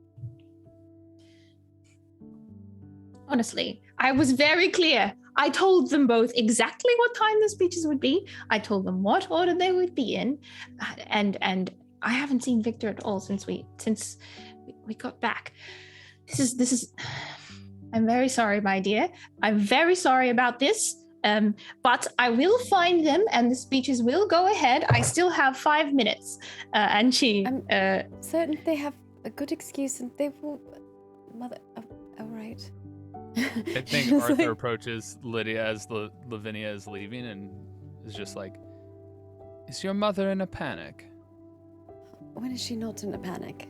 Honestly, I was very clear. I told them both exactly what time the speeches would be. I told them what order they would be in, and I haven't seen Victor at all since we got back. This is. I'm very sorry, my dear. I'm very sorry about this. But I will find them, and the speeches will go ahead. I still have 5 minutes, and she. I'm certain they have a good excuse, and they will. Mother, all right. I think Arthur approaches Lydia as Lavinia is leaving and is just like, "Is your mother in a panic?" When is she not in a panic?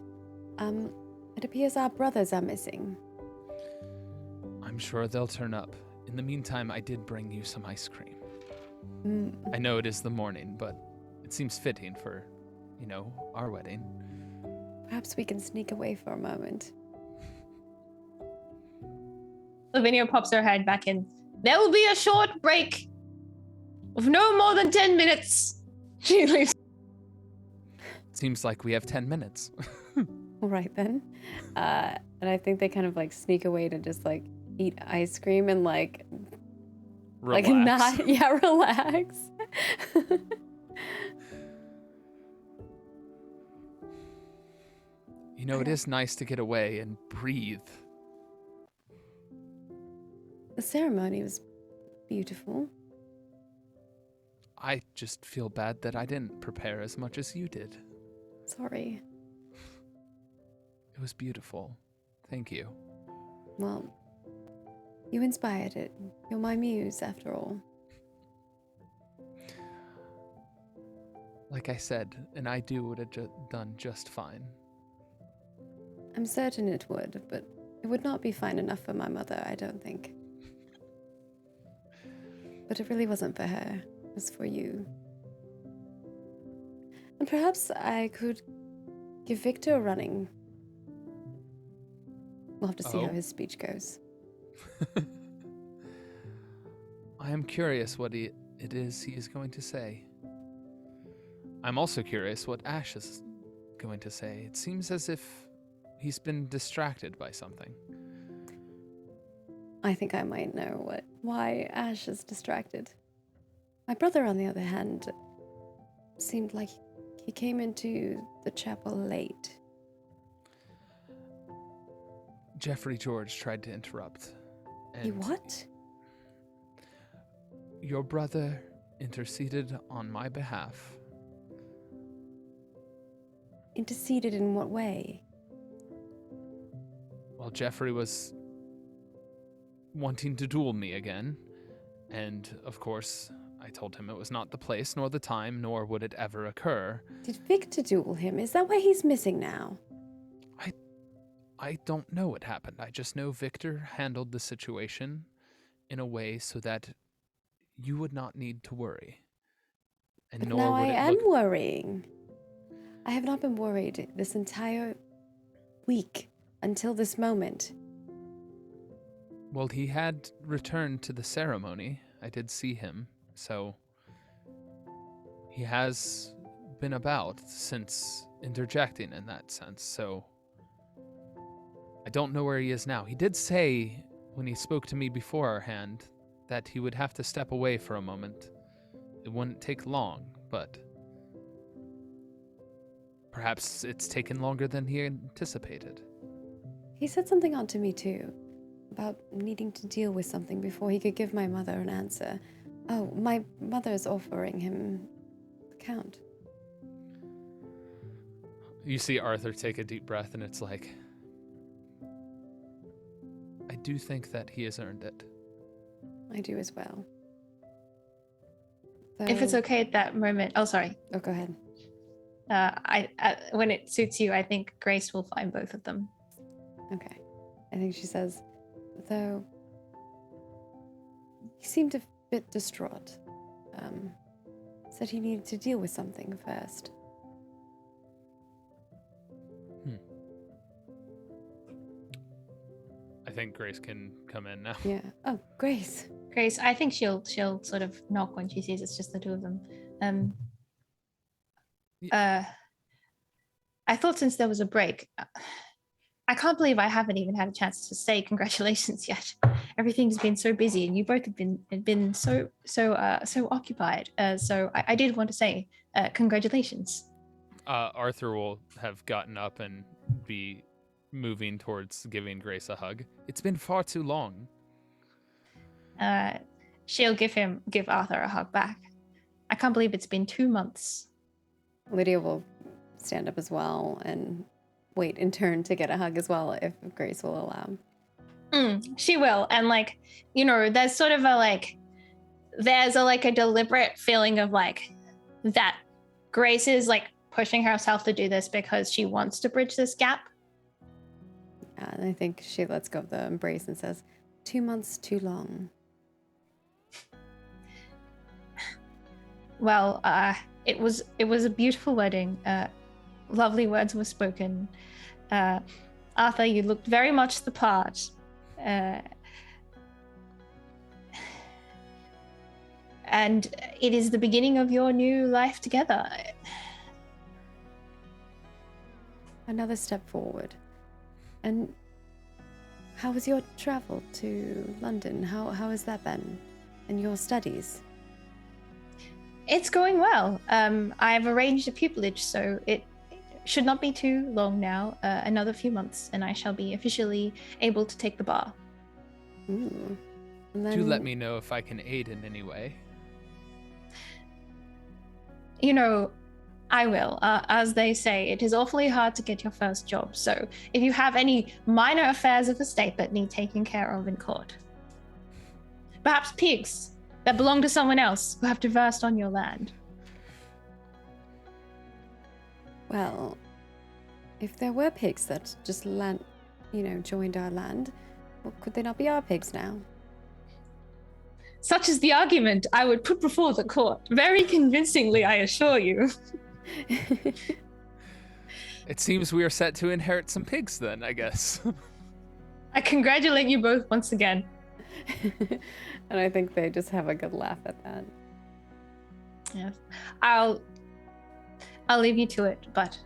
It appears our brothers are missing. I'm sure they'll turn up. In the meantime, I did bring you some ice cream. I know it is the morning, but it seems fitting for, our wedding. Perhaps we can sneak away for a moment. Lavinia pops her head back in. There will be a short break of no more than 10 minutes. She leaves. Seems like we have 10 minutes. All right then. And I think they kind of like sneak away to just like eat ice cream and like Relax. Relax. It is nice to get away and breathe. The ceremony was beautiful. I just feel bad that I didn't prepare as much as you did. Sorry. It was beautiful. Thank you. Well, you inspired it. You're my muse, after all. Like I said, an idea would have done just fine. I'm certain it would, but it would not be fine enough for my mother, I don't think. But it really wasn't for her. It was for you. And perhaps I could give Victor a running. We'll have to see how his speech goes. I am curious what it is he is going to say. I'm also curious what Ash is going to say. It seems as if he's been distracted by something. I think I might know why Ash is distracted. My brother, on the other hand, seemed like he came into the chapel late. Jeffrey George tried to interrupt. He what? Your brother interceded on my behalf. Interceded in what way? Well, Jeffrey was wanting to duel me again, and of course, I told him it was not the place, nor the time, nor would it ever occur. Did Victor duel him? Is that why he's missing now? I don't know what happened. I just know Victor handled the situation in a way so that you would not need to worry. And But nor now would I it am look... worrying. I have not been worried this entire week until this moment. Well, he had returned to the ceremony, I did see him, so he has been about since interjecting in that sense, so I don't know where he is now. He did say, when he spoke to me beforehand, that he would have to step away for a moment. It wouldn't take long, but perhaps it's taken longer than he anticipated. He said something odd to me too, about needing to deal with something before he could give my mother an answer. Oh, my mother's offering him the count. You see Arthur take a deep breath, and it's like, I do think that he has earned it. I do as well. If it's Though- okay at that moment. Oh, sorry. Oh, go ahead. When it suits you, I think Grace will find both of them. Okay. I think she says, though he seemed a bit distraught. Said he needed to deal with something first. I think Grace can come in now. Yeah. Oh, Grace. Grace, I think she'll sort of knock when she sees it's just the two of them. I thought since there was a break, I can't believe I haven't even had a chance to say congratulations yet. Everything's been so busy, and you both have been so occupied. So I did want to say congratulations. Arthur will have gotten up and be moving towards giving Grace a hug. It's been far too long. She'll give Arthur a hug back. I can't believe it's been 2 months. Lydia will stand up as well and wait in turn to get a hug as well if Grace will allow. She will, and there's sort of a deliberate feeling of that Grace is pushing herself to do this because she wants to bridge this gap. And I think she lets go of the embrace and says, 2 months too long. Well, it was a beautiful wedding. Lovely words were spoken. Arthur, you looked very much the part. And it is the beginning of your new life together. Another step forward. And how was your travel to London? How has that been? And your studies? It's going well. I've arranged a pupillage, so it should not be too long now. Another few months, and I shall be officially able to take the bar. Ooh. And then, Do let me know if I can aid in any way. I will. As they say, it is awfully hard to get your first job, so if you have any minor affairs of the state that need taking care of in court. Perhaps pigs that belong to someone else who have traversed on your land. Well, if there were pigs that just joined our land, well, could they not be our pigs now? Such is the argument I would put before the court. Very convincingly, I assure you. It seems we are set to inherit some pigs then, I guess. I congratulate you both once again. And I think they just have a good laugh at that. Yes. I'll leave you to it, but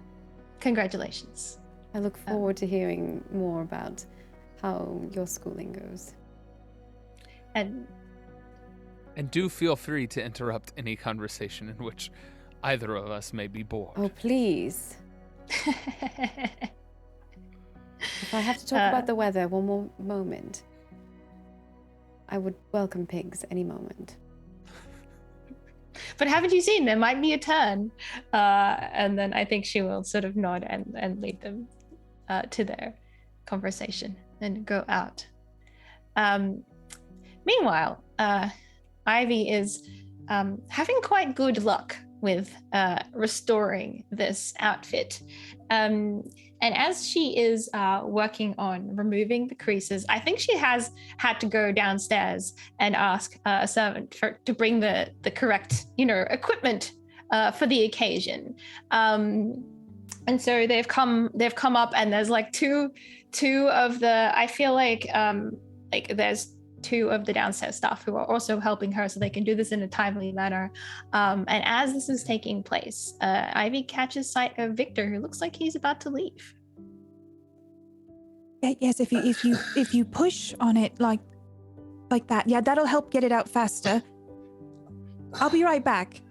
congratulations. I look forward to hearing more about how your schooling goes. And do feel free to interrupt any conversation in which either of us may be bored. Oh, please. If I have to talk about the weather one more moment, I would welcome pigs any moment. But haven't you seen? There might be a turn. And then I think she will sort of nod and lead them to their conversation and go out. Meanwhile, Ivy is having quite good luck with restoring this outfit. And as she is working on removing the creases, I think she has had to go downstairs and ask a servant to bring the correct, equipment for the occasion. And so they've come up, and there's two of the. I feel like there's two of the downstairs staff who are also helping her so they can do this in a timely manner. And as this is taking place, Ivy catches sight of Victor, who looks like he's about to leave. Yes, if you push on it like that, yeah, that'll help get it out faster. I'll be right back.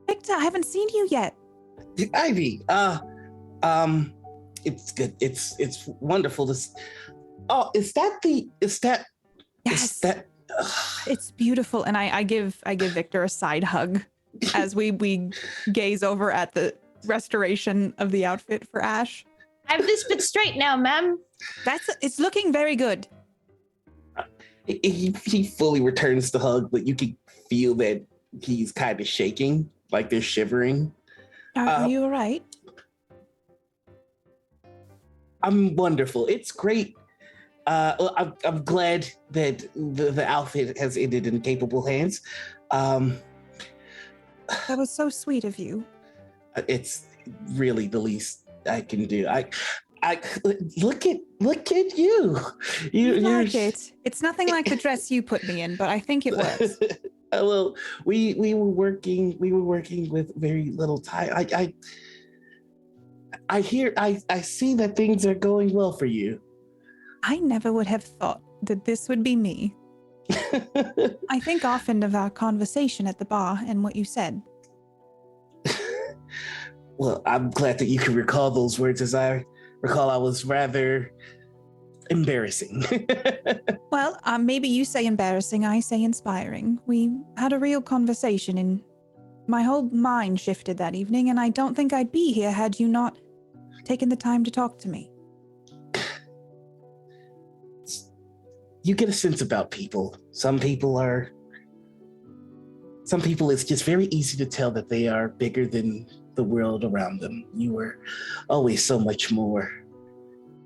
Victor, I haven't seen you yet. Ivy, it's good. It's wonderful to. Oh, is that? Yes. It's beautiful, and I give Victor a side hug as we gaze over at the restoration of the outfit for Ash. I have this bit straight now, ma'am. It's looking very good. He fully returns the hug, but you can feel that he's kind of shaking, like they're shivering. Are you all right? I'm wonderful. It's great. I'm glad that the outfit has ended in capable hands. That was so sweet of you. It's really the least I can do. I look at you. You like it. It's nothing like the dress you put me in, but I think it works. Well, we were working with very little time. I see that things are going well for you. I never would have thought that this would be me. I think often of our conversation at the bar and what you said. Well, I'm glad that you can recall those words. As I recall, I was rather embarrassing. Well, maybe you say embarrassing, I say inspiring. We had a real conversation and my whole mind shifted that evening, and I don't think I'd be here had you not taken the time to talk to me. You get a sense about people. Some people it's just very easy to tell that they are bigger than the world around them. You were always so much more.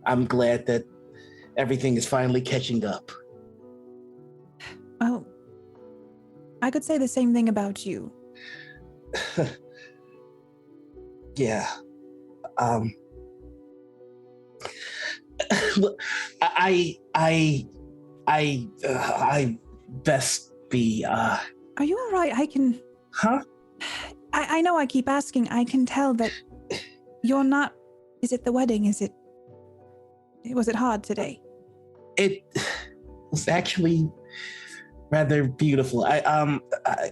I'm glad that everything is finally catching up. Well, I could say the same thing about you. Yeah. I best be. Are you all right? I can. Huh? I know I keep asking. I can tell that you're not. Is it the wedding? Was it hard today? It was actually rather beautiful.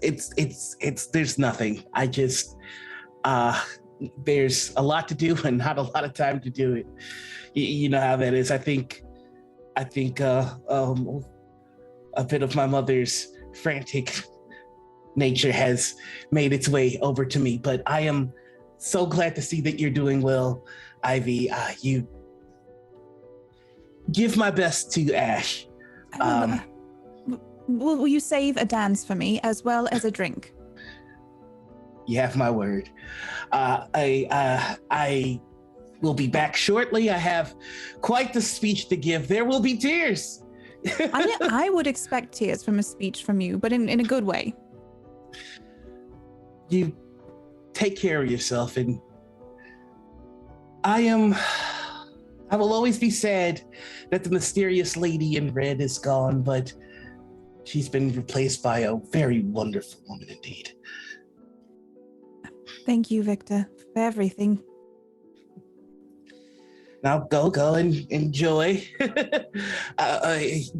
It's there's nothing. I just there's a lot to do and not a lot of time to do it. You know how that is. I think a bit of my mother's frantic nature has made its way over to me, but I am so glad to see that you're doing well, Ivy. You give my best to Ash. Will you save a dance for me as well as a drink? You have my word. I will be back shortly. I have quite the speech to give. There will be tears. I would expect tears from a speech from you, but in a good way. You take care of yourself, and I will always be sad that the mysterious lady in red is gone, but she's been replaced by a very wonderful woman indeed. Thank you, Victor, for everything. Now go and enjoy.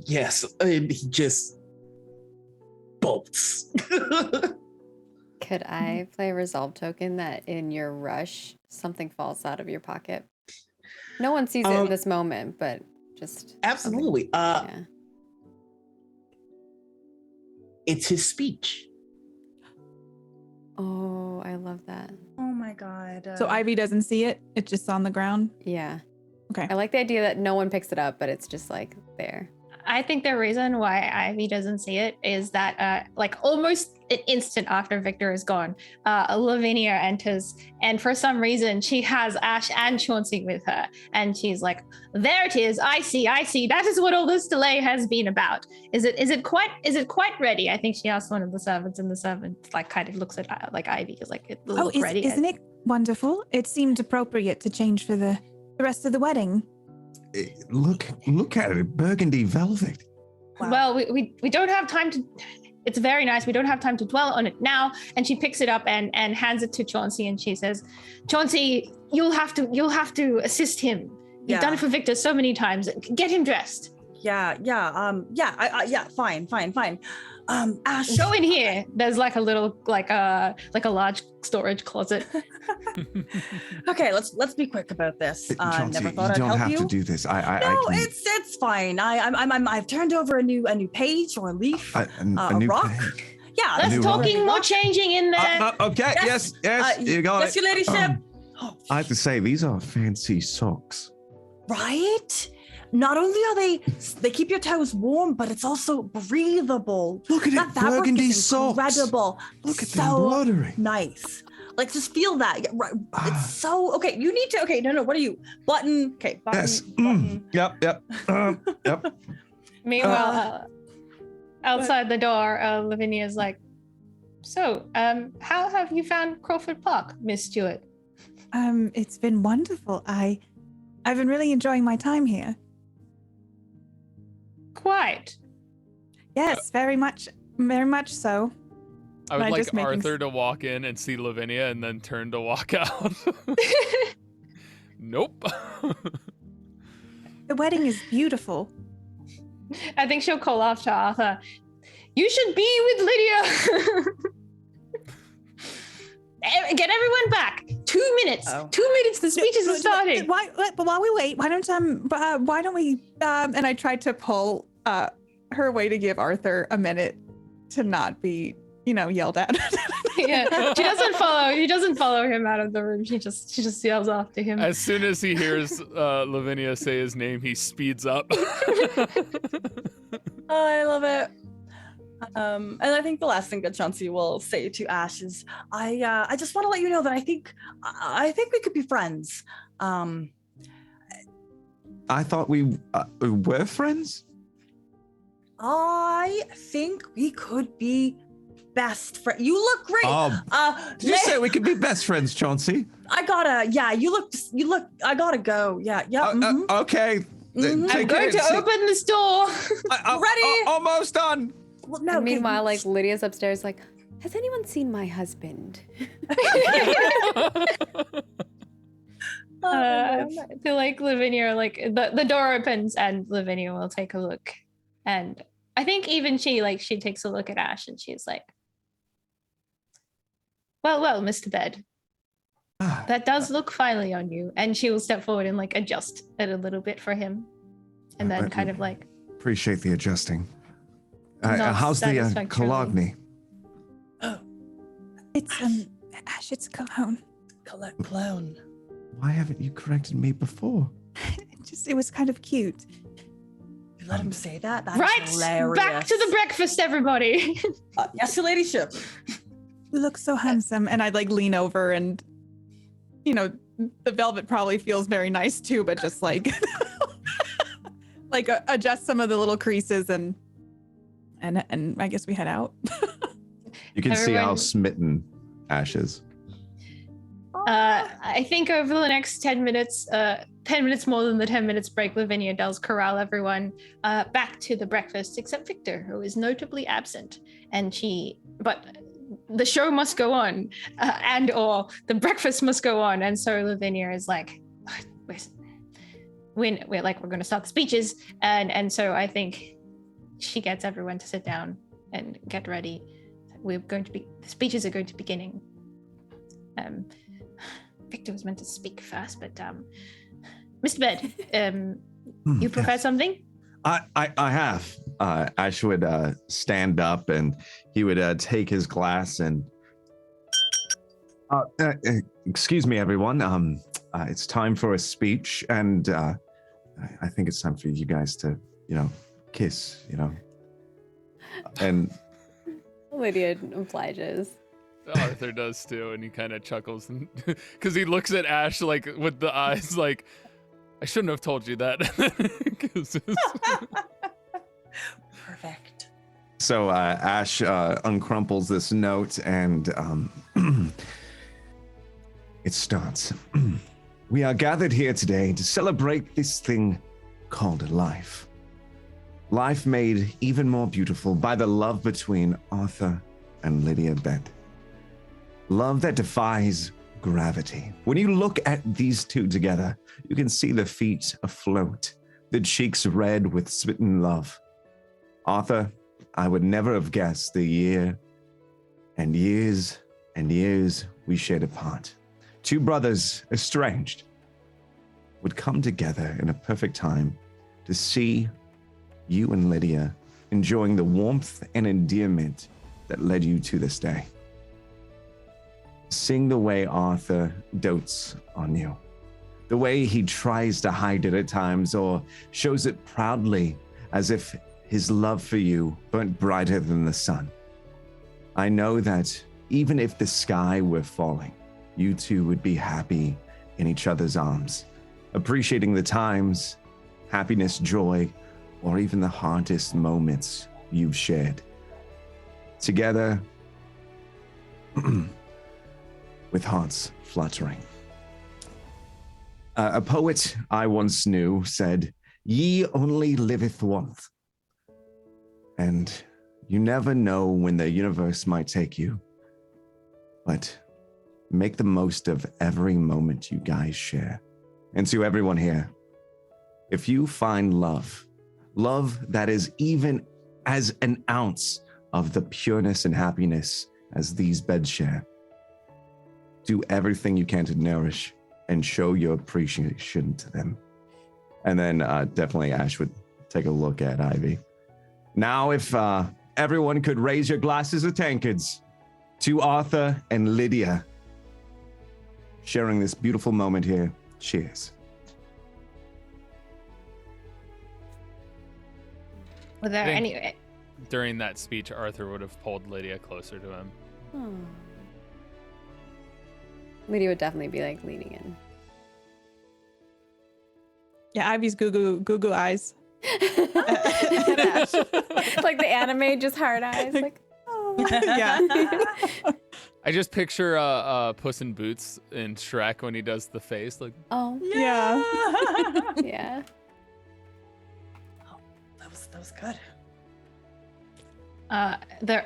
Yes, he just bolts. Could I play a resolve token that in your rush, something falls out of your pocket? No one sees it in this moment, but just... Absolutely. Yeah. It's his speech. Oh, I love that. Oh my god. So Ivy doesn't see it? It's just on the ground? Yeah. Okay. I like the idea that no one picks it up, but it's just like there. I think the reason why Ivy doesn't see it is that, almost an instant after Victor is gone, Lavinia enters, and for some reason she has Ash and Chauncey with her, and she's like, "There it is. I see. That is what all this delay has been about. Is it quite ready?" I think she asked one of the servants, and the servant kind of looks at Ivy is like, "It looks ready." Isn't it wonderful? It seemed appropriate to change for the rest of the wedding. Look at it, burgundy velvet. Wow. Well, we don't have time to. It's very nice. We don't have time to dwell on it now. And she picks it up and hands it to Chauncey, and she says, "Chauncey, you'll have to assist him. You've done it for Victor so many times. Get him dressed." Yeah. Fine. Ash. Go in here. There's like a little, like a large storage closet. Okay, let's be quick about this. Chauncey, Never thought you I'd don't help have you. to do this. No, I can, it's fine. I've turned over a new page or a leaf, a new rock. page. Yeah, Less new talking, more changing in there. Okay, yes, you got yes, it. your ladyship. I have to say, these are fancy socks. Right? Not only are they keep your toes warm, but it's also breathable. Look at That it, fabric burgundy is socks. incredible. Look at the So embroidery. nice. Like, just feel that. It's so okay. You need to. Okay, no. What are you? Button. Okay, button. Yes. Button. Yep. Yep. Meanwhile, outside the door, Lavinia's like, "So, how have you found Crawford Park, Miss Stewart?" It's been wonderful. I've been really enjoying my time here. Quite. Yes, very much so. I would Am I like just making Arthur to walk in and see Lavinia and then turn to walk out. Nope. The wedding is beautiful. I think she'll call after Arthur. You should be with Lydia. Get everyone back. 2 minutes. Oh. 2 minutes. The speeches are starting. But while we wait, why don't we? And I tried to pull her away to give Arthur a minute to not be, yelled at. Yeah, she doesn't follow. He doesn't follow him out of the room. She just yells after him. As soon as he hears Lavinia say his name, he speeds up. Oh, I love it. And I think the last thing that Chauncey will say to Ash is, I just want to let you know that I think we could be friends. I thought we were friends. I think we could be best friends. You look great. Did you say we could be best friends, Chauncey? You look, I gotta go. Yeah. Okay. Mhm. I'm going to open this door. Ready? Almost done. Well, no, And meanwhile, okay. like Lydia's upstairs, like, has anyone seen my husband? I feel like Lavinia, like the door opens and Lavinia will take a look, and I think even she takes a look at Ash and she's like, well, Mr. Bed, that does look finely on you, and she will step forward and like adjust it a little bit for him, and then kind of like appreciate the adjusting. Not How's the satisfactorily. cologne? It's Ash, it's cologne. Cologne. Why haven't you corrected me before? It was kind of cute. You let him say that? That's right hilarious. back to the breakfast, everybody. Yes, your ladyship. You look so handsome. And I'd like lean over and, the velvet probably feels very nice too, but just like, adjust some of the little creases and I guess we head out. You can see how Everyone- smitten Ash is. I think over the next 10 minutes, 10 minutes more than the 10 minutes break, Lavinia does corral everyone back to the breakfast, except Victor, who is notably absent. But the show must go on, or the breakfast must go on. And so Lavinia is like, we're going to start the speeches. And so I think she gets everyone to sit down and get ready. The speeches are going to be beginning. Victor was meant to speak first, but Mr. Bed, you prepared something? I have. Ash would stand up and he would take his glass and excuse me, everyone. It's time for a speech, and I think it's time for you guys to, kiss, And Lydia obliges. Arthur does too, and he kind of chuckles because he looks at Ash like with the eyes like, I shouldn't have told you that. Perfect. so Ash uncrumples this note and it starts. We are gathered here today to celebrate this thing called life. Life made even more beautiful by the love between Arthur and Lydia Bent. Love that defies gravity. When you look at these two together, you can see the feet afloat, the cheeks red with smitten love. Arthur, I would never have guessed the year and years we shared apart. Two brothers estranged would come together in a perfect time to see you and Lydia enjoying the warmth and endearment that led you to this day. Seeing the way Arthur dotes on you, the way he tries to hide it at times or shows it proudly as if his love for you burnt brighter than the sun. I know that even if the sky were falling, you two would be happy in each other's arms, appreciating the times, happiness, joy, or even the hardest moments you've shared. Together, with hearts fluttering. A poet I once knew said, "Ye only liveth once." And you never know when the universe might take you. But make the most of every moment you guys share. And to everyone here, if you find love that is even as an ounce of the pureness and happiness as these beds share, do everything you can to nourish and show your appreciation to them. And then definitely Ash would take a look at Ivy. Now, if everyone could raise your glasses or tankards to Arthur and Lydia, sharing this beautiful moment here. Cheers. Were there any... During that speech, Arthur would have pulled Lydia closer to him. Oh. Lydia would definitely be like leaning in. Yeah, Ivy's goo eyes. Like the anime, just hard eyes. Like, oh. Yeah. I just picture Puss in Boots in Shrek when he does the face, like, Oh. Yeah. Yeah. Oh, that was good.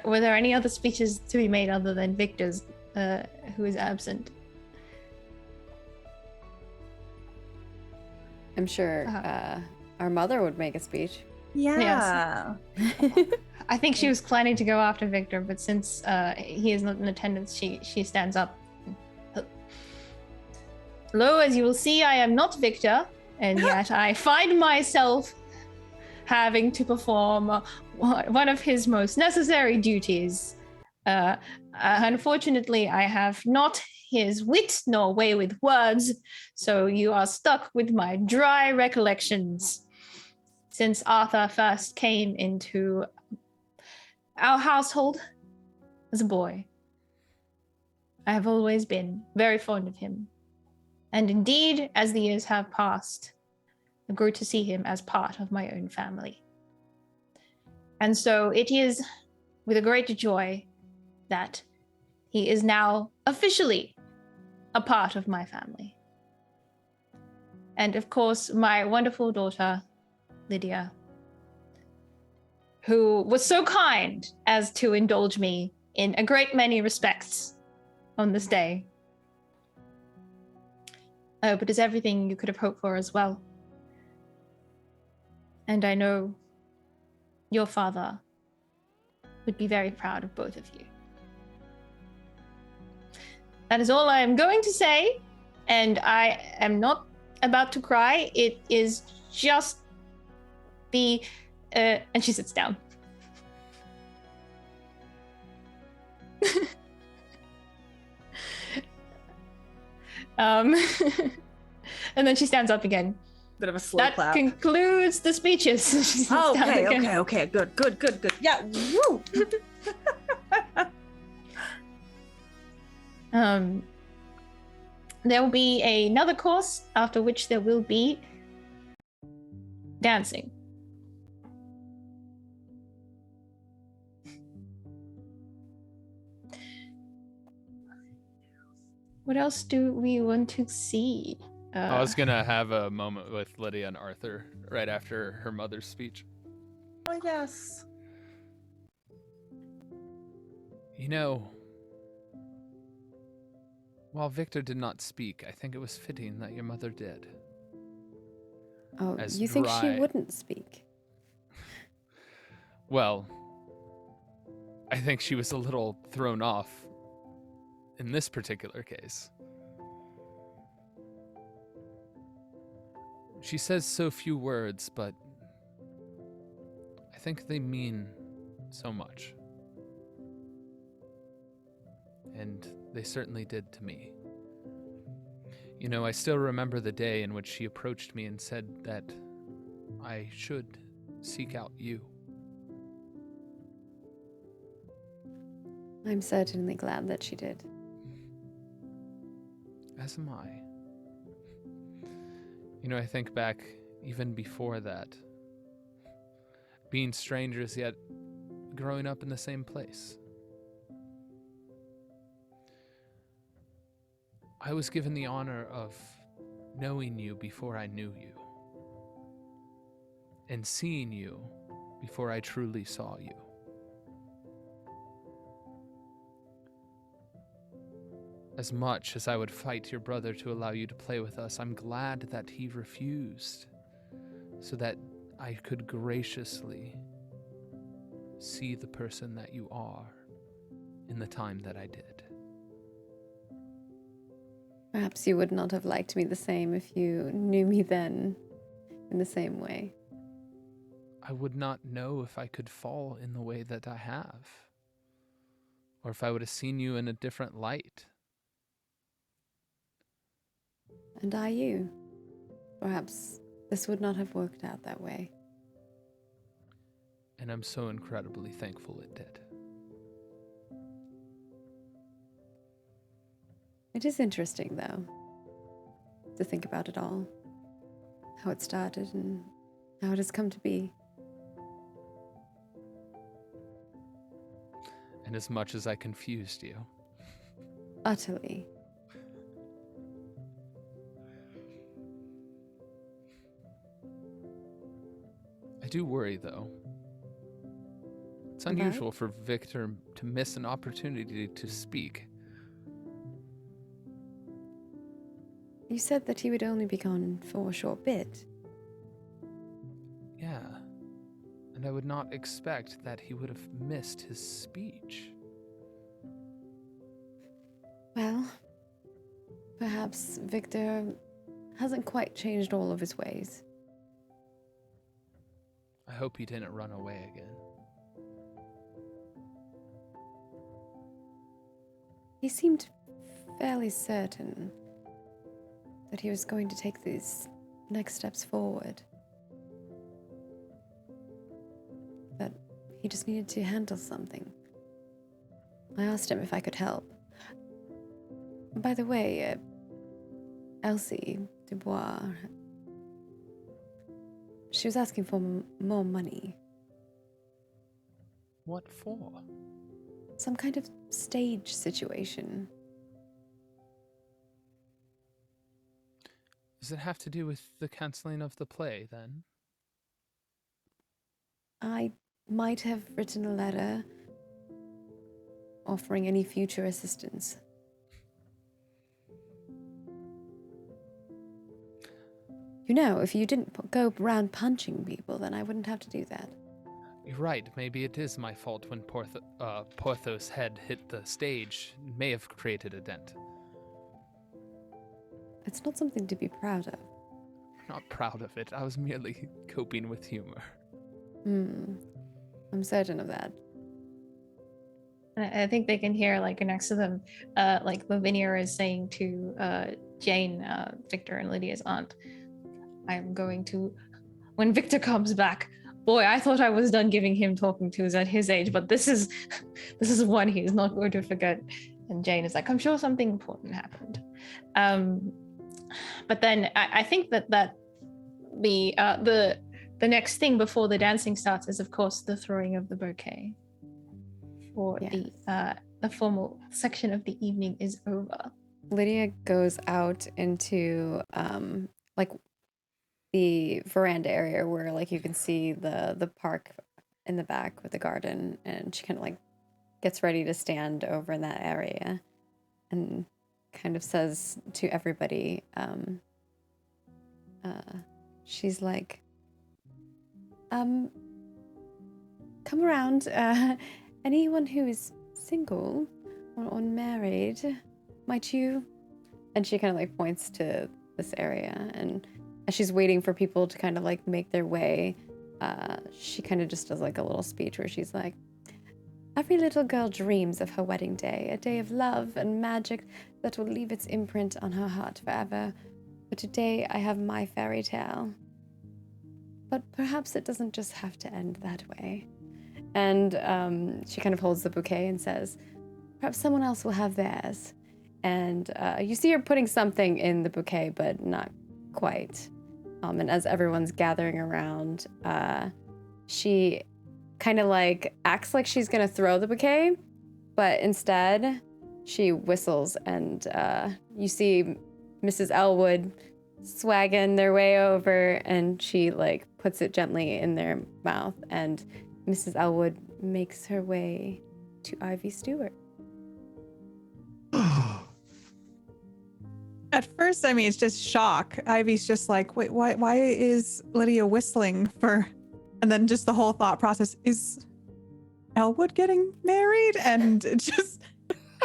Were there any other speeches to be made other than Victor's, who is absent? I'm sure our mother would make a speech. Yeah. I think she was planning to go after Victor, but since he is not in attendance, she stands up. Hello, as you will see, I am not Victor, and yet I find myself having to perform one of his most necessary duties. Unfortunately, I have not his wit nor way with words, so you are stuck with my dry recollections. Since Arthur first came into our household as a boy, I have always been very fond of him. And indeed, as the years have passed, I grew to see him as part of my own family. And so it is with a great joy that he is now officially a part of my family. And of course, my wonderful daughter, Lydia, who was so kind as to indulge me in a great many respects on this day. But is everything you could have hoped for as well. And I know your father would be very proud of both of you. That is all I am going to say, and I am not about to cry. It is just the... and she sits down. And then she stands up again. Bit of a slow That clap. concludes the speeches. She sits down again. Okay. Good. Yeah. Woo. There will be another course, after which there will be dancing. What else do we want to see? I was gonna have a moment with Lydia and Arthur right after her mother's speech. Oh, yes. You know, while Victor did not speak, I think it was fitting that your mother did. Oh, As you think she dry- wouldn't speak? Well, I think she was a little thrown off in this particular case. She says so few words, but I think they mean so much. And they certainly did to me. You know, I still remember the day in which she approached me and said that I should seek out you. I'm certainly glad that she did. As am I. You know, I think back even before that, being strangers yet growing up in the same place. I was given the honor of knowing you before I knew you, and seeing you before I truly saw you. As much as I would fight your brother to allow you to play with us, I'm glad that he refused, so that I could graciously see the person that you are in the time that I did. Perhaps you would not have liked me the same if you knew me then in the same way. I would not know if I could fall in the way that I have, or if I would have seen you in a different light. And are you? Perhaps this would not have worked out that way. And I'm so incredibly thankful it did. It is interesting, though, to think about it all. How it started and how it has come to be. And as much as I confused you, Utterly. I do worry, though. It's About? unusual for Victor to miss an opportunity to speak. You said that he would only be gone for a short bit. Yeah. And I would not expect that he would have missed his speech. Well, perhaps Victor hasn't quite changed all of his ways. I hope he didn't run away again. He seemed fairly certain that he was going to take these next steps forward. That he just needed to handle something. I asked him if I could help. By the way, Elsie Dubois, she was asking for more money. What for? Some kind of stage situation. Does it have to do with the canceling of the play, then? I might have written a letter offering any future assistance. You know, if you didn't go around punching people, then I wouldn't have to do that. You're right. Maybe it is my fault when Porthos' head hit the stage. It may have created a dent. It's not something to be proud of. I'm not proud of it. I was merely coping with humor. I'm certain of that. I think they can hear, like, next to them, like Lavinia is saying to Jane, Victor and Lydia's aunt, I'm going to, when Victor comes back, boy, I thought I was done giving him talking tos at his age, but this is one he's not going to forget. And Jane is like, I'm sure something important happened. But then I think that the next thing before the dancing starts is, of course, the throwing of the bouquet. For the formal section of the evening is over. Lydia goes out into like the veranda area where like you can see the park in the back with the garden, and she kind of like gets ready to stand over in that area and kind of says to everybody, she's like, come around, anyone who is single or unmarried, might you? And she kind of like points to this area, and as she's waiting for people to kind of like make their way, she kind of just does like a little speech where she's like, every little girl dreams of her wedding day, a day of love and magic that will leave its imprint on her heart forever. But today I have my fairy tale. But perhaps it doesn't just have to end that way. And she kind of holds the bouquet and says, perhaps someone else will have theirs. And you see her putting something in the bouquet, but not quite. And as everyone's gathering around, she kind of like acts like she's gonna throw the bouquet, but instead she whistles, and you see Mrs. Elwood swagging their way over, and she like puts it gently in their mouth, and Mrs. Elwood makes her way to Ivy Stewart. At first, I mean, it's just shock. Ivy's just like, wait, why is Lydia whistling for? And then just the whole thought process, is Elwood getting married? And just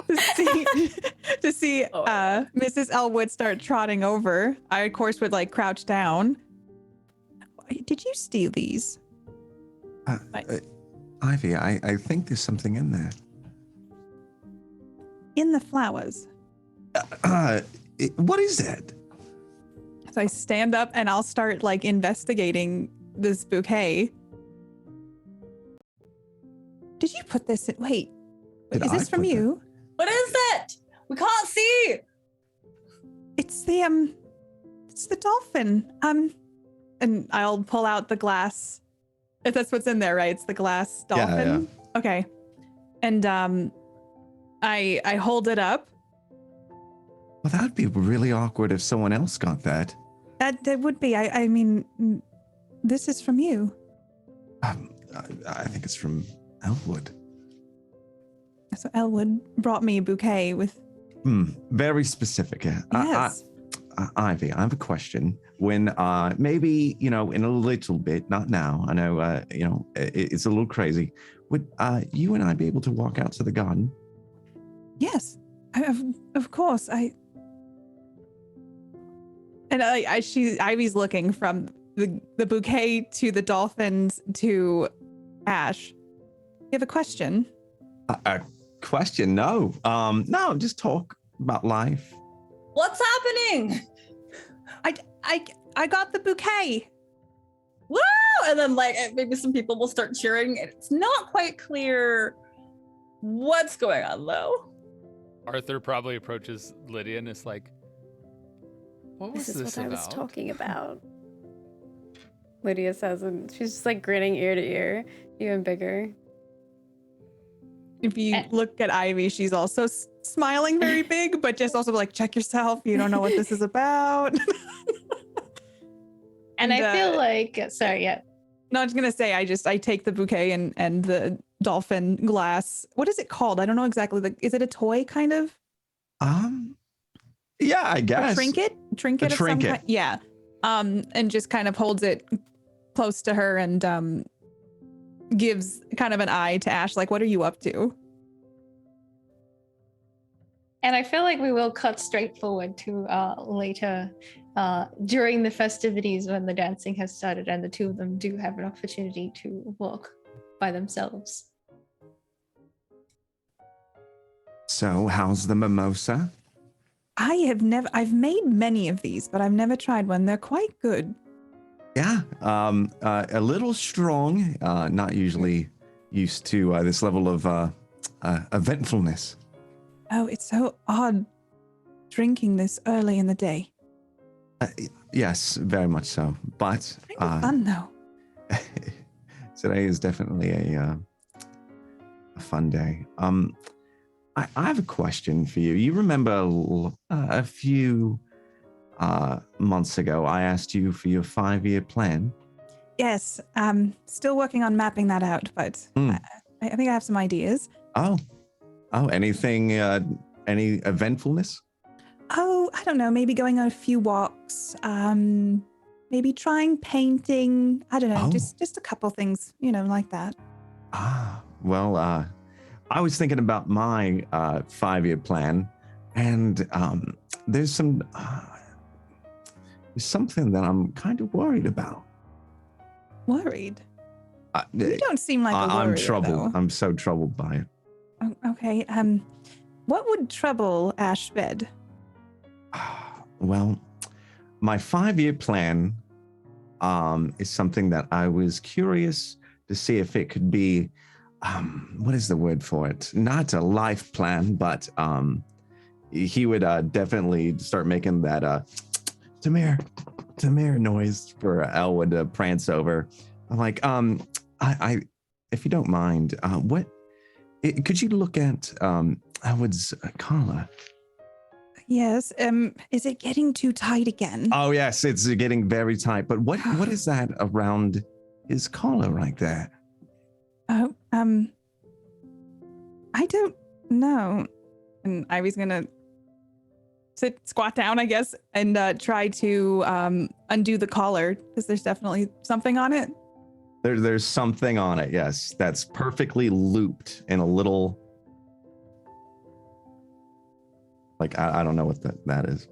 to see Mrs. Elwood start trotting over, I, of course, would like crouch down. Did you steal these? Ivy, I think there's something in there. In the flowers. What is that? So I stand up and I'll start like investigating this bouquet. Did you put this in? Wait, is this from you? What is it? We can't see. It's the dolphin. And I'll pull out the glass. If that's what's in there, right? It's the glass dolphin. Yeah. Okay. And I hold it up. Well, that'd be really awkward if someone else got that. That would be. I mean, this is from you. I think it's from Elwood. So Elwood brought me a bouquet with... Very specific. Yes. Ivy, I have a question. When maybe, in a little bit, not now, I know, it's a little crazy. Would you and I be able to walk out to the garden? Yes, of course. Ivy's looking from the bouquet to the dolphins to Ash. You have a question? A question? No. No, just talk about life. What's happening? I got the bouquet. Woo! And then like maybe some people will start cheering. It's not quite clear what's going on though. Arthur probably approaches Lydia and is like, what was this what about? I was talking about. Lydia says, and she's just like grinning ear to ear, even bigger. If you look at Ivy, she's also smiling very big, but just also like, check yourself. You don't know what this is about. And I feel like, sorry, yeah. No, I was going to say, I take the bouquet and the dolphin glass. What is it called? I don't know exactly. Is it a toy kind of? Yeah, I guess. A trinket? Trinket of some kind? Yeah. And just kind of holds it close to her and gives kind of an eye to Ash, like, what are you up to? And I feel like we will cut straight forward to later during the festivities when the dancing has started and the two of them do have an opportunity to walk by themselves. So, how's the mimosa? I've made many of these, but I've never tried one. They're quite good. Yeah, a little strong, not usually used to this level of eventfulness. Oh, it's so odd drinking this early in the day. Yes, very much so. But kind of fun though. Today is definitely a fun day. I have a question for you. You remember a few months ago, I asked you for your 5-year plan? Yes, still working on mapping that out, but I think I have some ideas. Oh, anything, any eventfulness? Oh, I don't know, maybe going on a few walks, maybe trying painting. I don't know, just a couple things, like that. Well, I was thinking about my 5-year plan, and there's something that I'm kind of worried about. Worried? You don't seem like a worrier, I'm troubled. though. I'm so troubled by it. Oh, okay, what would trouble Ashbed? Well, my 5-year plan is something that I was curious to see if it could be, what is the word for it? Not a life plan, but he would definitely start making that Tamir noise for Elwood to prance over. I'm like, I if you don't mind, could you look at Elwood's collar? Yes, is it getting too tight again? Oh yes, it's getting very tight. But what is that around his collar right there? Oh, I don't know. And Ivy's gonna squat down, I guess, and try to undo the collar, because there's definitely something on it. There's something on it, yes. That's perfectly looped in a little, like, I don't know what that is.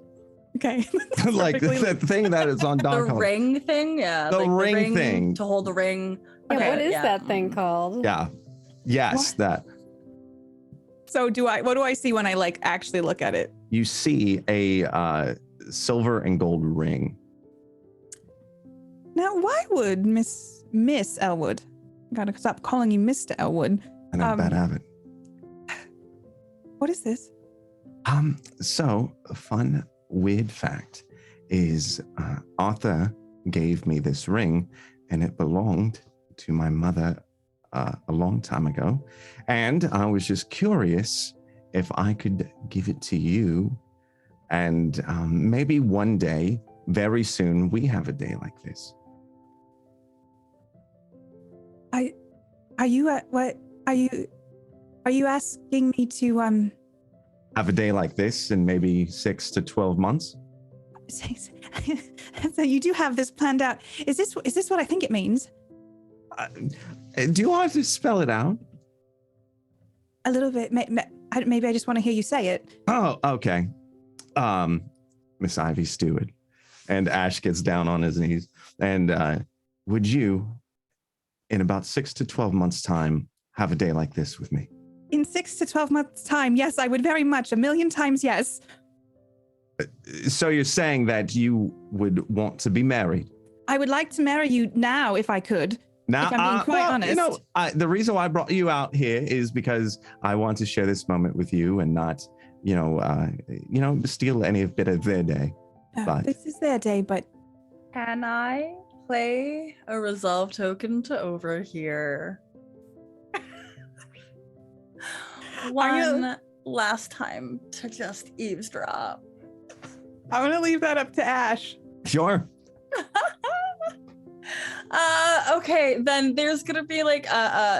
Okay. Like the thing that is on Don. The ring thing, yeah. The like ring thing. to hold the ring. Yeah, Okay, what is that thing called? Yeah. Yes, What? that. So what do I see when I actually look at it? You see a silver and gold ring. Now, why would Miss Elwood? Gotta stop calling you Mr. Elwood. I know, bad habit. What is this? So a fun, weird fact is Arthur gave me this ring, and it belonged to my mother a long time ago. And I was just curious if I could give it to you. And maybe one day, very soon, we have a day like this. Are you asking me to have a day like this in maybe 6 to 12 months? So you do have this planned out. Is this what I think it means? Do you want to spell it out? A little bit. Maybe I just want to hear you say it. Oh, okay. Miss Ivy Stewart. And Ash gets down on his knees. And would you, in about 6 to 12 months' time, have a day like this with me? In 6 to 12 months' time, yes, I would very much. 1,000,000 times, yes. So you're saying that you would want to be married? I would like to marry you now, if I could. Now, if I'm being quite honest. The reason why I brought you out here is because I want to share this moment with you and not, steal any bit of their day. But this is their day, but Can I play a resolve token to overhear? One last time to just eavesdrop. I'm going to leave that up to Ash. Sure. Okay, then there's gonna be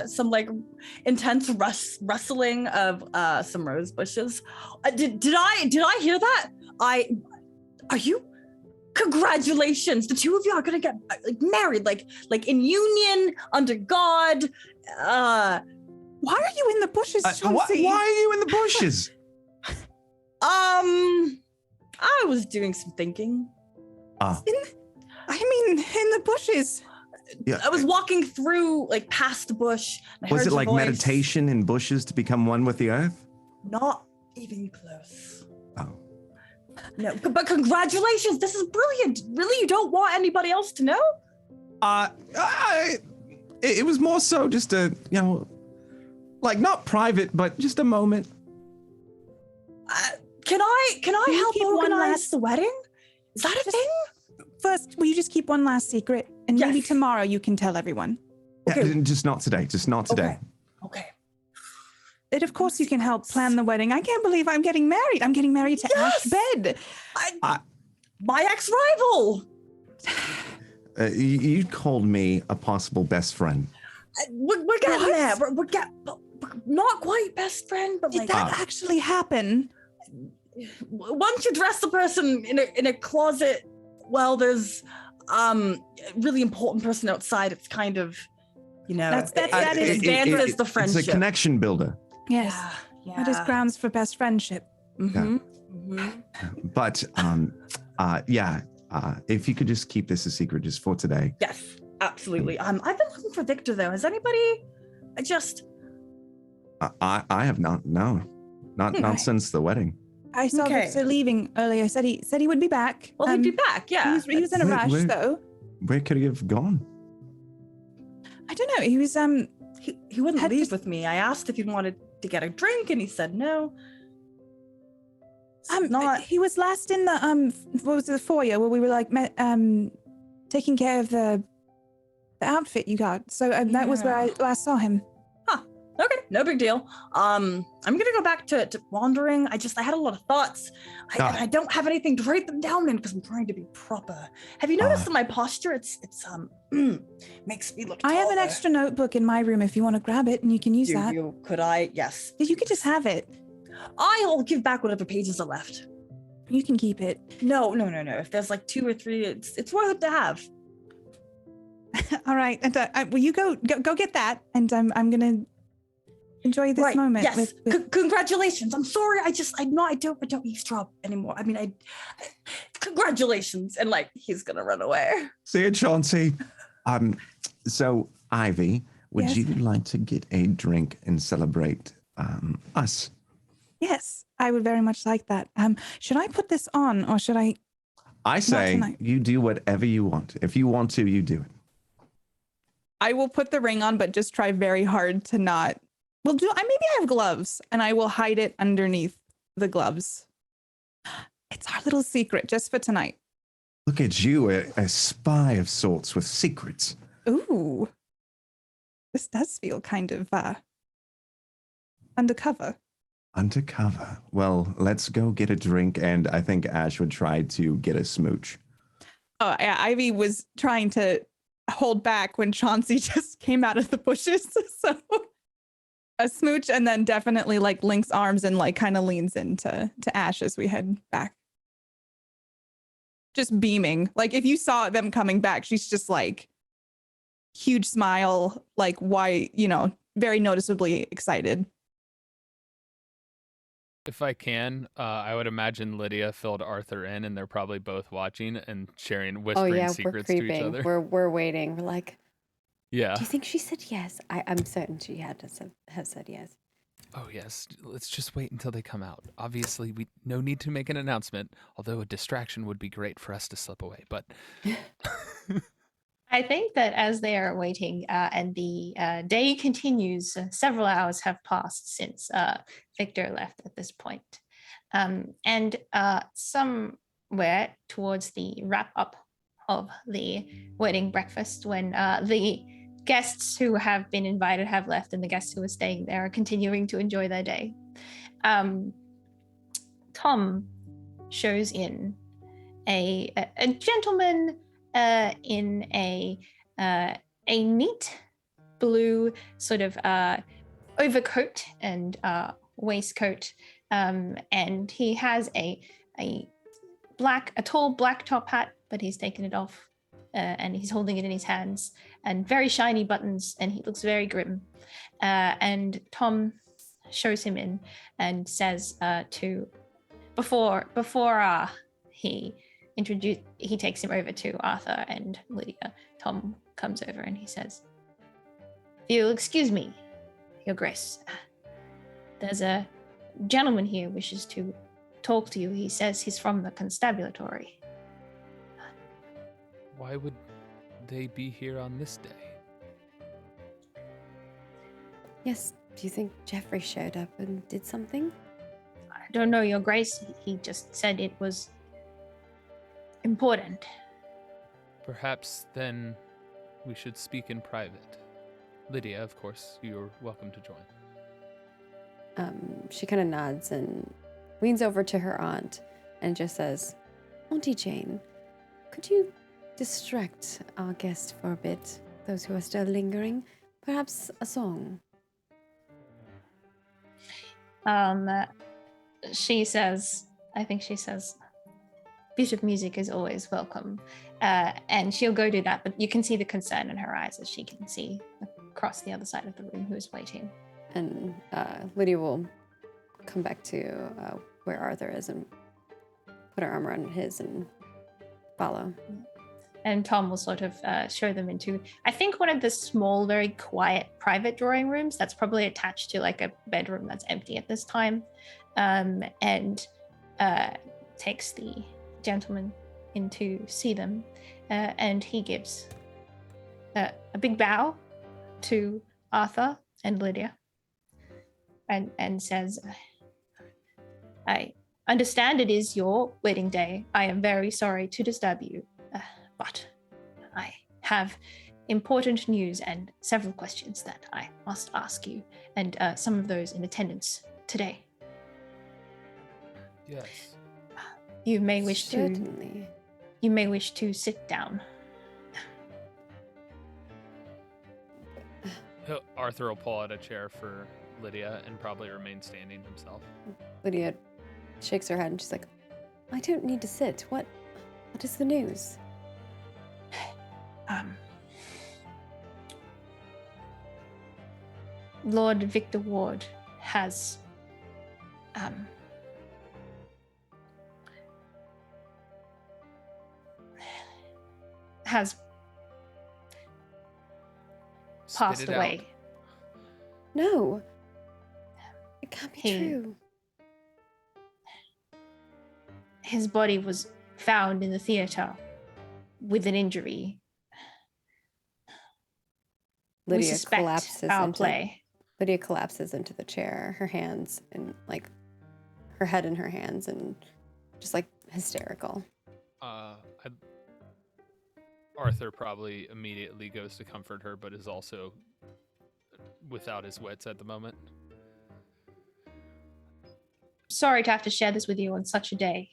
some intense rustling of some rose bushes. Did I hear that? Are you? Congratulations, the two of you are gonna get married, like in union under God. Why are you in the bushes, Chauncey? Why are you in the bushes? I was doing some thinking. in the bushes. Yeah. I was walking through, past the bush. And I Was heard it your like voice. meditation in bushes to become one with the earth? Not even close. Oh. No, but congratulations. This is brilliant. Really, you don't want anybody else to know? It was more so just not private, but just a moment. Can I help keep one organize last- the wedding? Is that a thing? First, will you just keep one last secret? And maybe Yes. tomorrow you can tell everyone. Yeah, Okay. just not today. Just not today. Okay. And of course you can help plan the wedding. I can't believe I'm getting married. I'm getting married to Yes! Ashbed. My ex-rival. You called me a possible best friend. We're getting there. We're not quite best friend, but Did like that actually happen? once you dress the person in a closet, well, there's a really important person outside. It's kind of, that is advances the friendship. It's a connection builder. Yes. Yeah. That is grounds for best friendship. Mm-hmm. Yeah. Mm-hmm. But if you could just keep this a secret just for today. Yes, absolutely. I've been looking for Victor though. Has anybody just? I have not. No, not since the wedding. I saw Okay. Victor leaving earlier. Said he would be back. Well, he'd be back. Yeah. He was in a rush though. Where could he have gone? I don't know. He was He wouldn't had leave just- with me. I asked if he wanted to get a drink, and he said no. Not. he was last in the what was it, the foyer where we were like taking care of the outfit you got. So that was where I last saw him. Okay, no big deal. I'm gonna go back to wandering. I had a lot of thoughts. I don't have anything to write them down in because I'm trying to be proper. Have you noticed that my posture? It's makes me look. I have an taller. extra notebook in my room if you want to grab it and you can use that. Could I? Yes. You could just have it. I'll give back whatever pages are left. You can keep it. No. If there's like 2 or 3, it's worth it to have. All right. And will you go get that? And I'm gonna enjoy this moment. Yes. With Congratulations. I'm sorry. I don't eavesdrop anymore. I mean, congratulations. And like, he's gonna run away. See you, Chauncey. So Ivy, would Yes? you like to get a drink and celebrate us? Yes, I would very much like that. Should I put this on or should I? I say tonight. you do whatever you want. If you want to, you do it. I will put the ring on, but just try very hard to not. Maybe I have gloves and I will hide it underneath the gloves. It's our little secret just for tonight. Look at you, a spy of sorts with secrets. Ooh, this does feel kind of undercover. Undercover. Well, let's go get a drink, and I think Ash would try to get a smooch. Oh yeah, Ivy was trying to hold back when Chauncey just came out of the bushes. So a smooch, and then definitely like links arms and like kind of leans into Ash as we head back. Just beaming. Like if you saw them coming back, she's just like huge smile, like why, very noticeably excited. If I can, I would imagine Lydia filled Arthur in, and they're probably both watching and sharing, whispering we're secrets to each creeping. other. We're waiting. We're like, Yeah. do you think she said yes? I'm certain she had to have said yes. Oh yes. Let's just wait until they come out. Obviously, we no need to make an announcement. Although a distraction would be great for us to slip away. But I think that as they are waiting and the day continues, several hours have passed since Victor left at this point. And somewhere towards the wrap up of the wedding breakfast, when the guests who have been invited have left and the guests who are staying there are continuing to enjoy their day, Tom shows in a gentleman in a neat blue sort of overcoat and waistcoat, and he has a tall black top hat, but he's taken it off, and he's holding it in his hands, and very shiny buttons, and he looks very grim. And Tom shows him in and says before he takes him over to Arthur and Lydia. Tom comes over and he says, "If you'll excuse me, Your Grace, there's a gentleman here wishes to talk to you. He says he's from the constabulary." why would they be here on this day? Yes. Do you think Jeffrey showed up and did something? I don't know, Your Grace. He just said it was important. Perhaps then we should speak in private. Lydia, of course, you're welcome to join. She kind of nods and leans over to her aunt and just says, "Auntie Jane, could you distract our guest for a bit, those who are still lingering. Perhaps a song. She says, bit of music is always welcome. And she'll go do that, but you can see the concern in her eyes as she can see across the other side of the room who's waiting. And Lydia will come back to where Arthur is and put her arm around his and follow. And Tom will sort of show them into, I think, one of the small, very quiet private drawing rooms that's probably attached to like a bedroom that's empty at this time, and takes the gentleman in to see them, and he gives a big bow to Arthur and Lydia and says, I understand it is your wedding day. I am very sorry to disturb you. But I have important news and several questions that I must ask you, and some of those in attendance today. Yes. You may wish Certainly. to sit down. Arthur will pull out a chair for Lydia and probably remain standing himself. Lydia shakes her head and she's like, I don't need to sit. What is the news? Lord Victor Ward has passed Spit it away. out. No. It can't be true. His body was found in the theater with an injury. We Lydia suspect collapses foul into play. Lydia collapses into the chair, her hands and like her head in her hands and just like hysterical. Arthur probably immediately goes to comfort her, but is also without his wits at the moment. Sorry to have to share this with you on such a day,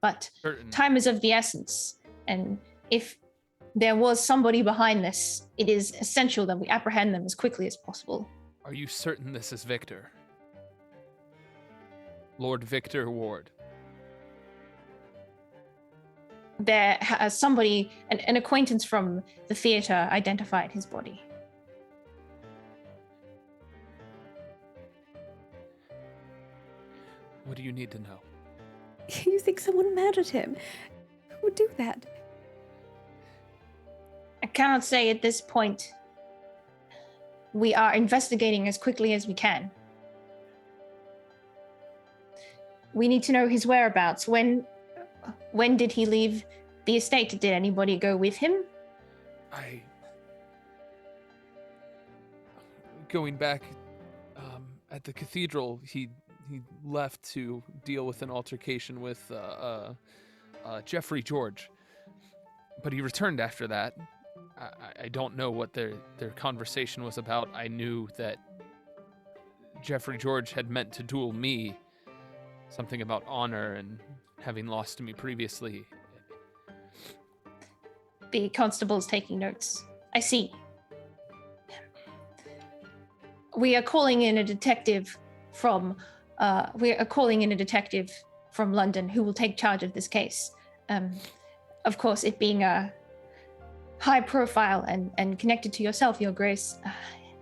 but time is of the essence. And if there was somebody behind this, it is essential that we apprehend them as quickly as possible. Are you certain this is Victor? Lord Victor Ward. There has somebody, an acquaintance from the theater, identified his body. What do you need to know? You think someone murdered him? Who would do that? I cannot say at this point. We are investigating as quickly as we can. We need to know his whereabouts. When did he leave the estate? Did anybody go with him? Going back at the cathedral, he left to deal with an altercation with Jeffrey George, but he returned after that. I don't know what their conversation was about. I knew that Jeffrey George had meant to duel me, something about honor and having lost to me previously. The constable's taking notes. I see. We are calling in a detective from London who will take charge of this case. Of course, it being a high profile and connected to yourself, Your Grace,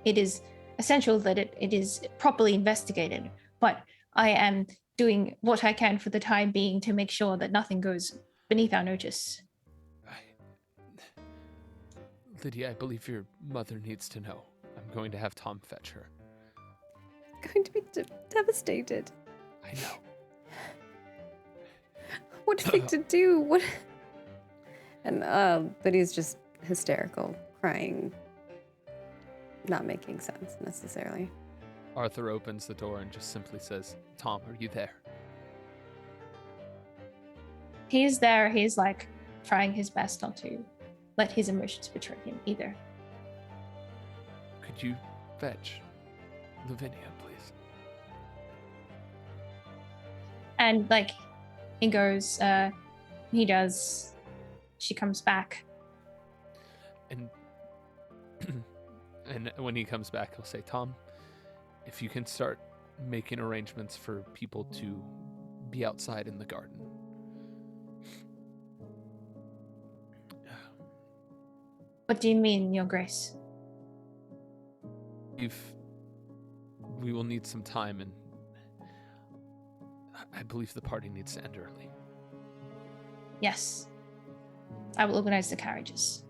it is essential that it is properly investigated. But I am doing what I can for the time being to make sure that nothing goes beneath our notice. Lydia, I believe your mother needs to know. I'm going to have Tom fetch her. Going to be devastated. I know. What did Victor do? What? And Lydia's just hysterical, crying, not making sense necessarily. Arthur opens the door and just simply says, Tom, are you there? He's there. He's like trying his best not to let his emotions betray him either. Could you fetch Lavinia, please? And like he goes, he does. She comes back And and when he comes back, he'll say, Tom, if you can start making arrangements for people to be outside in the garden. What do you mean, Your Grace? We will need some time, and I believe the party needs to end early. Yes. I will organize the carriages.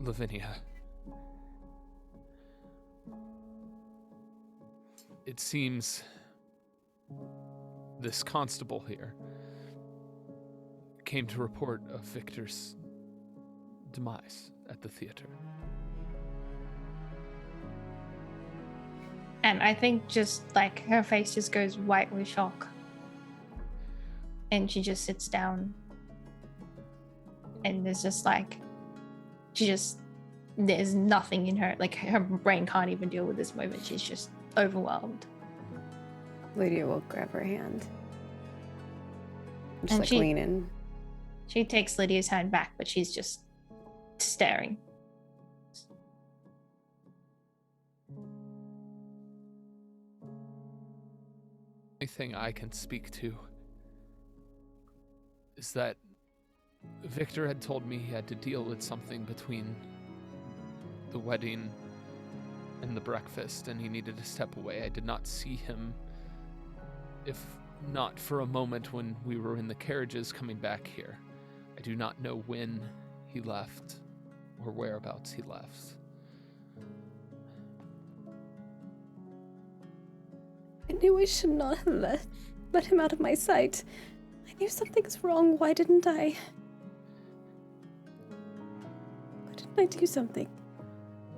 Lavinia. It seems this constable here came to report of Victor's demise at the theater. And I think just like her face just goes white with shock. And she just sits down. And there's just like, there's nothing in her. Like her brain can't even deal with this moment. She's just overwhelmed. Lydia will grab her hand. Just And like she- lean in. She takes Lydia's hand back, but she's just staring. The only thing I can speak to is that Victor had told me he had to deal with something between the wedding and the breakfast, and he needed to step away. I did not see him, if not for a moment, when we were in the carriages coming back here. I do not know when he left or whereabouts he left. I knew I should not have let him out of my sight. I knew something's wrong. Why didn't I? Why didn't I do something?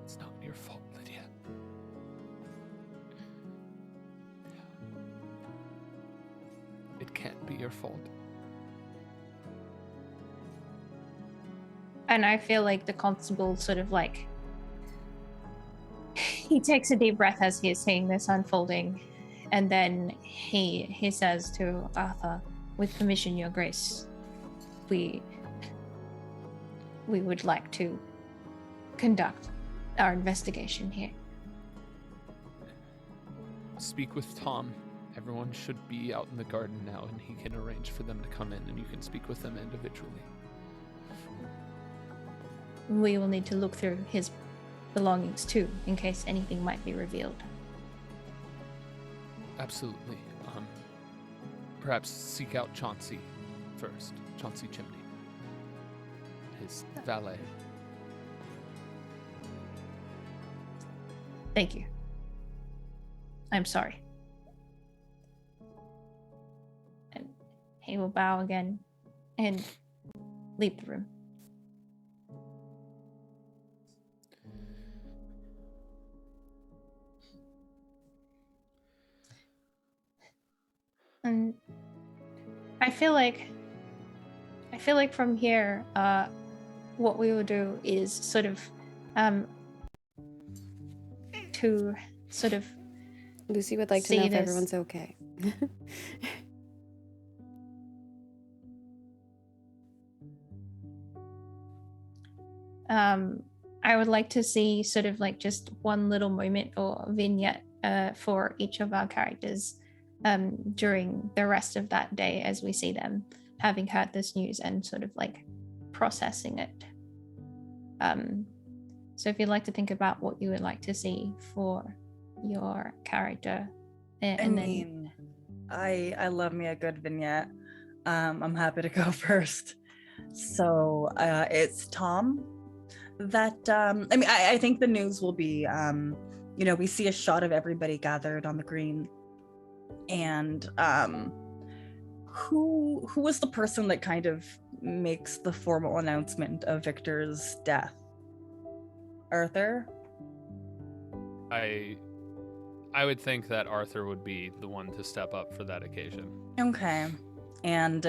It's not your fault, Lydia. It can't be your fault. And I feel like the constable sort of like, he takes a deep breath as he is seeing this unfolding. And then he says to Arthur, with permission, Your Grace, we would like to conduct our investigation here. Speak with Tom. Everyone should be out in the garden now, and he can arrange for them to come in, and you can speak with them individually. We will need to look through his belongings too, in case anything might be revealed. Absolutely. Perhaps seek out Chauncey first. Chauncey Chimney. His valet. Thank you. I'm sorry. And he will bow again and leave the room. And I feel like from here, what we will do is sort of to sort of Lucy would like to see know if this. everyone's okay. I would like to see sort of like just one little moment or vignette for each of our characters during the rest of that day as we see them having heard this news and sort of like processing it. So if you'd like to think about what you would like to see for your character, I love me a good vignette. I'm happy to go first. So it's Tom. I think the news will be, we see a shot of everybody gathered on the green, and who was the person that kind of makes the formal announcement of Victor's death? Arthur? I would think that Arthur would be the one to step up for that occasion. Okay. And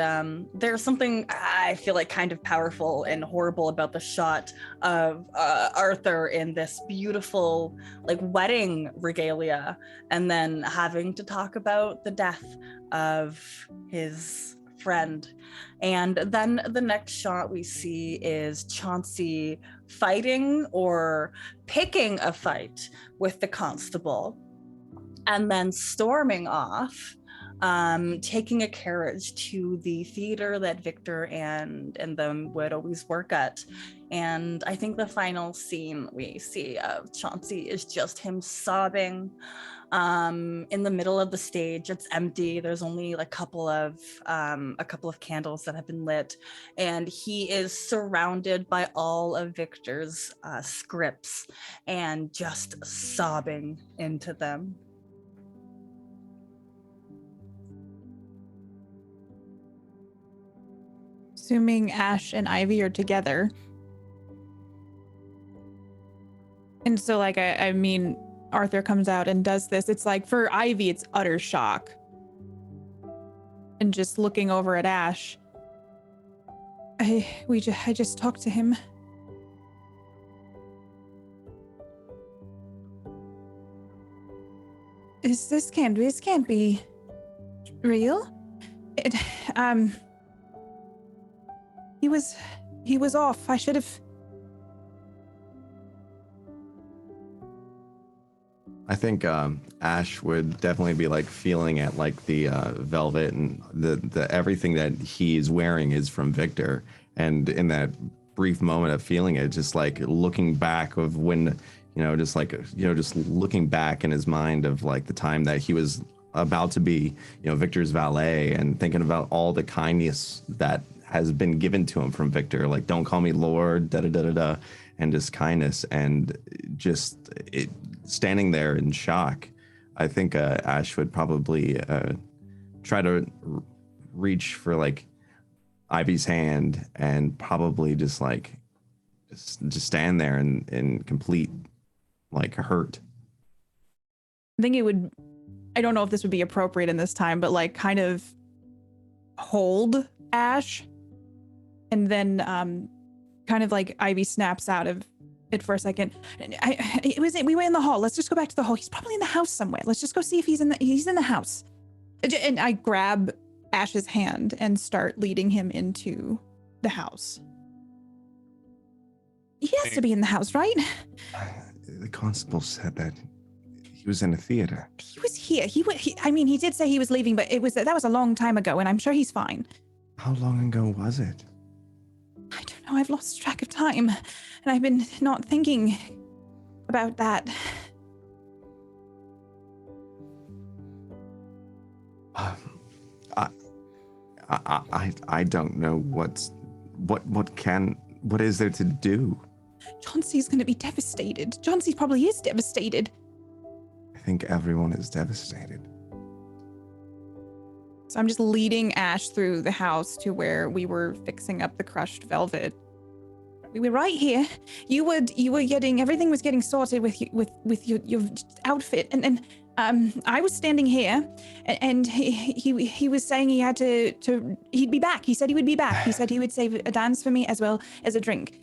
there's something I feel like kind of powerful and horrible about the shot of Arthur in this beautiful like wedding regalia, and then having to talk about the death of his friend. And then the next shot we see is Chauncey fighting or picking a fight with the constable, and then storming off, taking a carriage to the theater that Victor and them would always work at. And I think the final scene we see of Chauncey is just him sobbing in the middle of the stage. It's empty. There's only a couple of candles that have been lit, and he is surrounded by all of Victor's scripts and just sobbing into them. Assuming Ash and Ivy are together. And so, like, I mean, Arthur comes out and does this. It's like, for Ivy, it's utter shock. And just looking over at Ash. I just talked to him. This can't be real. He was off. I should have. I think Ash would definitely be like feeling at like the velvet, and the everything that he's wearing is from Victor. And in that brief moment of feeling it, just like looking back of when, just looking back in his mind of like the time that he was about to be, Victor's valet, and thinking about all the kindness that has been given to him from Victor, like, don't call me Lord, da-da-da-da-da, and just kindness, and just standing there in shock. I think Ash would probably try to reach for like Ivy's hand and probably just stand there in complete like hurt. I think it would, I don't know if this would be appropriate in this time, but like kind of hold Ash, and then kind of like Ivy snaps out of it for a second. We were in the hall. Let's just go back to the hall. He's probably in the house somewhere. Let's just go see if he's in the house. And I grab Ash's hand and start leading him into the house. He has to be in the house, right? The constable said that he was in a theater. He was here. He did say he was leaving, but that was a long time ago, and I'm sure he's fine. How long ago was it? I don't know. I've lost track of time, and I've been not thinking about that. I don't know what is there to do? Chauncey's going to be devastated. Chauncey probably is devastated. I think everyone is devastated. So I'm just leading Ash through the house to where we were fixing up the crushed velvet. We were right here. You were getting, everything was getting sorted with your outfit, and I was standing here, and he was saying he had to he'd be back. He said he would be back. He said he would save a dance for me as well as a drink.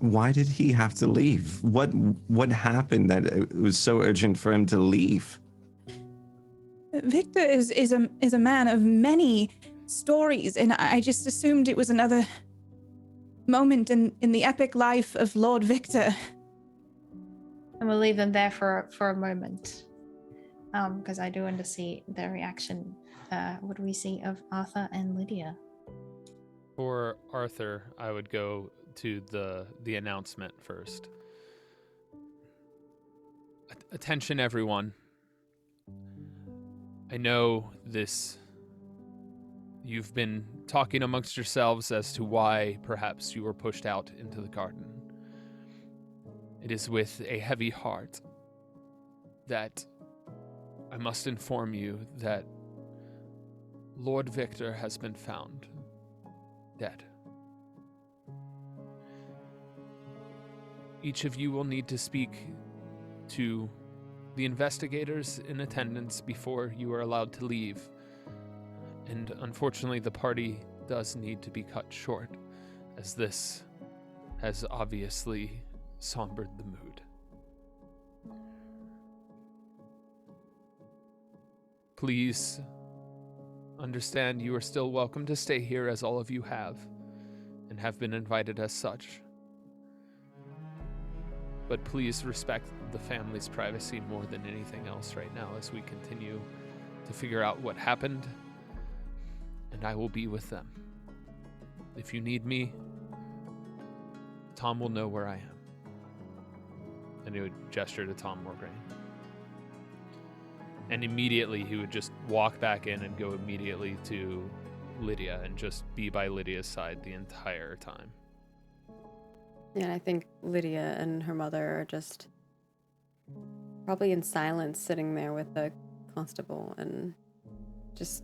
Why did he have to leave? What happened that it was so urgent for him to leave? Victor is a man of many stories, and I just assumed it was another moment in the epic life of Lord Victor. And we'll leave them there for a moment, because I do want to see their reaction. What do we see of Arthur and Lydia? For Arthur, I would go to the announcement first. Attention, everyone. I know this. You've been talking amongst yourselves as to why perhaps you were pushed out into the garden. It is with a heavy heart that I must inform you that Lord Victor has been found dead. Each of you will need to speak to the investigators in attendance before you are allowed to leave. And unfortunately, the party does need to be cut short, as this has obviously sombered the mood. Please understand you are still welcome to stay here, as all of you have, and have been invited as such. But please respect the family's privacy more than anything else right now as we continue to figure out what happened, and I will be with them. If you need me, Tom will know where I am. And he would gesture to Tom Morgraine. And immediately he would just walk back in and go immediately to Lydia and just be by Lydia's side the entire time. Yeah, I think Lydia and her mother are just probably in silence, sitting there with the constable, and just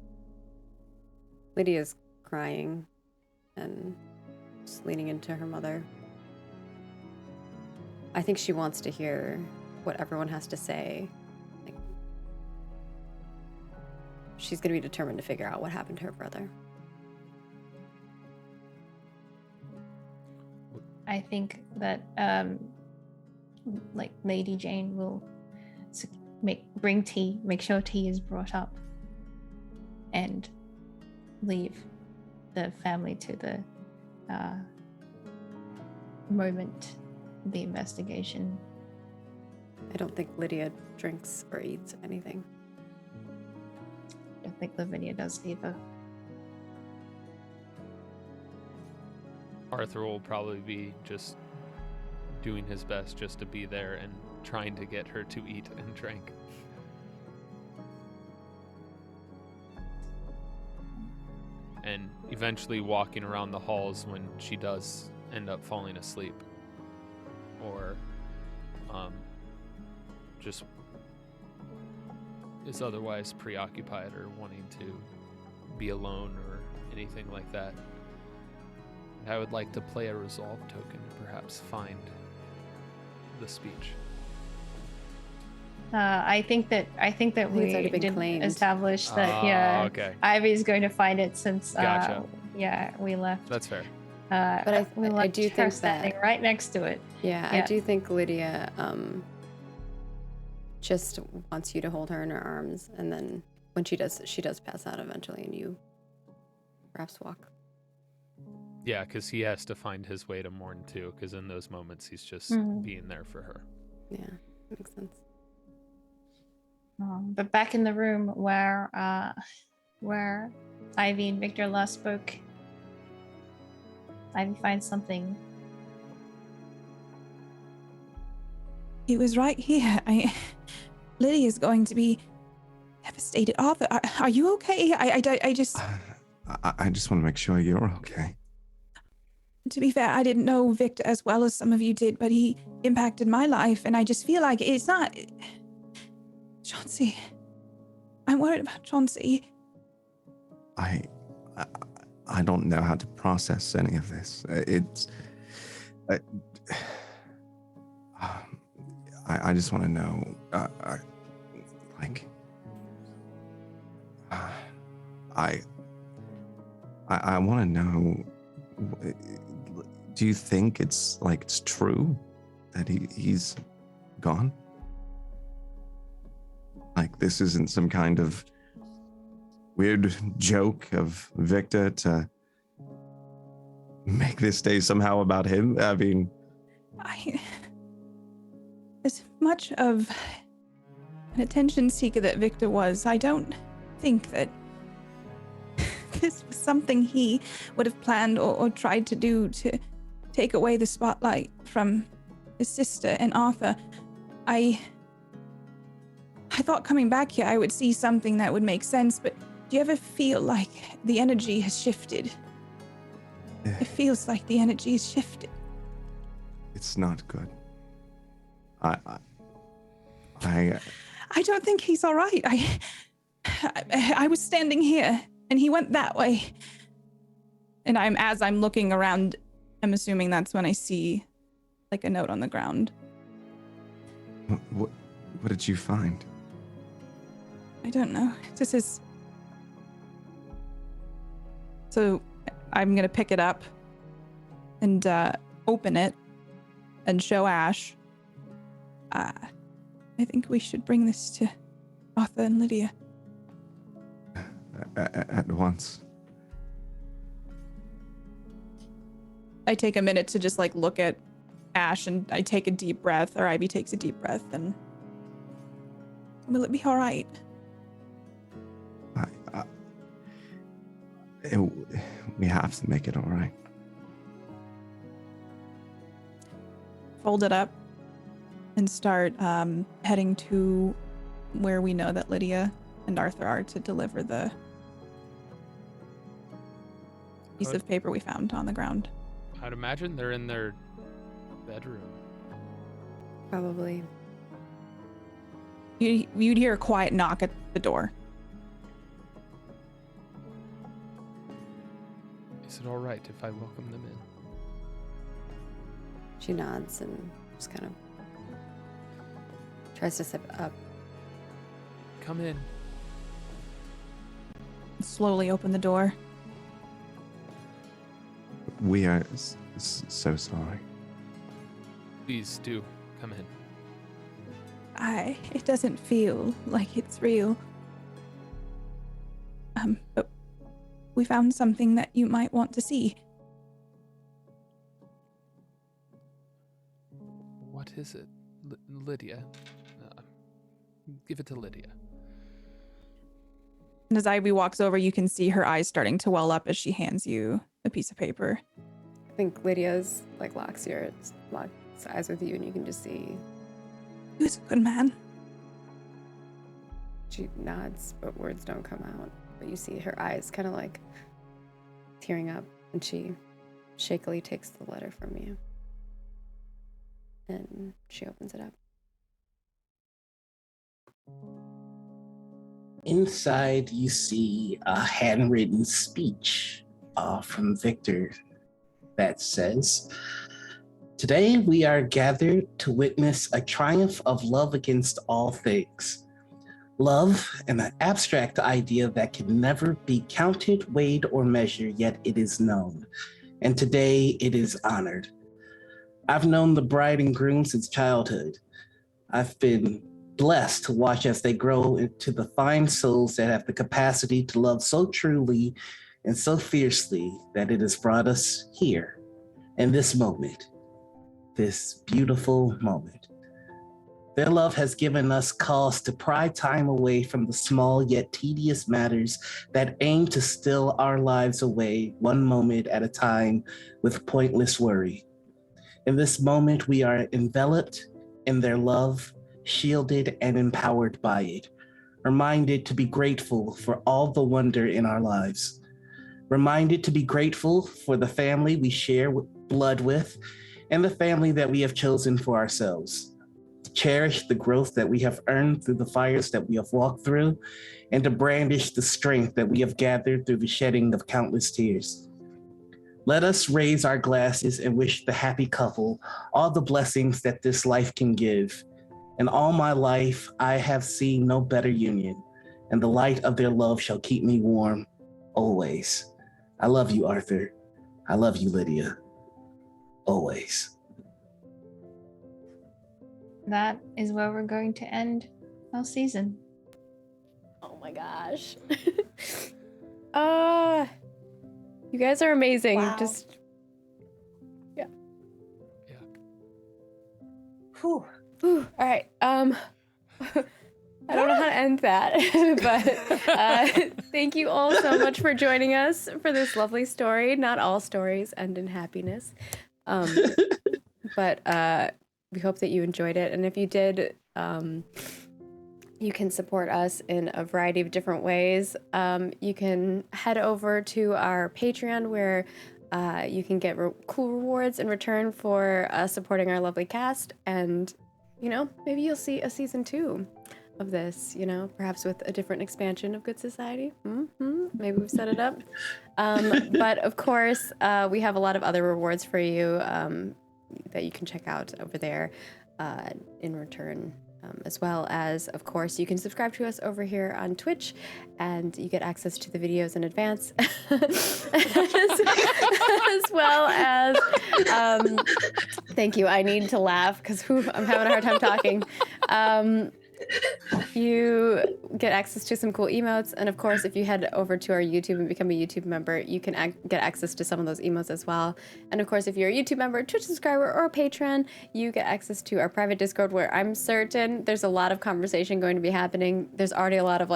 Lydia's crying and just leaning into her mother. I think she wants to hear what everyone has to say. Like, she's going to be determined to figure out what happened to her brother. I think that like Lady Jane will bring tea, make sure tea is brought up, and leave the family to the moment of the investigation. I don't think Lydia drinks or eats anything. I don't think Lavinia does either. Arthur will probably be just doing his best just to be there and trying to get her to eat and drink. And eventually walking around the halls when she does end up falling asleep. Or just is otherwise preoccupied or wanting to be alone or anything like that. I would like to play a resolve token to perhaps find the speech. I think that it's we already been did claimed. establish that Okay. Ivy's going to find it since Gotcha. we left. That's fair. But we I left do her think standing that right next to it. Yeah, I do think Lydia just wants you to hold her in her arms, and then when she does pass out eventually, and you perhaps walk. Yeah, because he has to find his way to Morn too, because in those moments he's just being there for her. Yeah, makes sense. But back in the room where Ivy and Victor last spoke, Ivy finds something. It was right here. Lydia's going to be devastated. Arthur, are you okay? I just just want to make sure you're okay. To be fair, I didn't know Victor as well as some of you did, but he impacted my life, and I just feel like it's not... Chauncey. I'm worried about Chauncey. I don't know how to process any of this. I just want to know, I want to know, do you think it's true that he's gone? Like, this isn't some kind of weird joke of Victor to make this day somehow about him? I mean... As much of an attention seeker that Victor was, I don't think that this was something he would have planned or tried to do to take away the spotlight from his sister and Arthur. I thought coming back here I would see something that would make sense, but do you ever feel like the energy has shifted? It feels like the energy has shifted. It's not good. I don't think he's all right. I was standing here and he went that way. And as I'm looking around, I'm assuming that's when I see like a note on the ground. What did you find? I don't know. This is So I'm going to pick it up and open it and show Ash. I think we should bring this to Arthur and Lydia. At once. I take a minute to just like look at Ash, and I take a deep breath, or Ivy takes a deep breath, and will it be all right? We have to make it all right. Fold it up and start heading to where we know that Lydia and Arthur are to deliver the piece of paper we found on the ground. I'd imagine they're in their bedroom. Probably. You'd hear a quiet knock at the door. Is it all right if I welcome them in? She nods and just kind of tries to step up. Come in. Slowly open the door. We are so sorry. Please do come in. It doesn't feel like it's real. But we found something that you might want to see. What is it? Lydia. Give it to Lydia. And as Ivy walks over, you can see her eyes starting to well up as she hands you a piece of paper. I think Lydia's like locks eyes with you, and you can just see. He was a good man. She nods, but words don't come out. But you see her eyes kind of like tearing up, and she shakily takes the letter from you. And she opens it up. Inside, you see a handwritten speech from Victor that says, "Today we are gathered to witness a triumph of love against all things. Love, an abstract idea that can never be counted, weighed, or measured, yet it is known. And today it is honored. I've known the bride and groom since childhood. I've been blessed to watch as they grow into the fine souls that have the capacity to love so truly and so fiercely that it has brought us here in this moment, this beautiful moment. Their love has given us cause to pry time away from the small yet tedious matters that aim to steal our lives away one moment at a time with pointless worry. In this moment, we are enveloped in their love, shielded and empowered by it, reminded to be grateful for all the wonder in our lives, reminded to be grateful for the family we share blood with and the family that we have chosen for ourselves, to cherish the growth that we have earned through the fires that we have walked through, and to brandish the strength that we have gathered through the shedding of countless tears. Let us raise our glasses and wish the happy couple all the blessings that this life can give. In all my life, I have seen no better union, and the light of their love shall keep me warm always. I love you, Arthur. I love you, Lydia. Always." That is where we're going to end our season. Oh my gosh. You guys are amazing. Wow. Just Whew. Whew, all right. I don't know how to end that, but thank you all so much for joining us for this lovely story. Not all stories end in happiness, but we hope that you enjoyed it. And if you did, you can support us in a variety of different ways. You can head over to our Patreon, where you can get cool rewards in return for supporting our lovely cast. And, you know, maybe you'll see a season 2 of this, you know, perhaps with a different expansion of Good Society. Maybe we've set it up. But of course, we have a lot of other rewards for you that you can check out over there in return As well as, of course, you can subscribe to us over here on Twitch, and you get access to the videos in advance, as well as, thank you, I need to laugh because I'm having a hard time talking. You get access to some cool emotes, and of course, if you head over to our YouTube and become a YouTube member, you can get access to some of those emotes as well. And of course, if you're a YouTube member, Twitch subscriber, or a patron, you get access to our private Discord, where I'm certain there's a lot of conversation going to be happening. There's already a lot of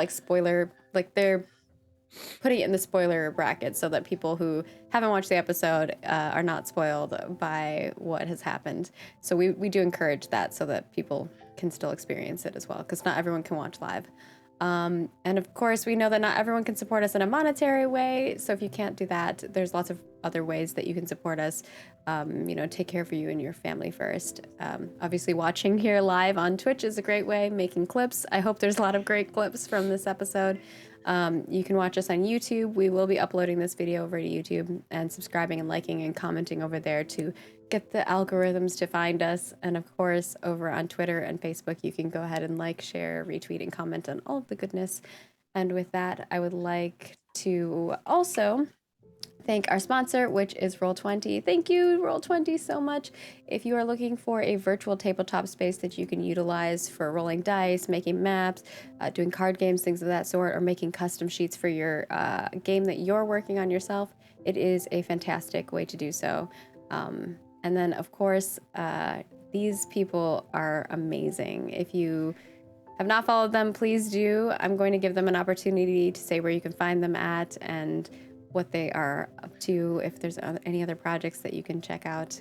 they're putting it in the spoiler bracket so that people who haven't watched the episode are not spoiled by what has happened. So we do encourage that so that people can still experience it as well, because not everyone can watch live. And of course, we know that not everyone can support us in a monetary way. So if you can't do that, there's lots of other ways that you can support us. Take care of you and your family first. Obviously, watching here live on Twitch is a great way, making clips. I hope there's a lot of great clips from this episode. You can watch us on YouTube. We will be uploading this video over to YouTube, and subscribing and liking and commenting over there to get the algorithms to find us. And of course, over on Twitter and Facebook, you can go ahead and like, share, retweet, and comment on all of the goodness. And with that, I would like to also thank our sponsor, which is Roll20. Thank you, Roll20, so much. If you are looking for a virtual tabletop space that you can utilize for rolling dice, making maps, doing card games, things of that sort, or making custom sheets for your game that you're working on yourself, it is a fantastic way to do so. And then, of course, these people are amazing. If you have not followed them, please do. I'm going to give them an opportunity to say where you can find them at and what they are up to, if there's any other projects that you can check out.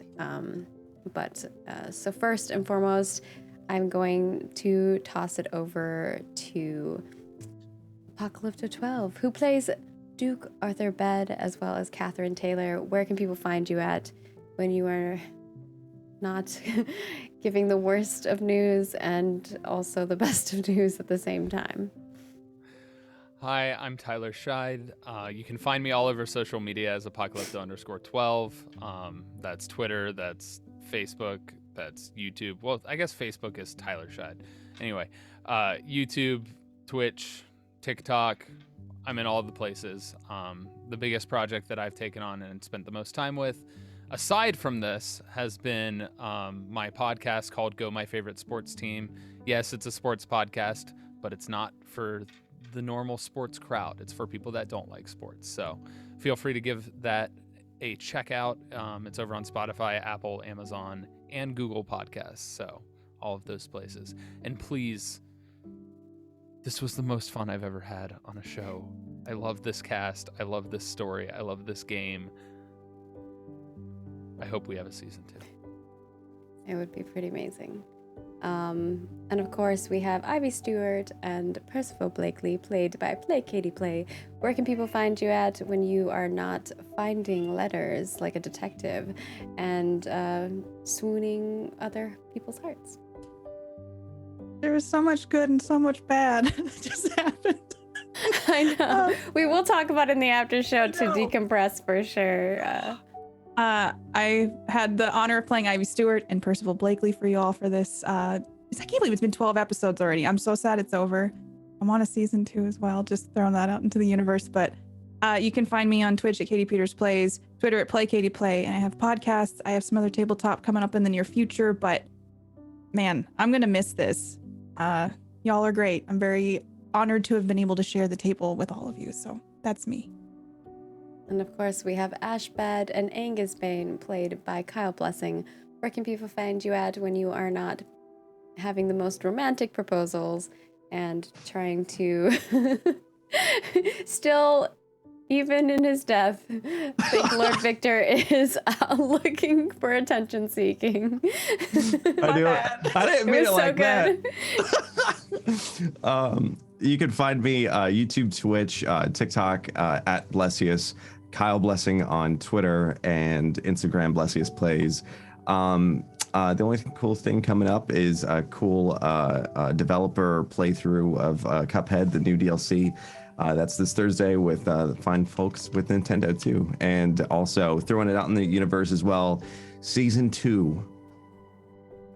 So first and foremost, I'm going to toss it over to Apocalypto 12, who plays Duke Arthur Bed, as well as Catherine Taylor. Where can people find you at when you are not giving the worst of news and also the best of news at the same time? Hi, I'm Tyler Scheid. You can find me all over social media as Apocalypto_12. That's Twitter, that's Facebook, that's YouTube. Well, I guess Facebook is Tyler Scheid. Anyway, YouTube, Twitch, TikTok, I'm in all the places. The biggest project that I've taken on and spent the most time with, aside from this, has been my podcast called Go My Favorite Sports Team. Yes, it's a sports podcast, but it's not for the normal sports crowd. It's for people that don't like sports. So feel free to give that a check out. It's over on Spotify, Apple, Amazon, and Google Podcasts. So all of those places. And please, this was the most fun I've ever had on a show. I love this cast. I love this story. I love this game. I hope we have a season 2. It would be pretty amazing. And of course, we have Ivy Stewart and Percival Blakely, played by Play Katie Play. Where can people find you at when you are not finding letters like a detective and swooning other people's hearts? There was so much good and so much bad that just happened. I know. We will talk about it in the after show to decompress for sure. I had the honor of playing Ivy Stewart and Percival Blakely for you all for this. I can't believe it's been 12 episodes already. I'm so sad it's over. I'm on a season 2 as well, just throwing that out into the universe. But you can find me on Twitch at Katie Peters Plays, Twitter at Play Katie Play, and I have podcasts. I have some other tabletop coming up in the near future, but man, I'm going to miss this. Y'all are great. I'm very honored to have been able to share the table with all of you. So that's me. And of course, we have Ashbad and Angus Bane, played by Kyle Blessing. Where can people find you at when you are not having the most romantic proposals and trying to still, even in his death, think Lord Victor is looking for attention seeking? I didn't mean it like that. You can find me YouTube, Twitch, TikTok at Blessius, Kyle Blessing on Twitter and Instagram, Blessius Plays. The only cool thing coming up is a cool developer playthrough of Cuphead, the new DLC. That's this Thursday with fine folks with Nintendo too. And also throwing it out in the universe as well. Season 2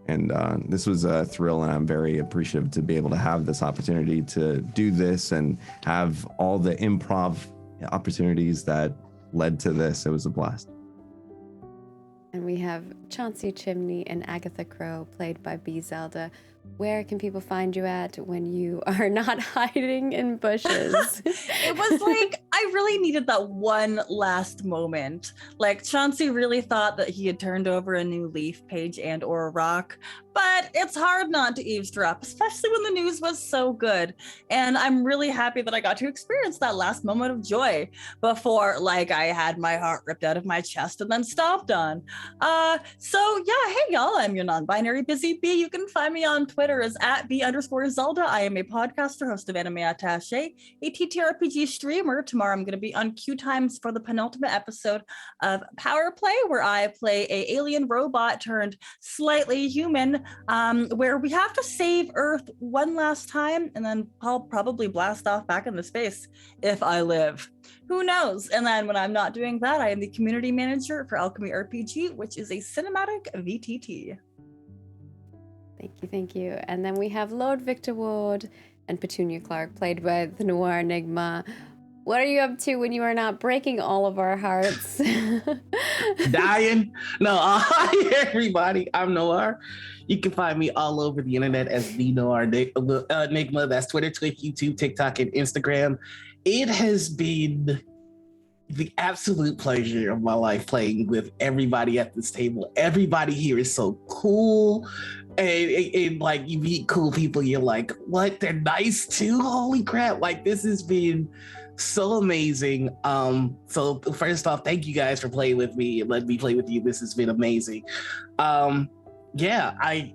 And this was a thrill, and I'm very appreciative to be able to have this opportunity to do this and have all the improv opportunities that led to this. It was a blast. And we have Chauncey Chimney and Agatha Crow, played by B. Zelda. Where can people find you at when you are not hiding in bushes? It was like, I really needed that one last moment. Like, Chauncey really thought that he had turned over a new leaf, page, and or a rock. But it's hard not to eavesdrop, especially when the news was so good. And I'm really happy that I got to experience that last moment of joy before, like, I had my heart ripped out of my chest and then stomped on. So yeah, hey y'all, I'm your non-binary busy bee. You can find me on Twitter as @B_Zelda. I am a podcaster, host of Anime Attaché, a TTRPG streamer. Tomorrow I'm going to be on Q Times for the penultimate episode of Power Play, where I play a alien robot turned slightly human, where we have to save Earth one last time, and then I'll probably blast off back into space if I live. Who knows? And then when I'm not doing that, I am the community manager for Alchemy RPG, which is a cinematic VTT. Thank you. And then we have Lord Victor Ward and Petunia Clark, played by the Noir Enigma. What are you up to when you are not breaking all of our hearts? Dying. No, hi everybody. I'm Noir. You can find me all over the internet as the Noir Enigma. That's Twitter, Twitch, YouTube, TikTok, and Instagram. It has been the absolute pleasure of my life playing with everybody at this table. Everybody here is so cool. And like, you meet cool people, you're like, what? They're nice too? Holy crap. Like, this has been so amazing. So first off, thank you guys for playing with me and letting me play with you. This has been amazing. Yeah, I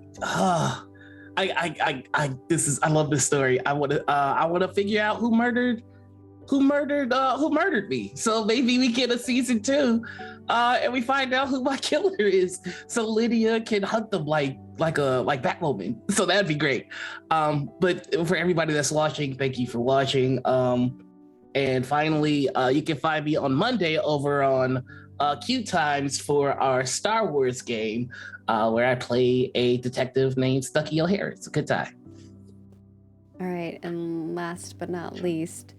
love this story. I want to figure out who murdered me. So maybe we get a season 2, and we find out who my killer is, so Lydia can hunt them like Batwoman. So that'd be great. But for everybody that's watching, thank you for watching. And finally, you can find me on Monday over on Q Times for our Star Wars game, where I play a detective named Stucky O'Hare. It's a good time. All right, and last but not least,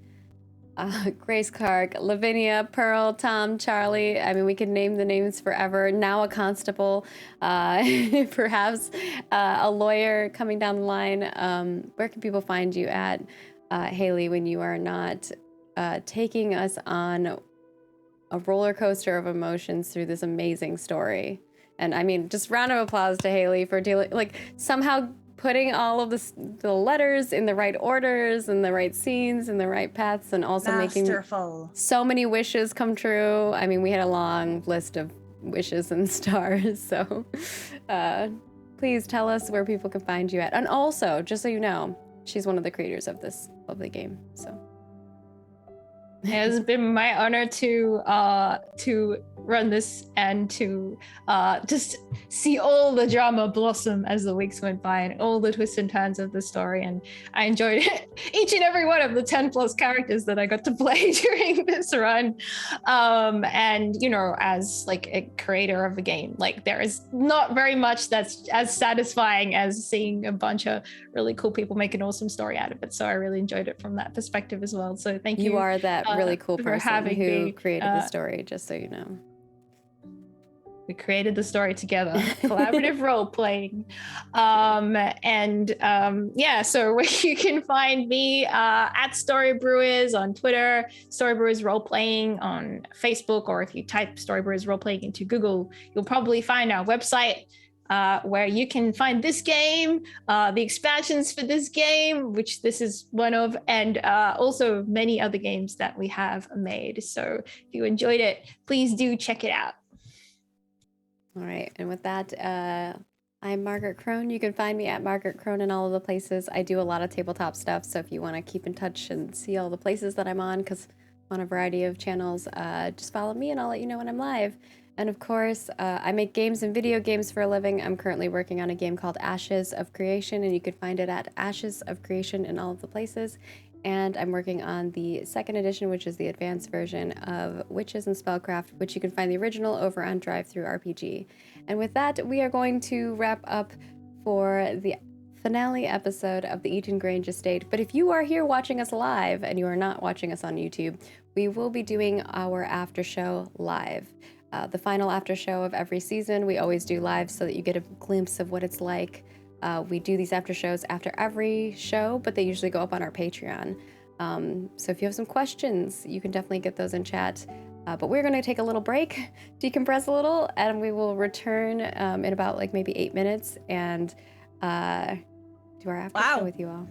Grace Clark, Lavinia, Pearl, Tom, Charlie. I mean, we could name the names forever. Now a constable, perhaps a lawyer coming down the line. Where can people find you at, Haley, when you are not taking us on a roller coaster of emotions through this amazing story? And I mean, just round of applause to Haley for somehow putting all of the letters in the right orders and the right scenes and the right paths, and also making so many wishes come true. I mean, we had a long list of wishes and stars. So please tell us where people can find you at. And also, just so you know, she's one of the creators of this lovely game. So it has been my honor to run this and to just see all the drama blossom as the weeks went by and all the twists and turns of the story. And I enjoyed each and every one of the 10 plus characters that I got to play during this run. And, you know, as like a creator of a game, like there is not very much that's as satisfying as seeing a bunch of really cool people make an awesome story out of it. So I really enjoyed it from that perspective as well. So thank you. You are that really cool person who created the story, just so you know. We created the story together, collaborative role playing. Yeah, so you can find me at Storybrewers on Twitter, Storybrewers Role Playing on Facebook, or if you type Storybrewers Role Playing into Google, you'll probably find our website, where you can find this game, the expansions for this game, which this is one of, and also many other games that we have made. So if you enjoyed it, please do check it out. All right, and with that, I'm Margaret Crone. You can find me at Margaret Crone in all of the places. I do a lot of tabletop stuff, so if you want to keep in touch and see all the places that I'm on, because I'm on a variety of channels, just follow me and I'll let you know when I'm live. And of course, I make games and video games for a living. I'm currently working on a game called Ashes of Creation, and you can find it at Ashes of Creation in all of the places. And I'm working on the second edition, which is the advanced version of Witches and Spellcraft, which you can find the original over on Drive-Thru RPG. And with that, we are going to wrap up for the finale episode of the Eaton Grange Estate. But if you are here watching us live and you are not watching us on YouTube, we will be doing our after show live. The final after show of every season, we always do live so that you get a glimpse of what it's like. We do these after shows after every show, but they usually go up on our Patreon. So if you have some questions, you can definitely get those in chat. But we're going to take a little break, decompress a little, and we will return in about like maybe 8 minutes and do our after show with you all.